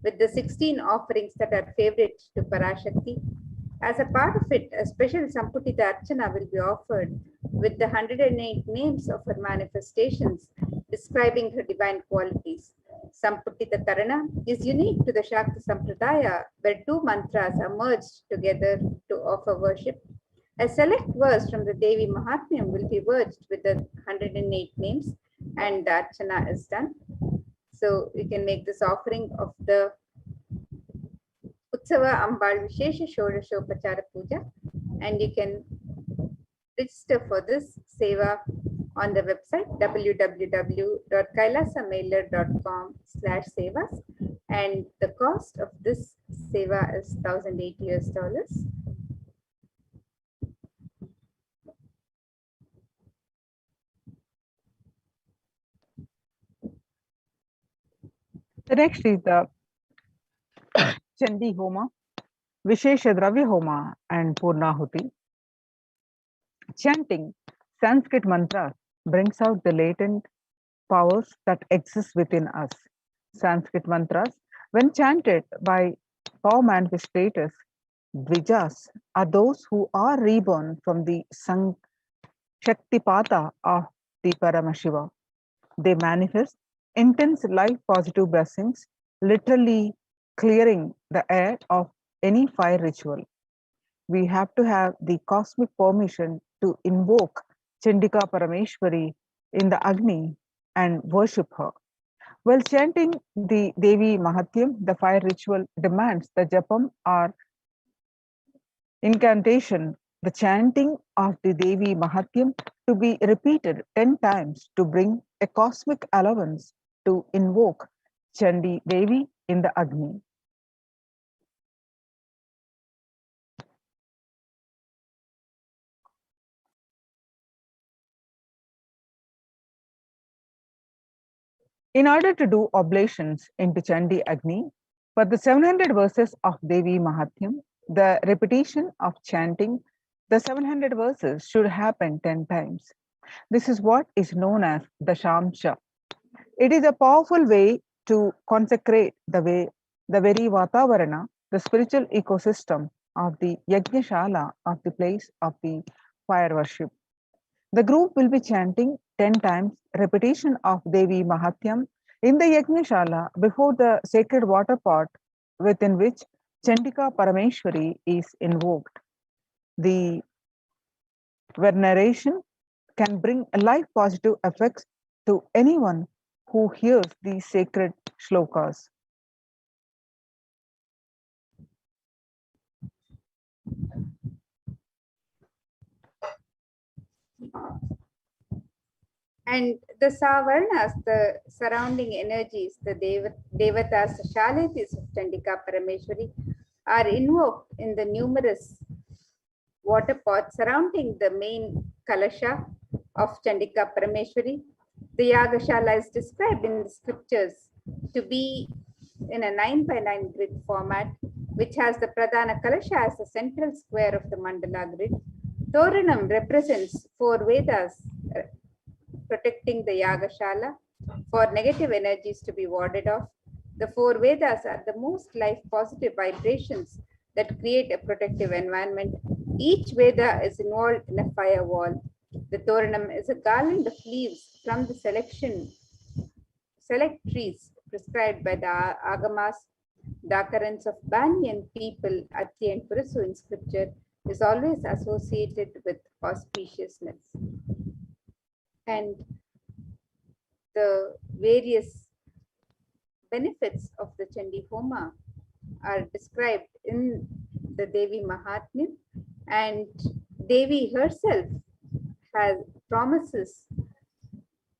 with the 16 offerings that are favorite to Parashakti. As a part of it, a special Samputita Archana will be offered with the 108 names of her manifestations describing her divine qualities. Samputita Karana is unique to the Shakti Sampradaya, where two mantras are merged together to offer worship. A select verse from the Devi Mahatmyam will be merged with the 108 names, and the Archana is done. So you can make this offering of the Utsava Ambal Vishesha Shodashopachara Puja, and you can register for this seva on the website www.kailasamailer.com/sevas, and the cost of this seva is $1,008 US. The next is the Chandi Homa, Vishesha Dravya Homa, and Purnahuti. Chanting Sanskrit mantras brings out the latent powers that exist within us. Sanskrit mantras, when chanted by power manifestators, Dvijas, are those who are reborn from the Shaktipata of the Paramashiva. They manifest intense life positive blessings, literally clearing the air of any fire ritual. We have to have the cosmic permission to invoke Chandika Parameshwari in the Agni and worship her. While chanting the Devi Mahatyam, the fire ritual demands the japam or incantation, the chanting of the Devi Mahatyam to be repeated 10 times to bring a cosmic allowance to invoke Chandi Devi in the Agni. In order to do oblations into Chandi Agni, for the 700 verses of Devi Mahatyam, the repetition of chanting the 700 verses should happen 10 times. This is what is known as the Shamsha. It is a powerful way to consecrate the very Vatavarana, the spiritual ecosystem of the Yajnashala of the place of the fire worship. The group will be chanting 10 times repetition of Devi Mahatyam in the Yajnashala before the sacred water pot within which Chandika Parameshwari is invoked. The veneration can bring life positive effects to anyone who hears these sacred shlokas. And the Savarnas, the surrounding energies, the Devatas, the Shalatis of Chandika Parameshwari, are invoked in the numerous water pots surrounding the main Kalasha of Chandika Parameshwari. The Yagashala is described in the scriptures to be in a 9x9 grid format, which has the Pradhana Kalasha as the central square of the mandala grid. Toranam represents 4 Vedas protecting the Yagashala for negative energies to be warded off. The 4 Vedas are the most life positive vibrations that create a protective environment. Each Veda is involved in a firewall. The Toranam is a garland of leaves from the select trees prescribed by the Agamas. The occurrence of Banyan people, Ati and Purasu in scripture is always associated with auspiciousness. And the various benefits of the Chandi Homa are described in the Devi Mahatmya, and Devi herself promises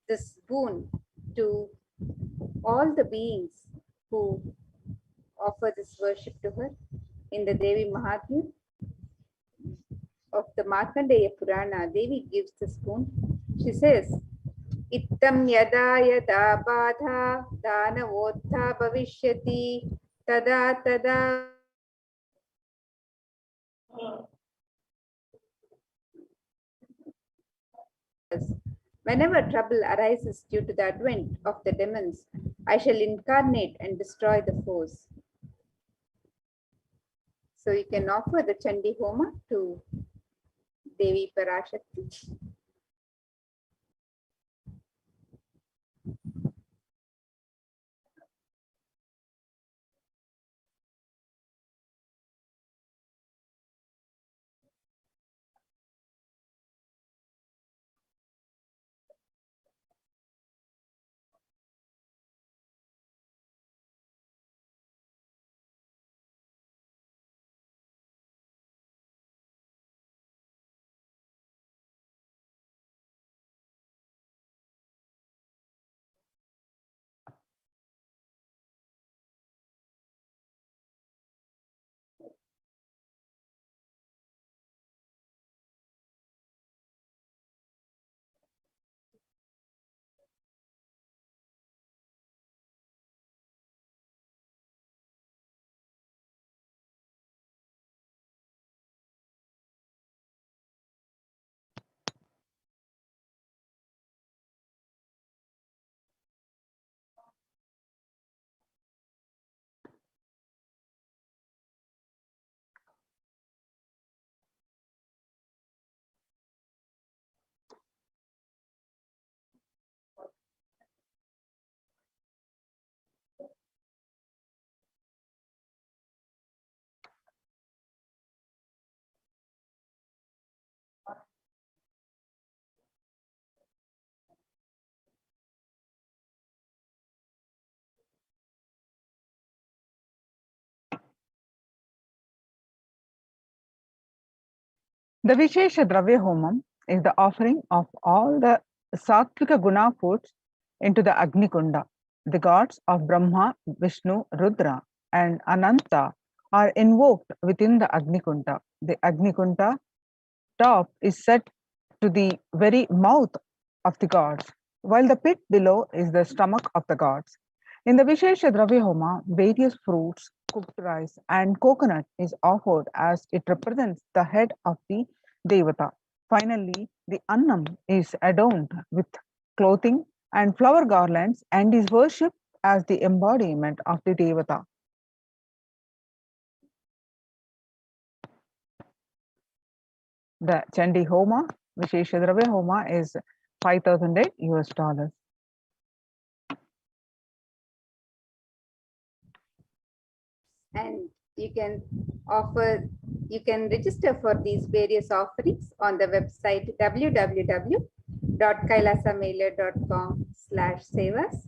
this boon to all the beings who offer this worship to her. In the Devi Mahatmya of the Markandeya Purana, Devi gives the spoon. She says, Ittam yada yada badha danavotha bhavishyati tada tada. Whenever trouble arises due to the advent of the demons, I shall incarnate and destroy the foes. So you can offer the Chandi Homa to Devi Parashakti. The Vishesha Dravya Homam is the offering of all the Sattvika Guna foods into the Agni Kunda. The gods of Brahma, Vishnu, Rudra, and Ananta are invoked within the Agni Kunda. The Agni Kunda top is set to the very mouth of the gods, while the pit below is the stomach of the gods. In the Vishesha Dravya Homa, various fruits, cooked rice, and coconut is offered as it represents the head of the Devata. Finally, the Annam is adorned with clothing and flower garlands and is worshipped as the embodiment of the Devata. The Chandi Homa, Vishesha Dravya Homa, is $5,000 US. And you can register for these various offerings on the website www.kailasamailer.com/sevas.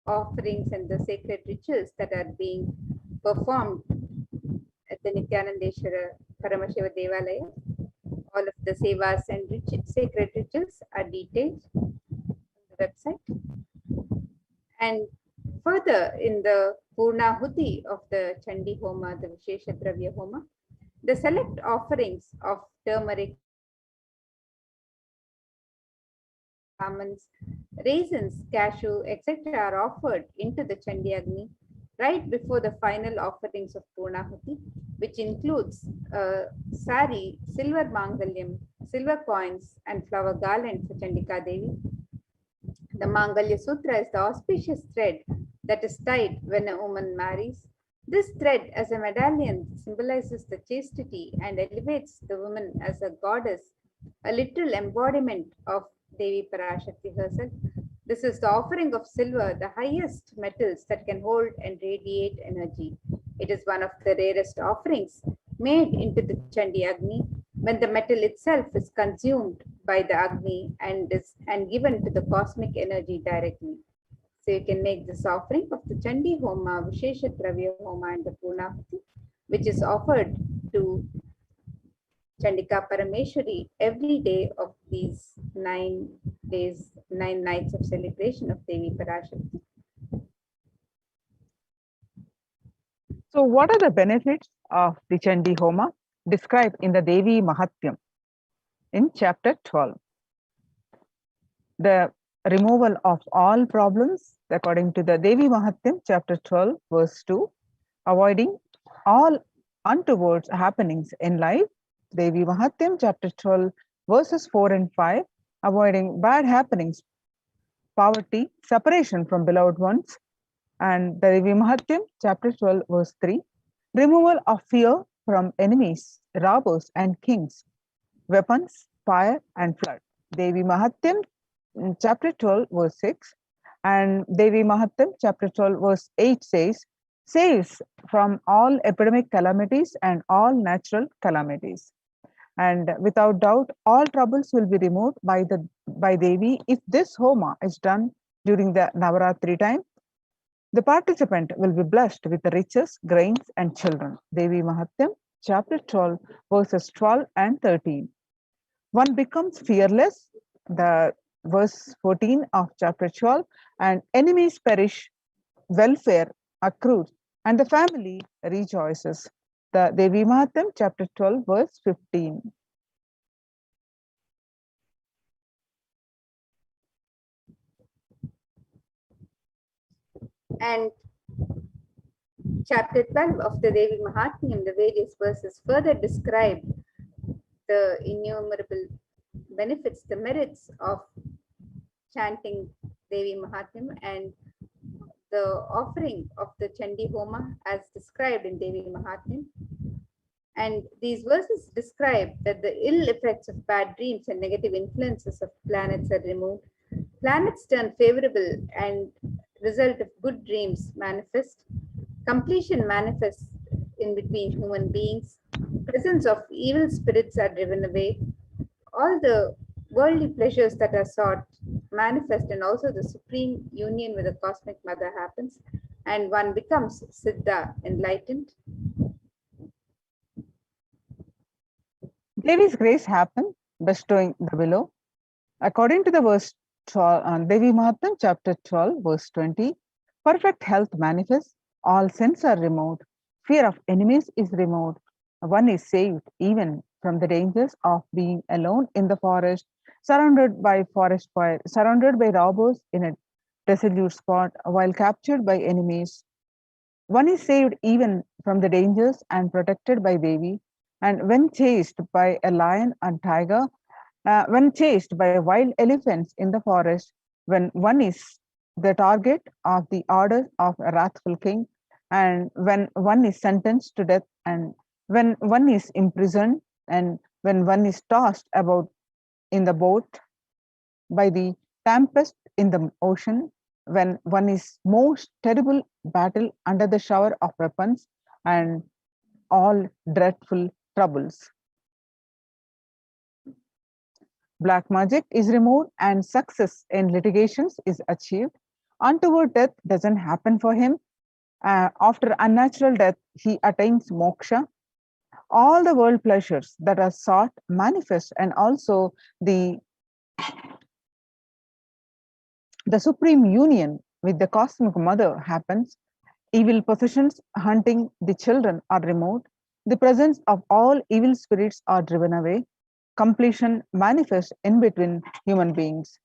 Offerings and the sacred rituals that are being performed at the Nithyanandeshwara Paramashiva Devalaya. All of the sevas and sacred rituals are detailed on the website. And further, in the Purnahuti of the Chandi Homa, the Vishesha Dravya Homa, the select offerings of turmeric, almonds, raisins, cashew, etc. are offered into the Chandi Agni right before the final offerings of Purnahuti, which includes sari, silver mangalyam, silver coins, and flower garland for Chandika Devi. The Mangalya Sutra is the auspicious thread that is tied when a woman marries. This thread as a medallion symbolizes the chastity and elevates the woman as a goddess, a literal embodiment of Devi Parashakti herself. This is the offering of silver, the highest metals that can hold and radiate energy. It is one of the rarest offerings made into the Chandi Agni when the metal itself is consumed by the Agni and given to the cosmic energy directly. So you can make this offering of the Chandi Homa, Vishesha Dravya Homa, and the Purnahuti, which is offered to Chandika Parameshwari every day of these 9 days 9 nights of celebration of Devi Parashakti. So what are the benefits of the Chandi Homa described in the Devi Mahatyam in chapter 12? The removal of all problems according to the Devi Mahatyam chapter 12 verse 2, avoiding all untoward happenings in life. Devi Mahatyam chapter 12 verses 4 and 5, avoiding bad happenings, poverty, separation from beloved ones. And the Devi Mahatyam chapter 12 verse 3, removal of fear from enemies, robbers and kings, weapons, fire and flood. Devi Mahatyam chapter 12 verse 6 and Devi Mahatyam chapter 12 verse 8 saves from all epidemic calamities and all natural calamities. And without doubt, all troubles will be removed by Devi if this Homa is done during the Navaratri time. The participant will be blessed with riches, grains and children. Devi Mahatyam chapter 12 verses 12 and 13. One becomes fearless, the verse 14 of chapter 12, and enemies perish, welfare accrues, and the family rejoices. The Devi Mahatyam chapter 12 verse 15. And chapter 12 of the Devi Mahatmyam, the various verses further describe the innumerable benefits, the merits of chanting Devi Mahatmyam and the offering of the Chandi Homa as described in Devi Mahatmyam. And these verses describe that the ill effects of bad dreams and negative influences of planets are removed. Planets turn favorable and result of good dreams manifest. Completion manifests in between human beings. Presence of evil spirits are driven away. All the worldly pleasures that are sought manifest, and also the supreme union with the cosmic mother happens, and one becomes Siddha, enlightened. Devi's grace happened, bestowing the below. According to the verse 12, Devi Mahatyam chapter 12 verse 20, perfect health manifests, all sins are removed, fear of enemies is removed, one is saved even from the dangers of being alone in the forest, surrounded by forest fire, surrounded by robbers in a desolate spot while captured by enemies. One is saved even from the dangers and protected by Devi, and when chased by a lion and tiger, when chased by wild elephants in the forest, when one is the target of the order of a wrathful king, and when one is sentenced to death, and when one is imprisoned, and when one is tossed about in the boat by the tempest in the ocean, when one is most terrible battle under the shower of weapons and all dreadful troubles. Black magic is removed and success in litigations is achieved. Untoward death doesn't happen for him. After unnatural death, he attains moksha. All the world pleasures that are sought manifest, and also the supreme union with the cosmic mother happens. Evil possessions hunting the children are removed. The presence of all evil spirits are driven away. Completion manifests in between human beings.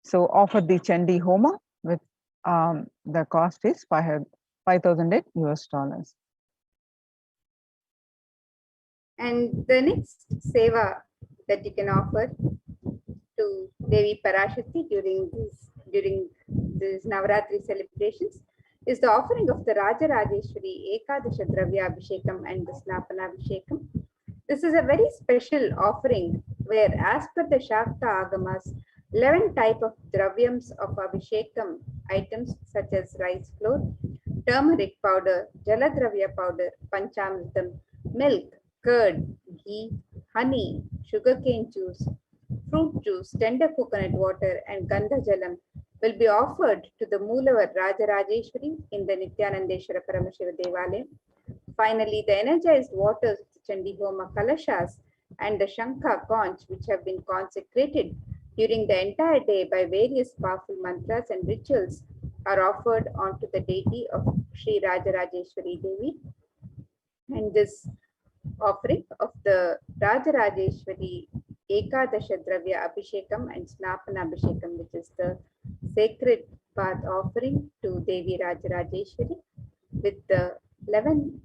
So offer the Chandi Homa with the cost is $5,008 US. And the next seva that you can offer to Devi Parashakti during these Navaratri celebrations is the offering of the Raja Rajeshwari Ekadasha Dravya Abhishekam and the Snapana Abhishekam. This is a very special offering where, as per the Shakta Agamas, 11 type of dravyams of Abhishekam items such as rice flour, turmeric powder, Jaladravya powder, Panchamritam, milk, curd, ghee, honey, sugarcane juice, fruit juice, tender coconut water, and Gandha Jalam will be offered to the Moolavar Raja Rajeshwari in the Nithyanandeshwara Paramashiva Devalayam. Finally, the energized waters of the Chandi Homa Kalashas and the Shankha conch, which have been consecrated during the entire day by various powerful mantras and rituals, are offered onto the deity of Sri Rajarajeshwari Devi. And this offering of the Rajarajeshwari Ekadasha Dravya Abhishekam and Snapana Abhishekam, which is the sacred bath offering to Devi Rajarajeshwari, with the 11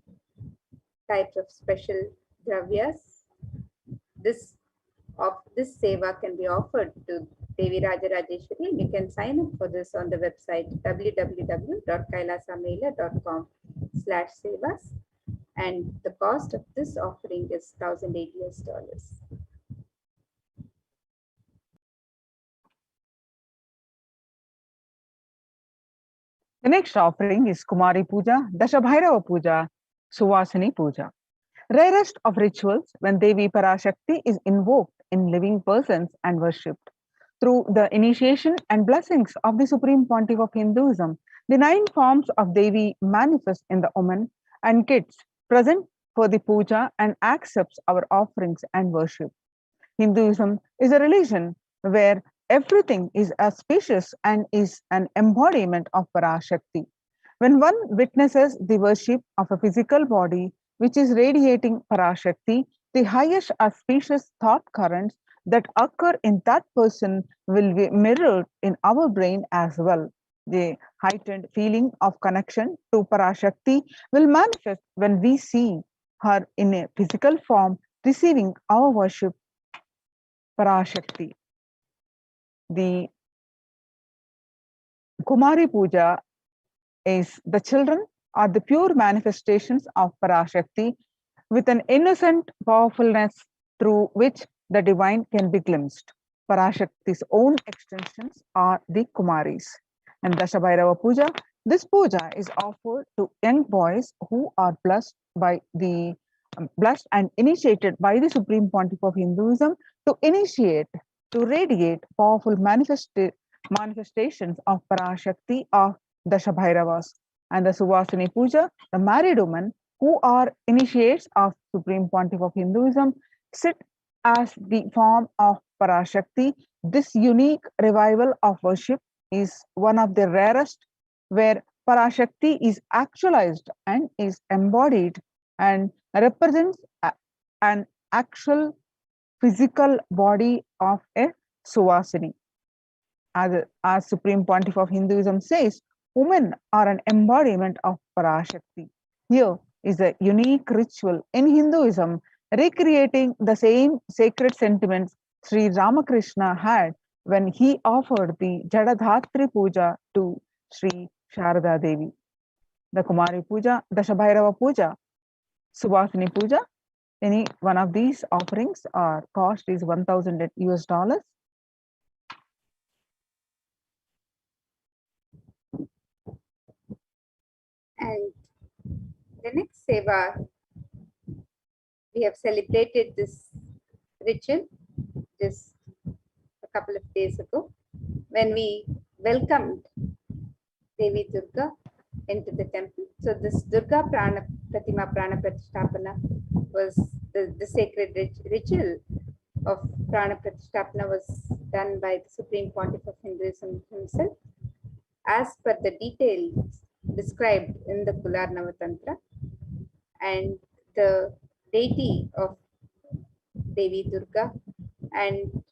types of special dravyas. This seva can be offered to Devi Rajarajeshwari, and you can sign up for this on the website www.kailasamela.com/sevas, and the cost of this offering is $1,008. The next offering is Kumari Puja, Dashabhairava Puja, Suvasini Puja. Rarest of rituals when Devi Parashakti is invoked in living persons and worshipped. Through the initiation and blessings of the Supreme Pontiff of Hinduism, the 9 forms of Devi manifest in the women and kids present for the puja and accepts our offerings and worship. Hinduism is a religion where everything is auspicious and is an embodiment of Parashakti. When one witnesses the worship of a physical body which is radiating Parashakti, the highest auspicious thought currents that occur in that person will be mirrored in our brain as well. The heightened feeling of connection to Parashakti will manifest when we see her in a physical form receiving our worship, Parashakti. The Kumari Puja is the children are the pure manifestations of Parashakti with an innocent powerfulness through which the divine can be glimpsed. Parashakti's own extensions are the Kumaris. And Dashabhairava Puja, this puja is offered to young boys who are blessed and initiated by the Supreme Pontiff of Hinduism to radiate powerful manifestations of Parashakti of Dashabhairavas. And the Suvasini Puja, the married women who are initiates of Supreme Pontiff of Hinduism sit as the form of Parashakti. This unique revival of worship is one of the rarest where Parashakti is actualized and is embodied and represents an actual physical body of a Suvasini. As Supreme Pontiff of Hinduism says, women are an embodiment of Parashakti. Here is a unique ritual in Hinduism recreating the same sacred sentiments Sri Ramakrishna had when he offered the Jadadhatri Puja to Sri Sharada Devi. The Kumari Puja, Dashabhairava Puja, Suvasini Puja, any one of these offerings are cost is $1,000. And the next seva, we have celebrated this ritual just a couple of days ago when we welcomed Devi Durga into the temple. So this Durga Pratima Prana Pratisthapana was the sacred ritual of Prana Pratisthapana was done by the Supreme Pontiff of Hinduism himself as per the details described in the Kular Navatantra. And the deity of Devi Durga and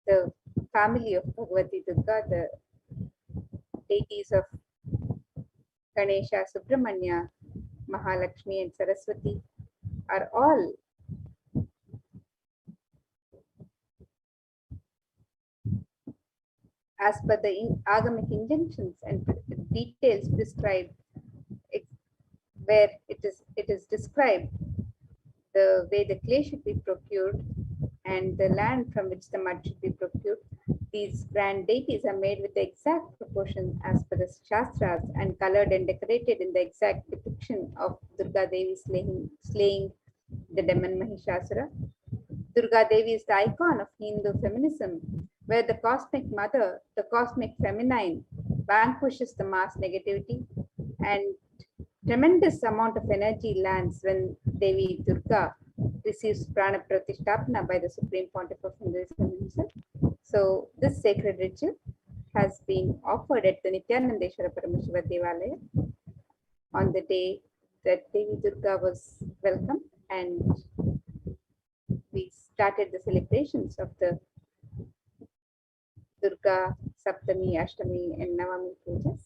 the family of Bhagavati Durga, the deities of Ganesha, Subramanya, Mahalakshmi and Saraswati are all as per the agamic injunctions and details prescribed, where it is described the way the clay should be procured and the land from which the mud should be procured. These grand deities are made with the exact proportion as per the Shastras and colored and decorated in the exact depiction of Durga Devi slaying the demon Mahishasura. Durga Devi is the icon of Hindu feminism, where the cosmic mother, the cosmic feminine, vanquishes the mass negativity, and tremendous amount of energy lands when Devi Durga receives Prana Pratishtapana by the Supreme Pontiff of Hinduism himself. So this sacred ritual has been offered at the Nithyanandeshwara Paramashiva Devalaya on the day that Devi Durga was welcomed, and we started the celebrations of the Durga Saptami, Ashtami and Navami pujas.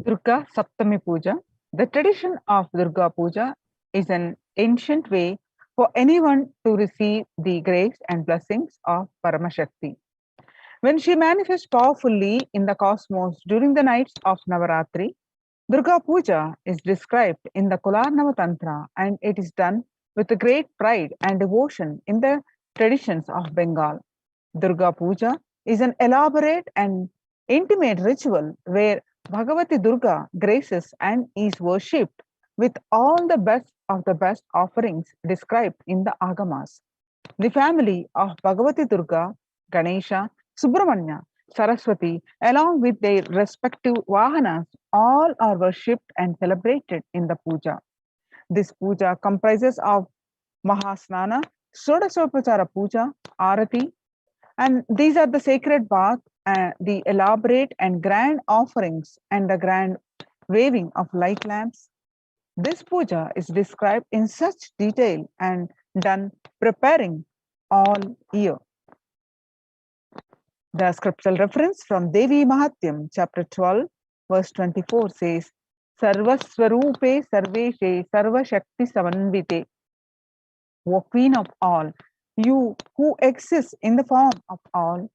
Durga Saptami Puja. The tradition of Durga Puja is an ancient way for anyone to receive the grace and blessings of Paramashakti. When she manifests powerfully in the cosmos during the nights of Navaratri, Durga Puja is described in the Kularnava Tantra, and it is done with great pride and devotion in the traditions of Bengal. Durga Puja is an elaborate and intimate ritual where Bhagavati Durga graces and is worshipped with all the best of the best offerings described in the Agamas. The family of Bhagavati Durga, Ganesha, Subramanya, Saraswati, along with their respective Vahanas, all are worshipped and celebrated in the puja. This puja comprises of Mahasnana, Sodasopachara Puja, Arati, and these are the sacred bath, the elaborate and grand offerings, and the grand waving of light lamps. This puja is described in such detail and done preparing all year. The scriptural reference from Devi Mahatyam, chapter 12, verse 24 says, Sarvaswarupe Sarveshe Sarva Shakti Samanvite. O Queen of all, you who exist in the form of all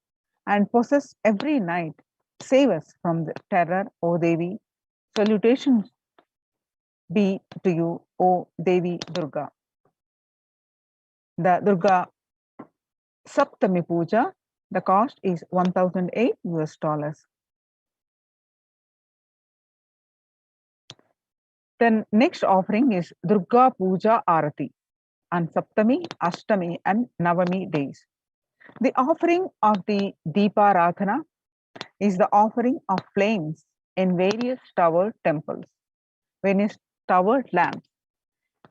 and possess every night, save us from the terror, O Devi. Salutations be to you, O Devi Durga. The Durga Saptami Puja, the cost is $1,008. Then next offering is Durga Puja Arati on Saptami, Ashtami and Navami days. The offering of the Deepa Radhana is the offering of flames in various towered temples, various towered lamps.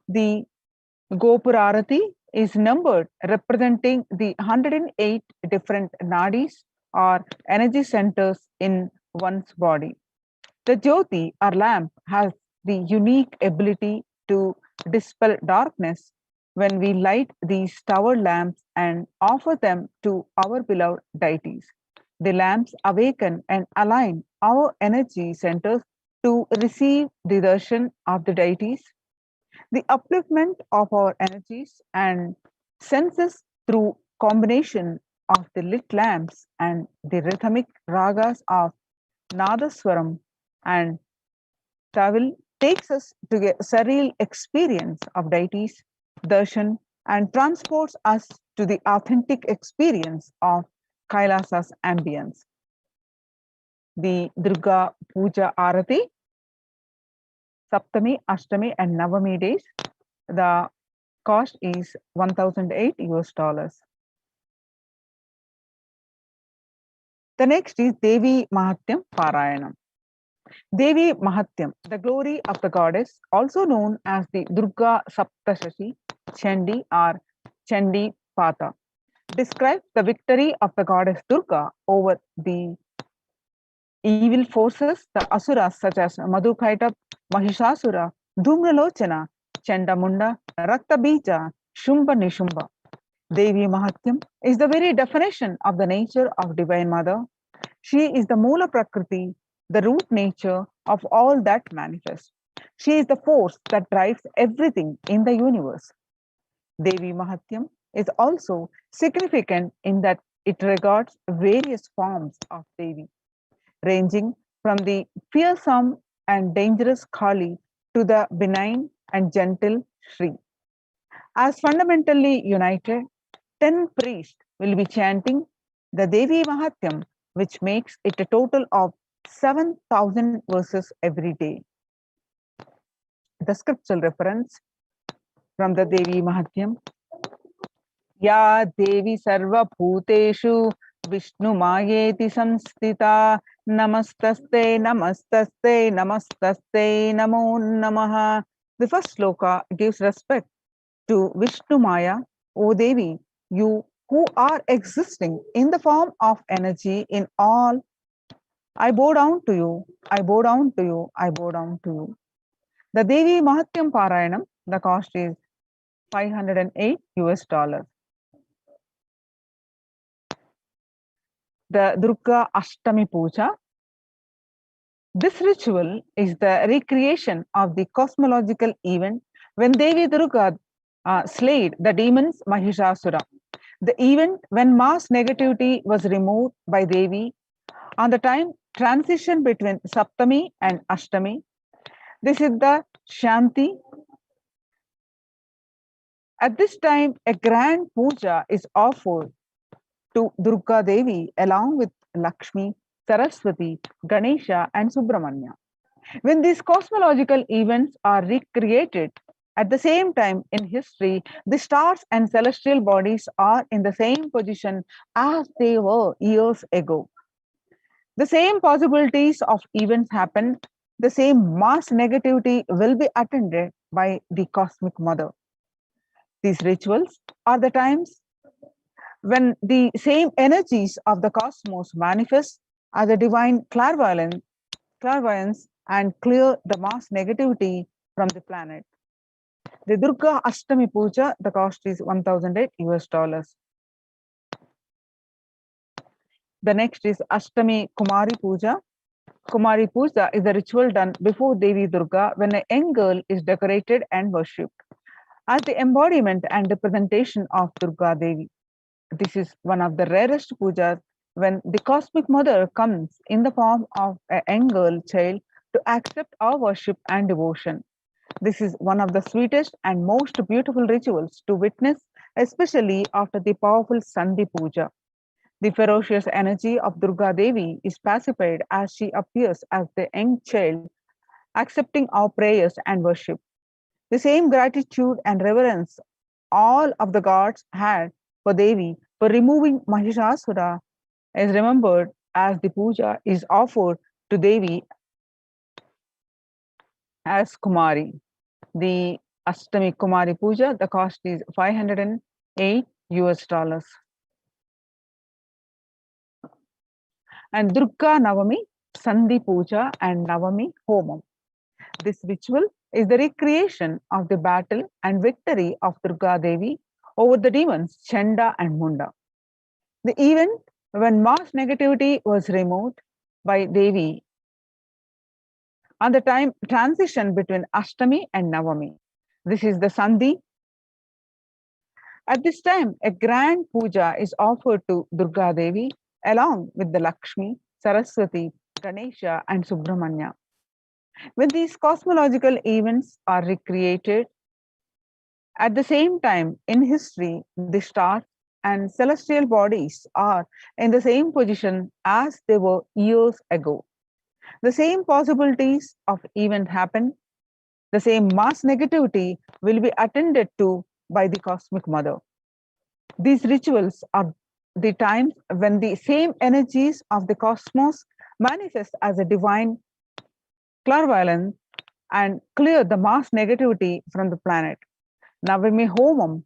The Gopurarati is numbered representing the 108 different nadis or energy centers in one's body. The Jyoti or lamp has the unique ability to dispel darkness when we light these tower lamps and offer them to our beloved deities. The lamps awaken and align our energy centers to receive the darshan of the deities. The upliftment of our energies and senses through combination of the lit lamps and the rhythmic ragas of Nadaswaram and Tawil takes us to a surreal experience of deities, darshan, and transports us to the authentic experience of Kailasa's ambience. The Durga Puja Arati, Saptami, Ashtami, and Navami days, the cost is $1,008. The next is Devi Mahatyam Parayanam. Devi Mahatyam, the glory of the goddess, also known as the Durga Saptashashi, Chandi or Chandi Pata, describes the victory of the goddess Durga over the evil forces, the asuras such as Madhukaita, Mahishasura, Dhumralochana, Chandamunda, Raktabija, Shumba Nishumba. Devi Mahatyam is the very definition of the nature of Divine Mother. She is the Moola Prakriti, the root nature of all that manifests. She is the force that drives everything in the universe. Devi Mahatyam is also significant in that it regards various forms of Devi, ranging from the fearsome and dangerous Kali to the benign and gentle Shri. As fundamentally united, 10 priests will be chanting the Devi Mahatyam, which makes it a total of 7,000 verses every day. The scriptural reference from the Devi Mahatyam Ya Devi Sarva Bhuteshu Vishnu Mayeti Samstita Namastaste Namastaste Namastaste Namo Namaha. The first sloka gives respect to Vishnu Maya, O Devi, you who are existing in the form of energy in all. I bow down to you, I bow down to you, I bow down to you. The Devi Mahatyam Parayanam, the cost is $508 US. The Durga Ashtami Puja. This ritual is the recreation of the cosmological event when Devi Durga slayed the demons Mahishasura. The event when mass negativity was removed by Devi on the time transition between Saptami and Ashtami. This is the Shanti. At this time, a grand puja is offered to Durga Devi along with Lakshmi, Saraswati, Ganesha, and Subramanya. When these cosmological events are recreated at the same time in history, the stars and celestial bodies are in the same position as they were years ago. The same possibilities of events happen, the same mass negativity will be attended by the Cosmic Mother. These rituals are the times when the same energies of the cosmos manifest as a divine clairvoyance and clear the mass negativity from the planet. The Durga Ashtami Puja, the cost is $1,008 US. The next is Ashtami Kumari Puja. Kumari Puja is a ritual done before Devi Durga when a young girl is decorated and worshipped as the embodiment and representation of Durga Devi. This is one of the rarest pujas when the Cosmic Mother comes in the form of a young girl child to accept our worship and devotion. This is one of the sweetest and most beautiful rituals to witness, especially after the powerful Sandhi Puja. The ferocious energy of Durga Devi is pacified as she appears as the young child, accepting our prayers and worship. The same gratitude and reverence all of the gods had for Devi for removing Mahishasura is remembered as the puja is offered to Devi as Kumari. The Ashtami Kumari Puja, the cost is $508 US. And Durga Navami, Sandhi Puja and Navami Homam. This ritual is the recreation of the battle and victory of Durga Devi over the demons Chanda and Munda. The event when mass negativity was removed by Devi on the time transition between Ashtami and Navami. This is the Sandhi. At this time, a grand puja is offered to Durga Devi along with the Lakshmi, Saraswati, Ganesha, and Subramanya. When these cosmological events are recreated at the same time in history, the stars and celestial bodies are in the same position as they were years ago. The same possibilities of event happen, the same mass negativity will be attended to by the Cosmic Mother. These rituals are the times when the same energies of the cosmos manifest as a divine clairvoyance and clear the mass negativity from the planet. Navami Homam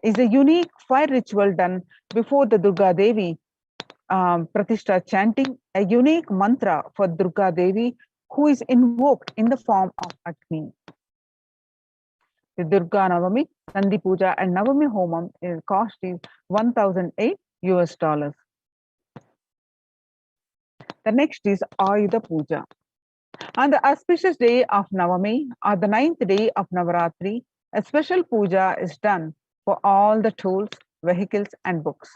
is a unique fire ritual done before the Durga Devi Pratishtha, chanting a unique mantra for Durga Devi who is invoked in the form of Agni. The Durga Navami, Sandhi Puja and Navami Homam cost is $1,008 US. The next is Ayudha Puja. On the auspicious day of Navami or the 9th day of Navaratri, a special puja is done for all the tools, vehicles and books.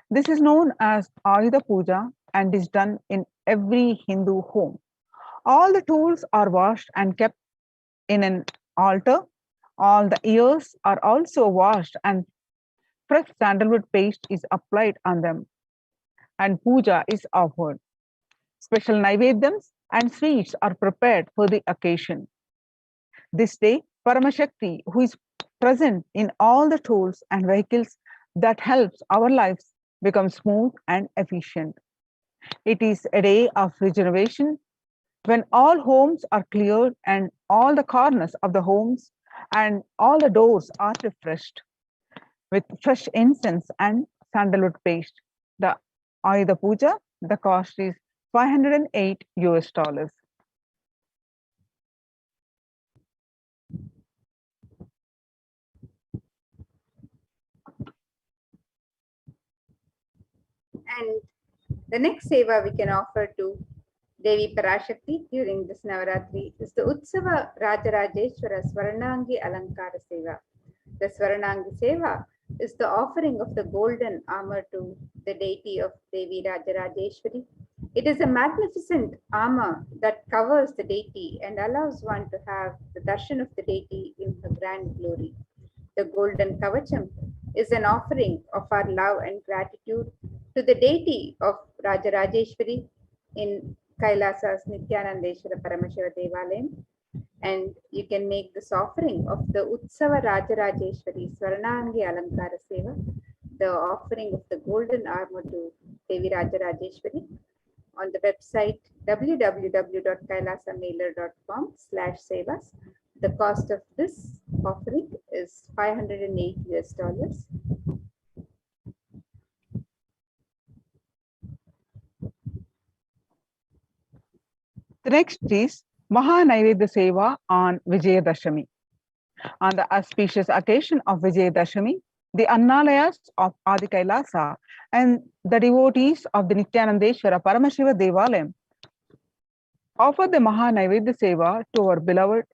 This is known as Ayudha Puja and is done in every Hindu home. All the tools are washed and kept in an altar. All the ears are also washed and fresh sandalwood paste is applied on them and puja is offered. Special naivedyams and sweets are prepared for the occasion. This day, Paramashakti, who is present in all the tools and vehicles, that helps our lives become smooth and efficient. It is a day of regeneration when all homes are cleared and all the corners of the homes and all the doors are refreshed with fresh incense and sandalwood paste. The Ayuda Puja, the cost is $508 US. And the next seva we can offer to Devi Parashakti during this Navaratri is the Utsava Rajarajeshwara Swaranangi Alankara Seva. The Swaranangi Seva is the offering of the golden armor to the deity of Devi Rajarajeshwari. It is a magnificent armor that covers the deity and allows one to have the darshan of the deity in her grand glory. The golden kavacham is an offering of our love and gratitude to the deity of Rajarajeshwari in Kailasa's Nithyanandeshwara Paramashiva Devalayam. And you can make this offering of the Utsava Rajarajeshwari Swaranangi Alankara Seva, the offering of the golden armor to Devi Rajarajeshwari, on the website www.kailasamailer.com/sevas. The cost of this offering is $508 US. The next is Mahanaivedya Seva on Vijayadashami. On the auspicious occasion of Vijayadashami, the Annalayas of Adi Kailasa and the devotees of the Nithyanandeshwara Paramashiva Devalayam offer the Mahanaivedya Seva to our beloved,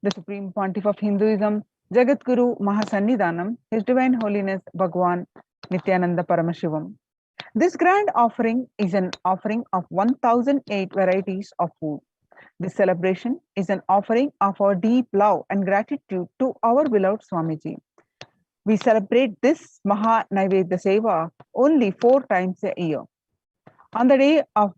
the Supreme Pontiff of Hinduism, Jagadguru Mahasannidhanam, His Divine Holiness Bhagavan Nithyananda Paramashivam. This grand offering is an offering of 1008 varieties of food. This celebration is an offering of our deep love and gratitude to our beloved Swamiji. We celebrate this Maha Naivedya Seva only 4 times a year. On the day of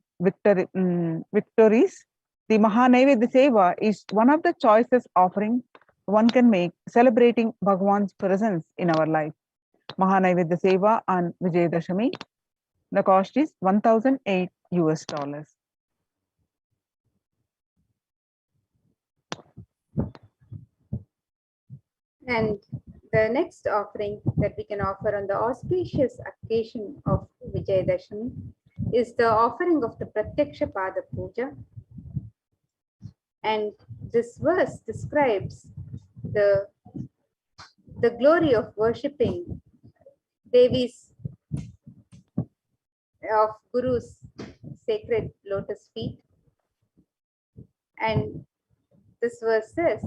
victories, the Maha Naivedya Seva is one of the choicest offerings one can make celebrating Bhagavan's presence in our life. Maha Naivedya Seva on Vijayadashami, the cost is $1,008 US. And the next offering that we can offer on the auspicious occasion of Vijayadashami is the offering of the Pratyaksha Pada Puja. And this verse describes the glory of worshipping Devi's of Guru's sacred lotus feet. And this verse says,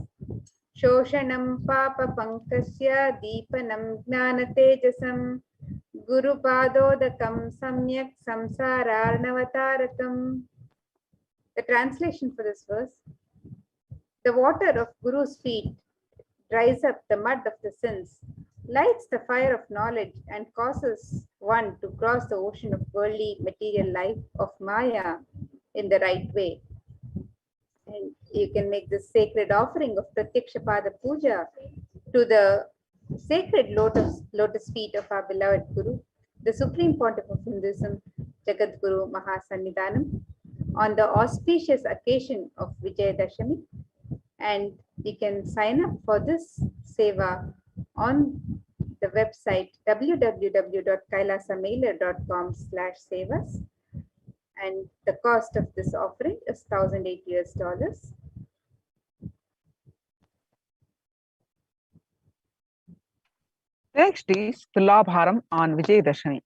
Shoshanam Papa Pankasya Deepanam Jnana Tejasam Guru Padodakam Samyak Samsararnavatarakam. The translation for this verse: the water of Guru's feet dries up the mud of the sins, lights the fire of knowledge, and causes one to cross the ocean of worldly material life of Maya in the right way. And you can make this sacred offering of Pratyaksha Pada Puja to the sacred lotus feet of our beloved Guru, the Supreme Pontiff of Hinduism, Jagadguru Mahasannidhanam, on the auspicious occasion of Vijayadashami. And you can sign up for this seva on the website www.kailasamailer.com/sevas. And the cost of this offering is $1,008 US. Next is Tulabharam on Vijayadashami.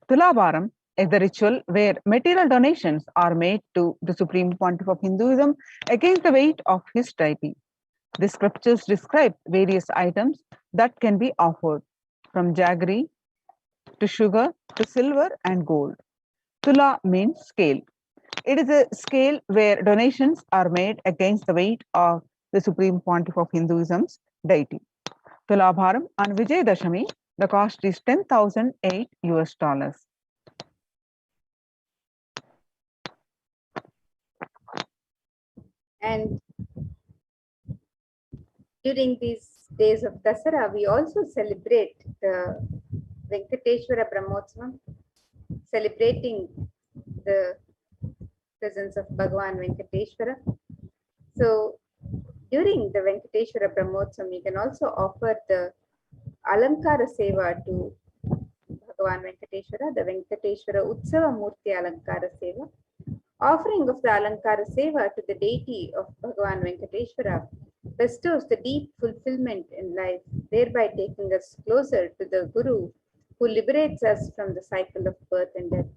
Tulabharam is the ritual where material donations are made to the Supreme Pontiff of Hinduism against the weight of his deity. The scriptures describe various items that can be offered, from jaggery to sugar to silver and gold. Tula means scale. It is a scale where donations are made against the weight of the Supreme Pontiff of Hinduism's deity. Tulabharam on Vijayadashami, the cost is $10,008 US. And during these days of Dasara, we also celebrate the Venkateshwara Brahmotsavam, celebrating the presence of Bhagavan Venkateshwara. So during the Venkateshwara Brahmotsavam, you can also offer the Alankara Seva to Bhagavan Venkateshwara, the Venkateshwara Utsava Murti Alankara Seva. Offering of the Alankara Seva to the deity of Bhagavan Venkateshwara bestows the deep fulfillment in life, thereby taking us closer to the Guru who liberates us from the cycle of birth and death.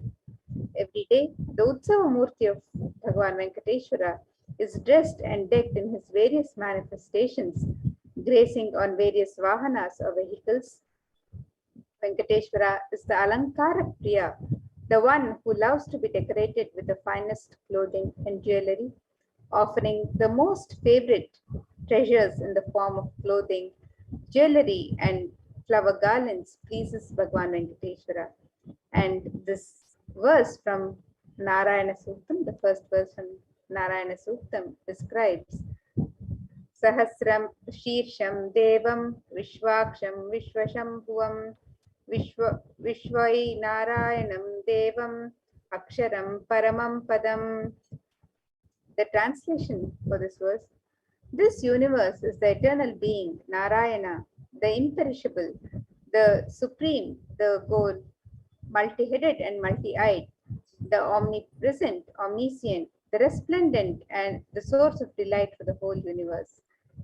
Every day, the Utsava Murti of Bhagavan Venkateshwara is dressed and decked in his various manifestations, gracing on various vahanas or vehicles. Venkateshwara is the Alankara Priya, the one who loves to be decorated with the finest clothing and jewelry, offering the most favorite treasures in the form of clothing, jewelry, and flower garlands pleases Bhagavan Venkateshwara. And this verse from Narayana Suktam, the first verse from Narayana Suktam, describes Sahasram Shirsham Devam Vishwaksham Vishwashambhuvam Vishwai Narayanam Devam Aksharam Paramam Padam. The translation for this verse: this universe is the eternal being, Narayana, the imperishable, the supreme, the goal, multi-headed and multi-eyed, the omnipresent, omniscient, the resplendent, and the source of delight for the whole universe.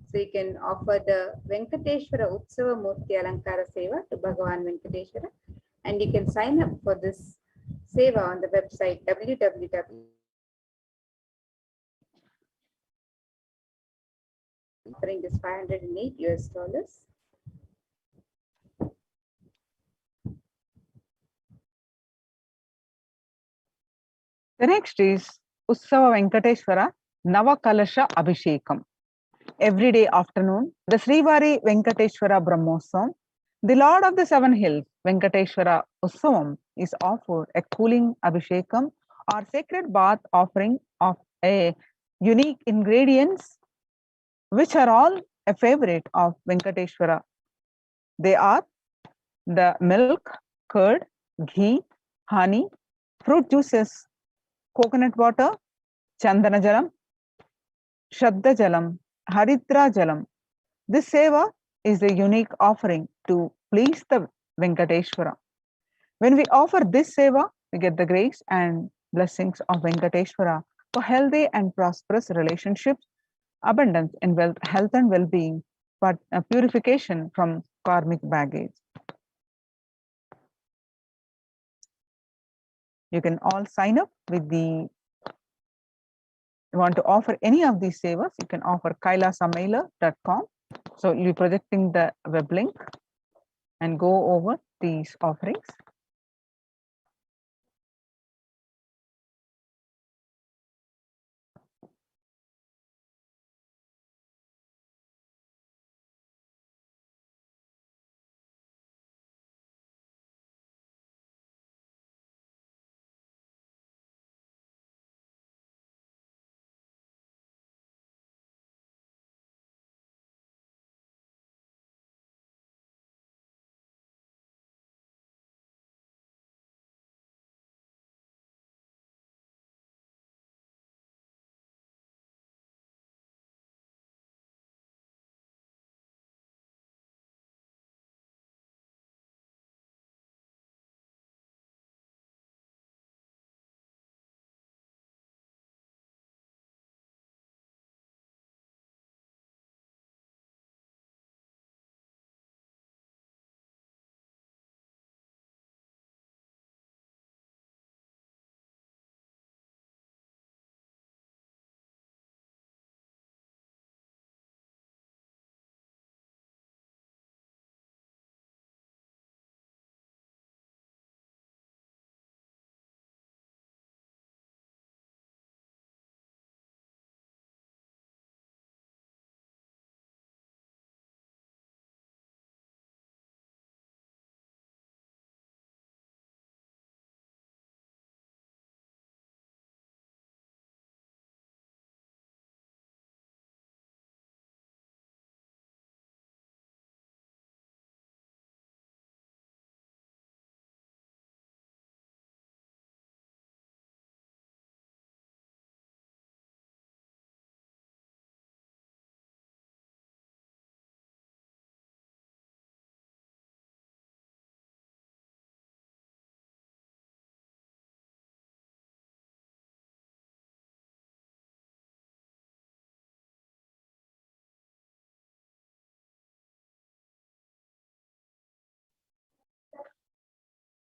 So you can offer the Venkateshwara Utsava Murti Alankara Seva to Bhagavan Venkateshwara, and you can sign up for this Seva on the website www. Offering is $508. The next is Utsava Venkateshwara Navakalasha Abhishekam. Every day afternoon, the Srivari Venkateshwara Brahmotsavam, the Lord of the Seven Hills, Venkateshwara Utsavam, is offered a cooling Abhishekam or sacred bath offering of a unique ingredients which are all a favorite of Venkateshwara. They are the milk, curd, ghee, honey, fruit juices, coconut water, Chandana Jalam, Shraddha Jalam, Haridra Jalam. This seva is a unique offering to please the Venkateshwara. When we offer this seva, we get the grace and blessings of Venkateshwara for healthy and prosperous relationships, abundance in wealth, health and well-being, but purification from karmic baggage. You can all sign up with the, you want to offer any of these sevas, you can offer kailasamailer.com. So you'll be projecting the web link and go over these offerings.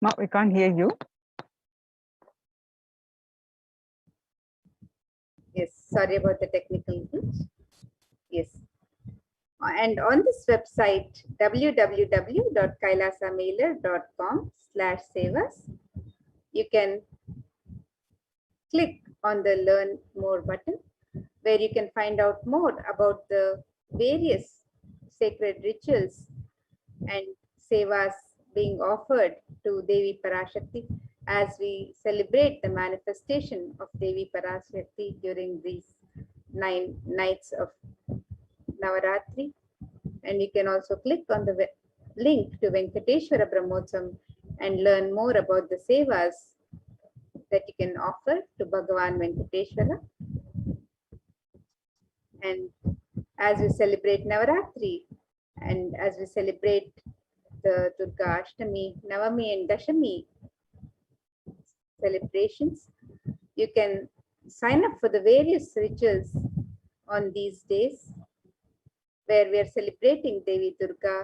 Ma, we can't hear you. Yes, sorry about the technical glitch. Yes. And on this website, www.kailasamailer.com/sevas, you can click on the Learn More button, where you can find out more about the various sacred rituals and sevas being offered to Devi Parashakti as we celebrate the manifestation of Devi Parashakti during these 9 nights of Navaratri. And you can also click on the link to Venkateshwara Brahmotsam and learn more about the sevas that you can offer to Bhagavan Venkateshwara. And as we celebrate Navaratri and as we celebrate the Durga Ashtami, Navami and Dashami celebrations, you can sign up for the various rituals on these days where we are celebrating Devi Durga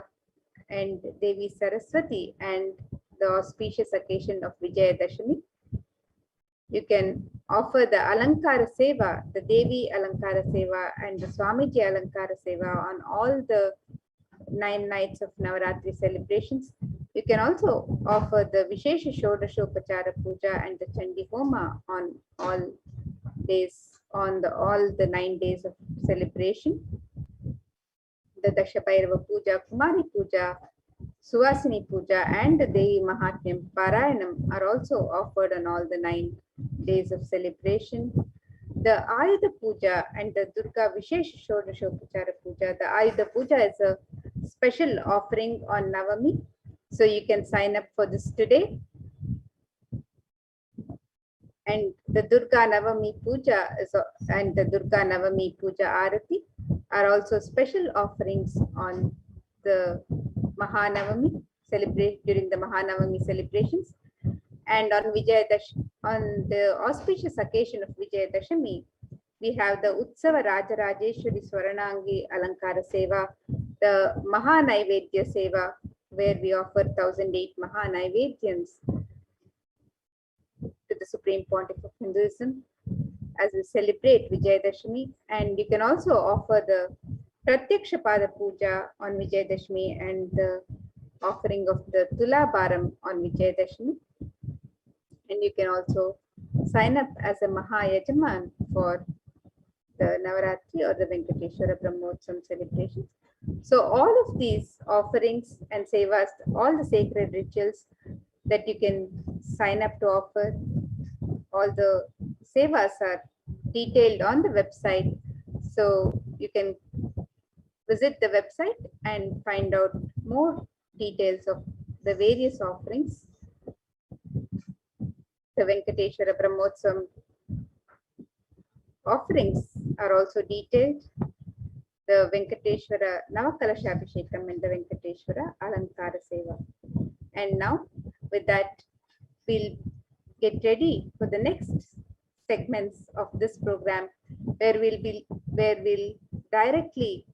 and Devi Saraswati and the auspicious occasion of Vijayadashami. You can offer the Alankara Seva, the Devi Alankara Seva and the Swamiji Alankara Seva on all the 9 nights of Navaratri celebrations. You can also offer the Vishesha Shodashopachara Puja and the Chandi Homa on all days, on all the 9 days of celebration. The Dashabhairava Puja, Kumari Puja, Suvasini Puja and the Devi Mahatmyam Parayanam are also offered on all the 9 days of celebration. The Ayudha Puja and the Durga Vishesha Shodashopachara Puja. The Ayudha Puja is a special offering on Navami. So you can sign up for this today. And the Durga Navami Puja and the Durga Navami Puja Arati are also special offerings on the Mahanavami during the Mahanavami celebrations. And on on the auspicious occasion of Vijayadashami, we have the Utsava Rajarajeshwari Swaranangi Alankara Seva, the Mahanaivedya Seva, where we offer 1008 Mahanaivedyams to the Supreme Pontiff of Hinduism as we celebrate Vijayadashami. And you can also offer the Pratyakshapada Puja on Vijayadashami and the offering of the Tula Bharam on Vijayadashami. And you can also sign up as a Mahayajaman for the Navaratri or the Venkateshwara Brahmotsam celebrations. So all of these offerings and sevas, all the sacred rituals that you can sign up to offer, all the sevas are detailed on the website. So you can visit the website and find out more details of the various offerings. The Venkateshwara Brahmotsam offerings are also detailed. The Venkateshwara Navakalashabhishekam and the Venkateshwara Alankara Seva. And now with that, we'll get ready for the next segments of this program where we'll directly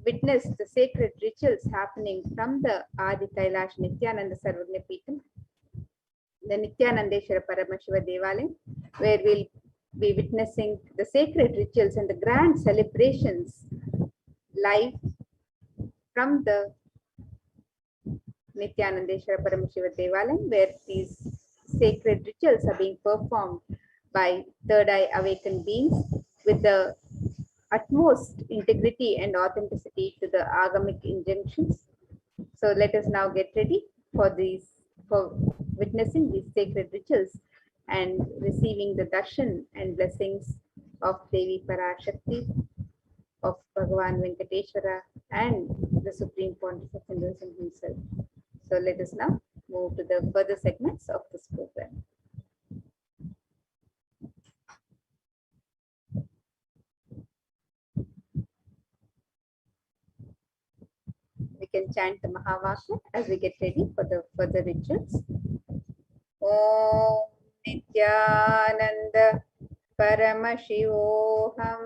witness the sacred rituals happening from the Adi Kailash Nithyananda Sarvagna Peetham, the Nithyanandeshwara Paramashiva Devalayam, where we'll be witnessing the sacred rituals and the grand celebrations live from the Nithyanandeshwara Paramashiva Devalayam, where these sacred rituals are being performed by third eye awakened beings with the utmost integrity and authenticity to the agamic injunctions. So let us now get ready for witnessing these sacred rituals and receiving the darshan and blessings of Devi Parashakti, of Bhagavan Venkateshwara and the Supreme Pontiff of Hinduism himself. So let us now move to the further segments of this program. We can chant the Mahavakya as we get ready for the further rituals. Om Nityananda Paramashivoham.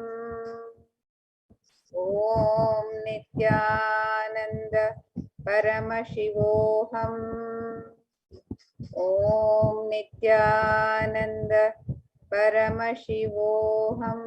Om Nityananda Paramashivoham. ॐ नित्यानन्द परमशिवोऽहम्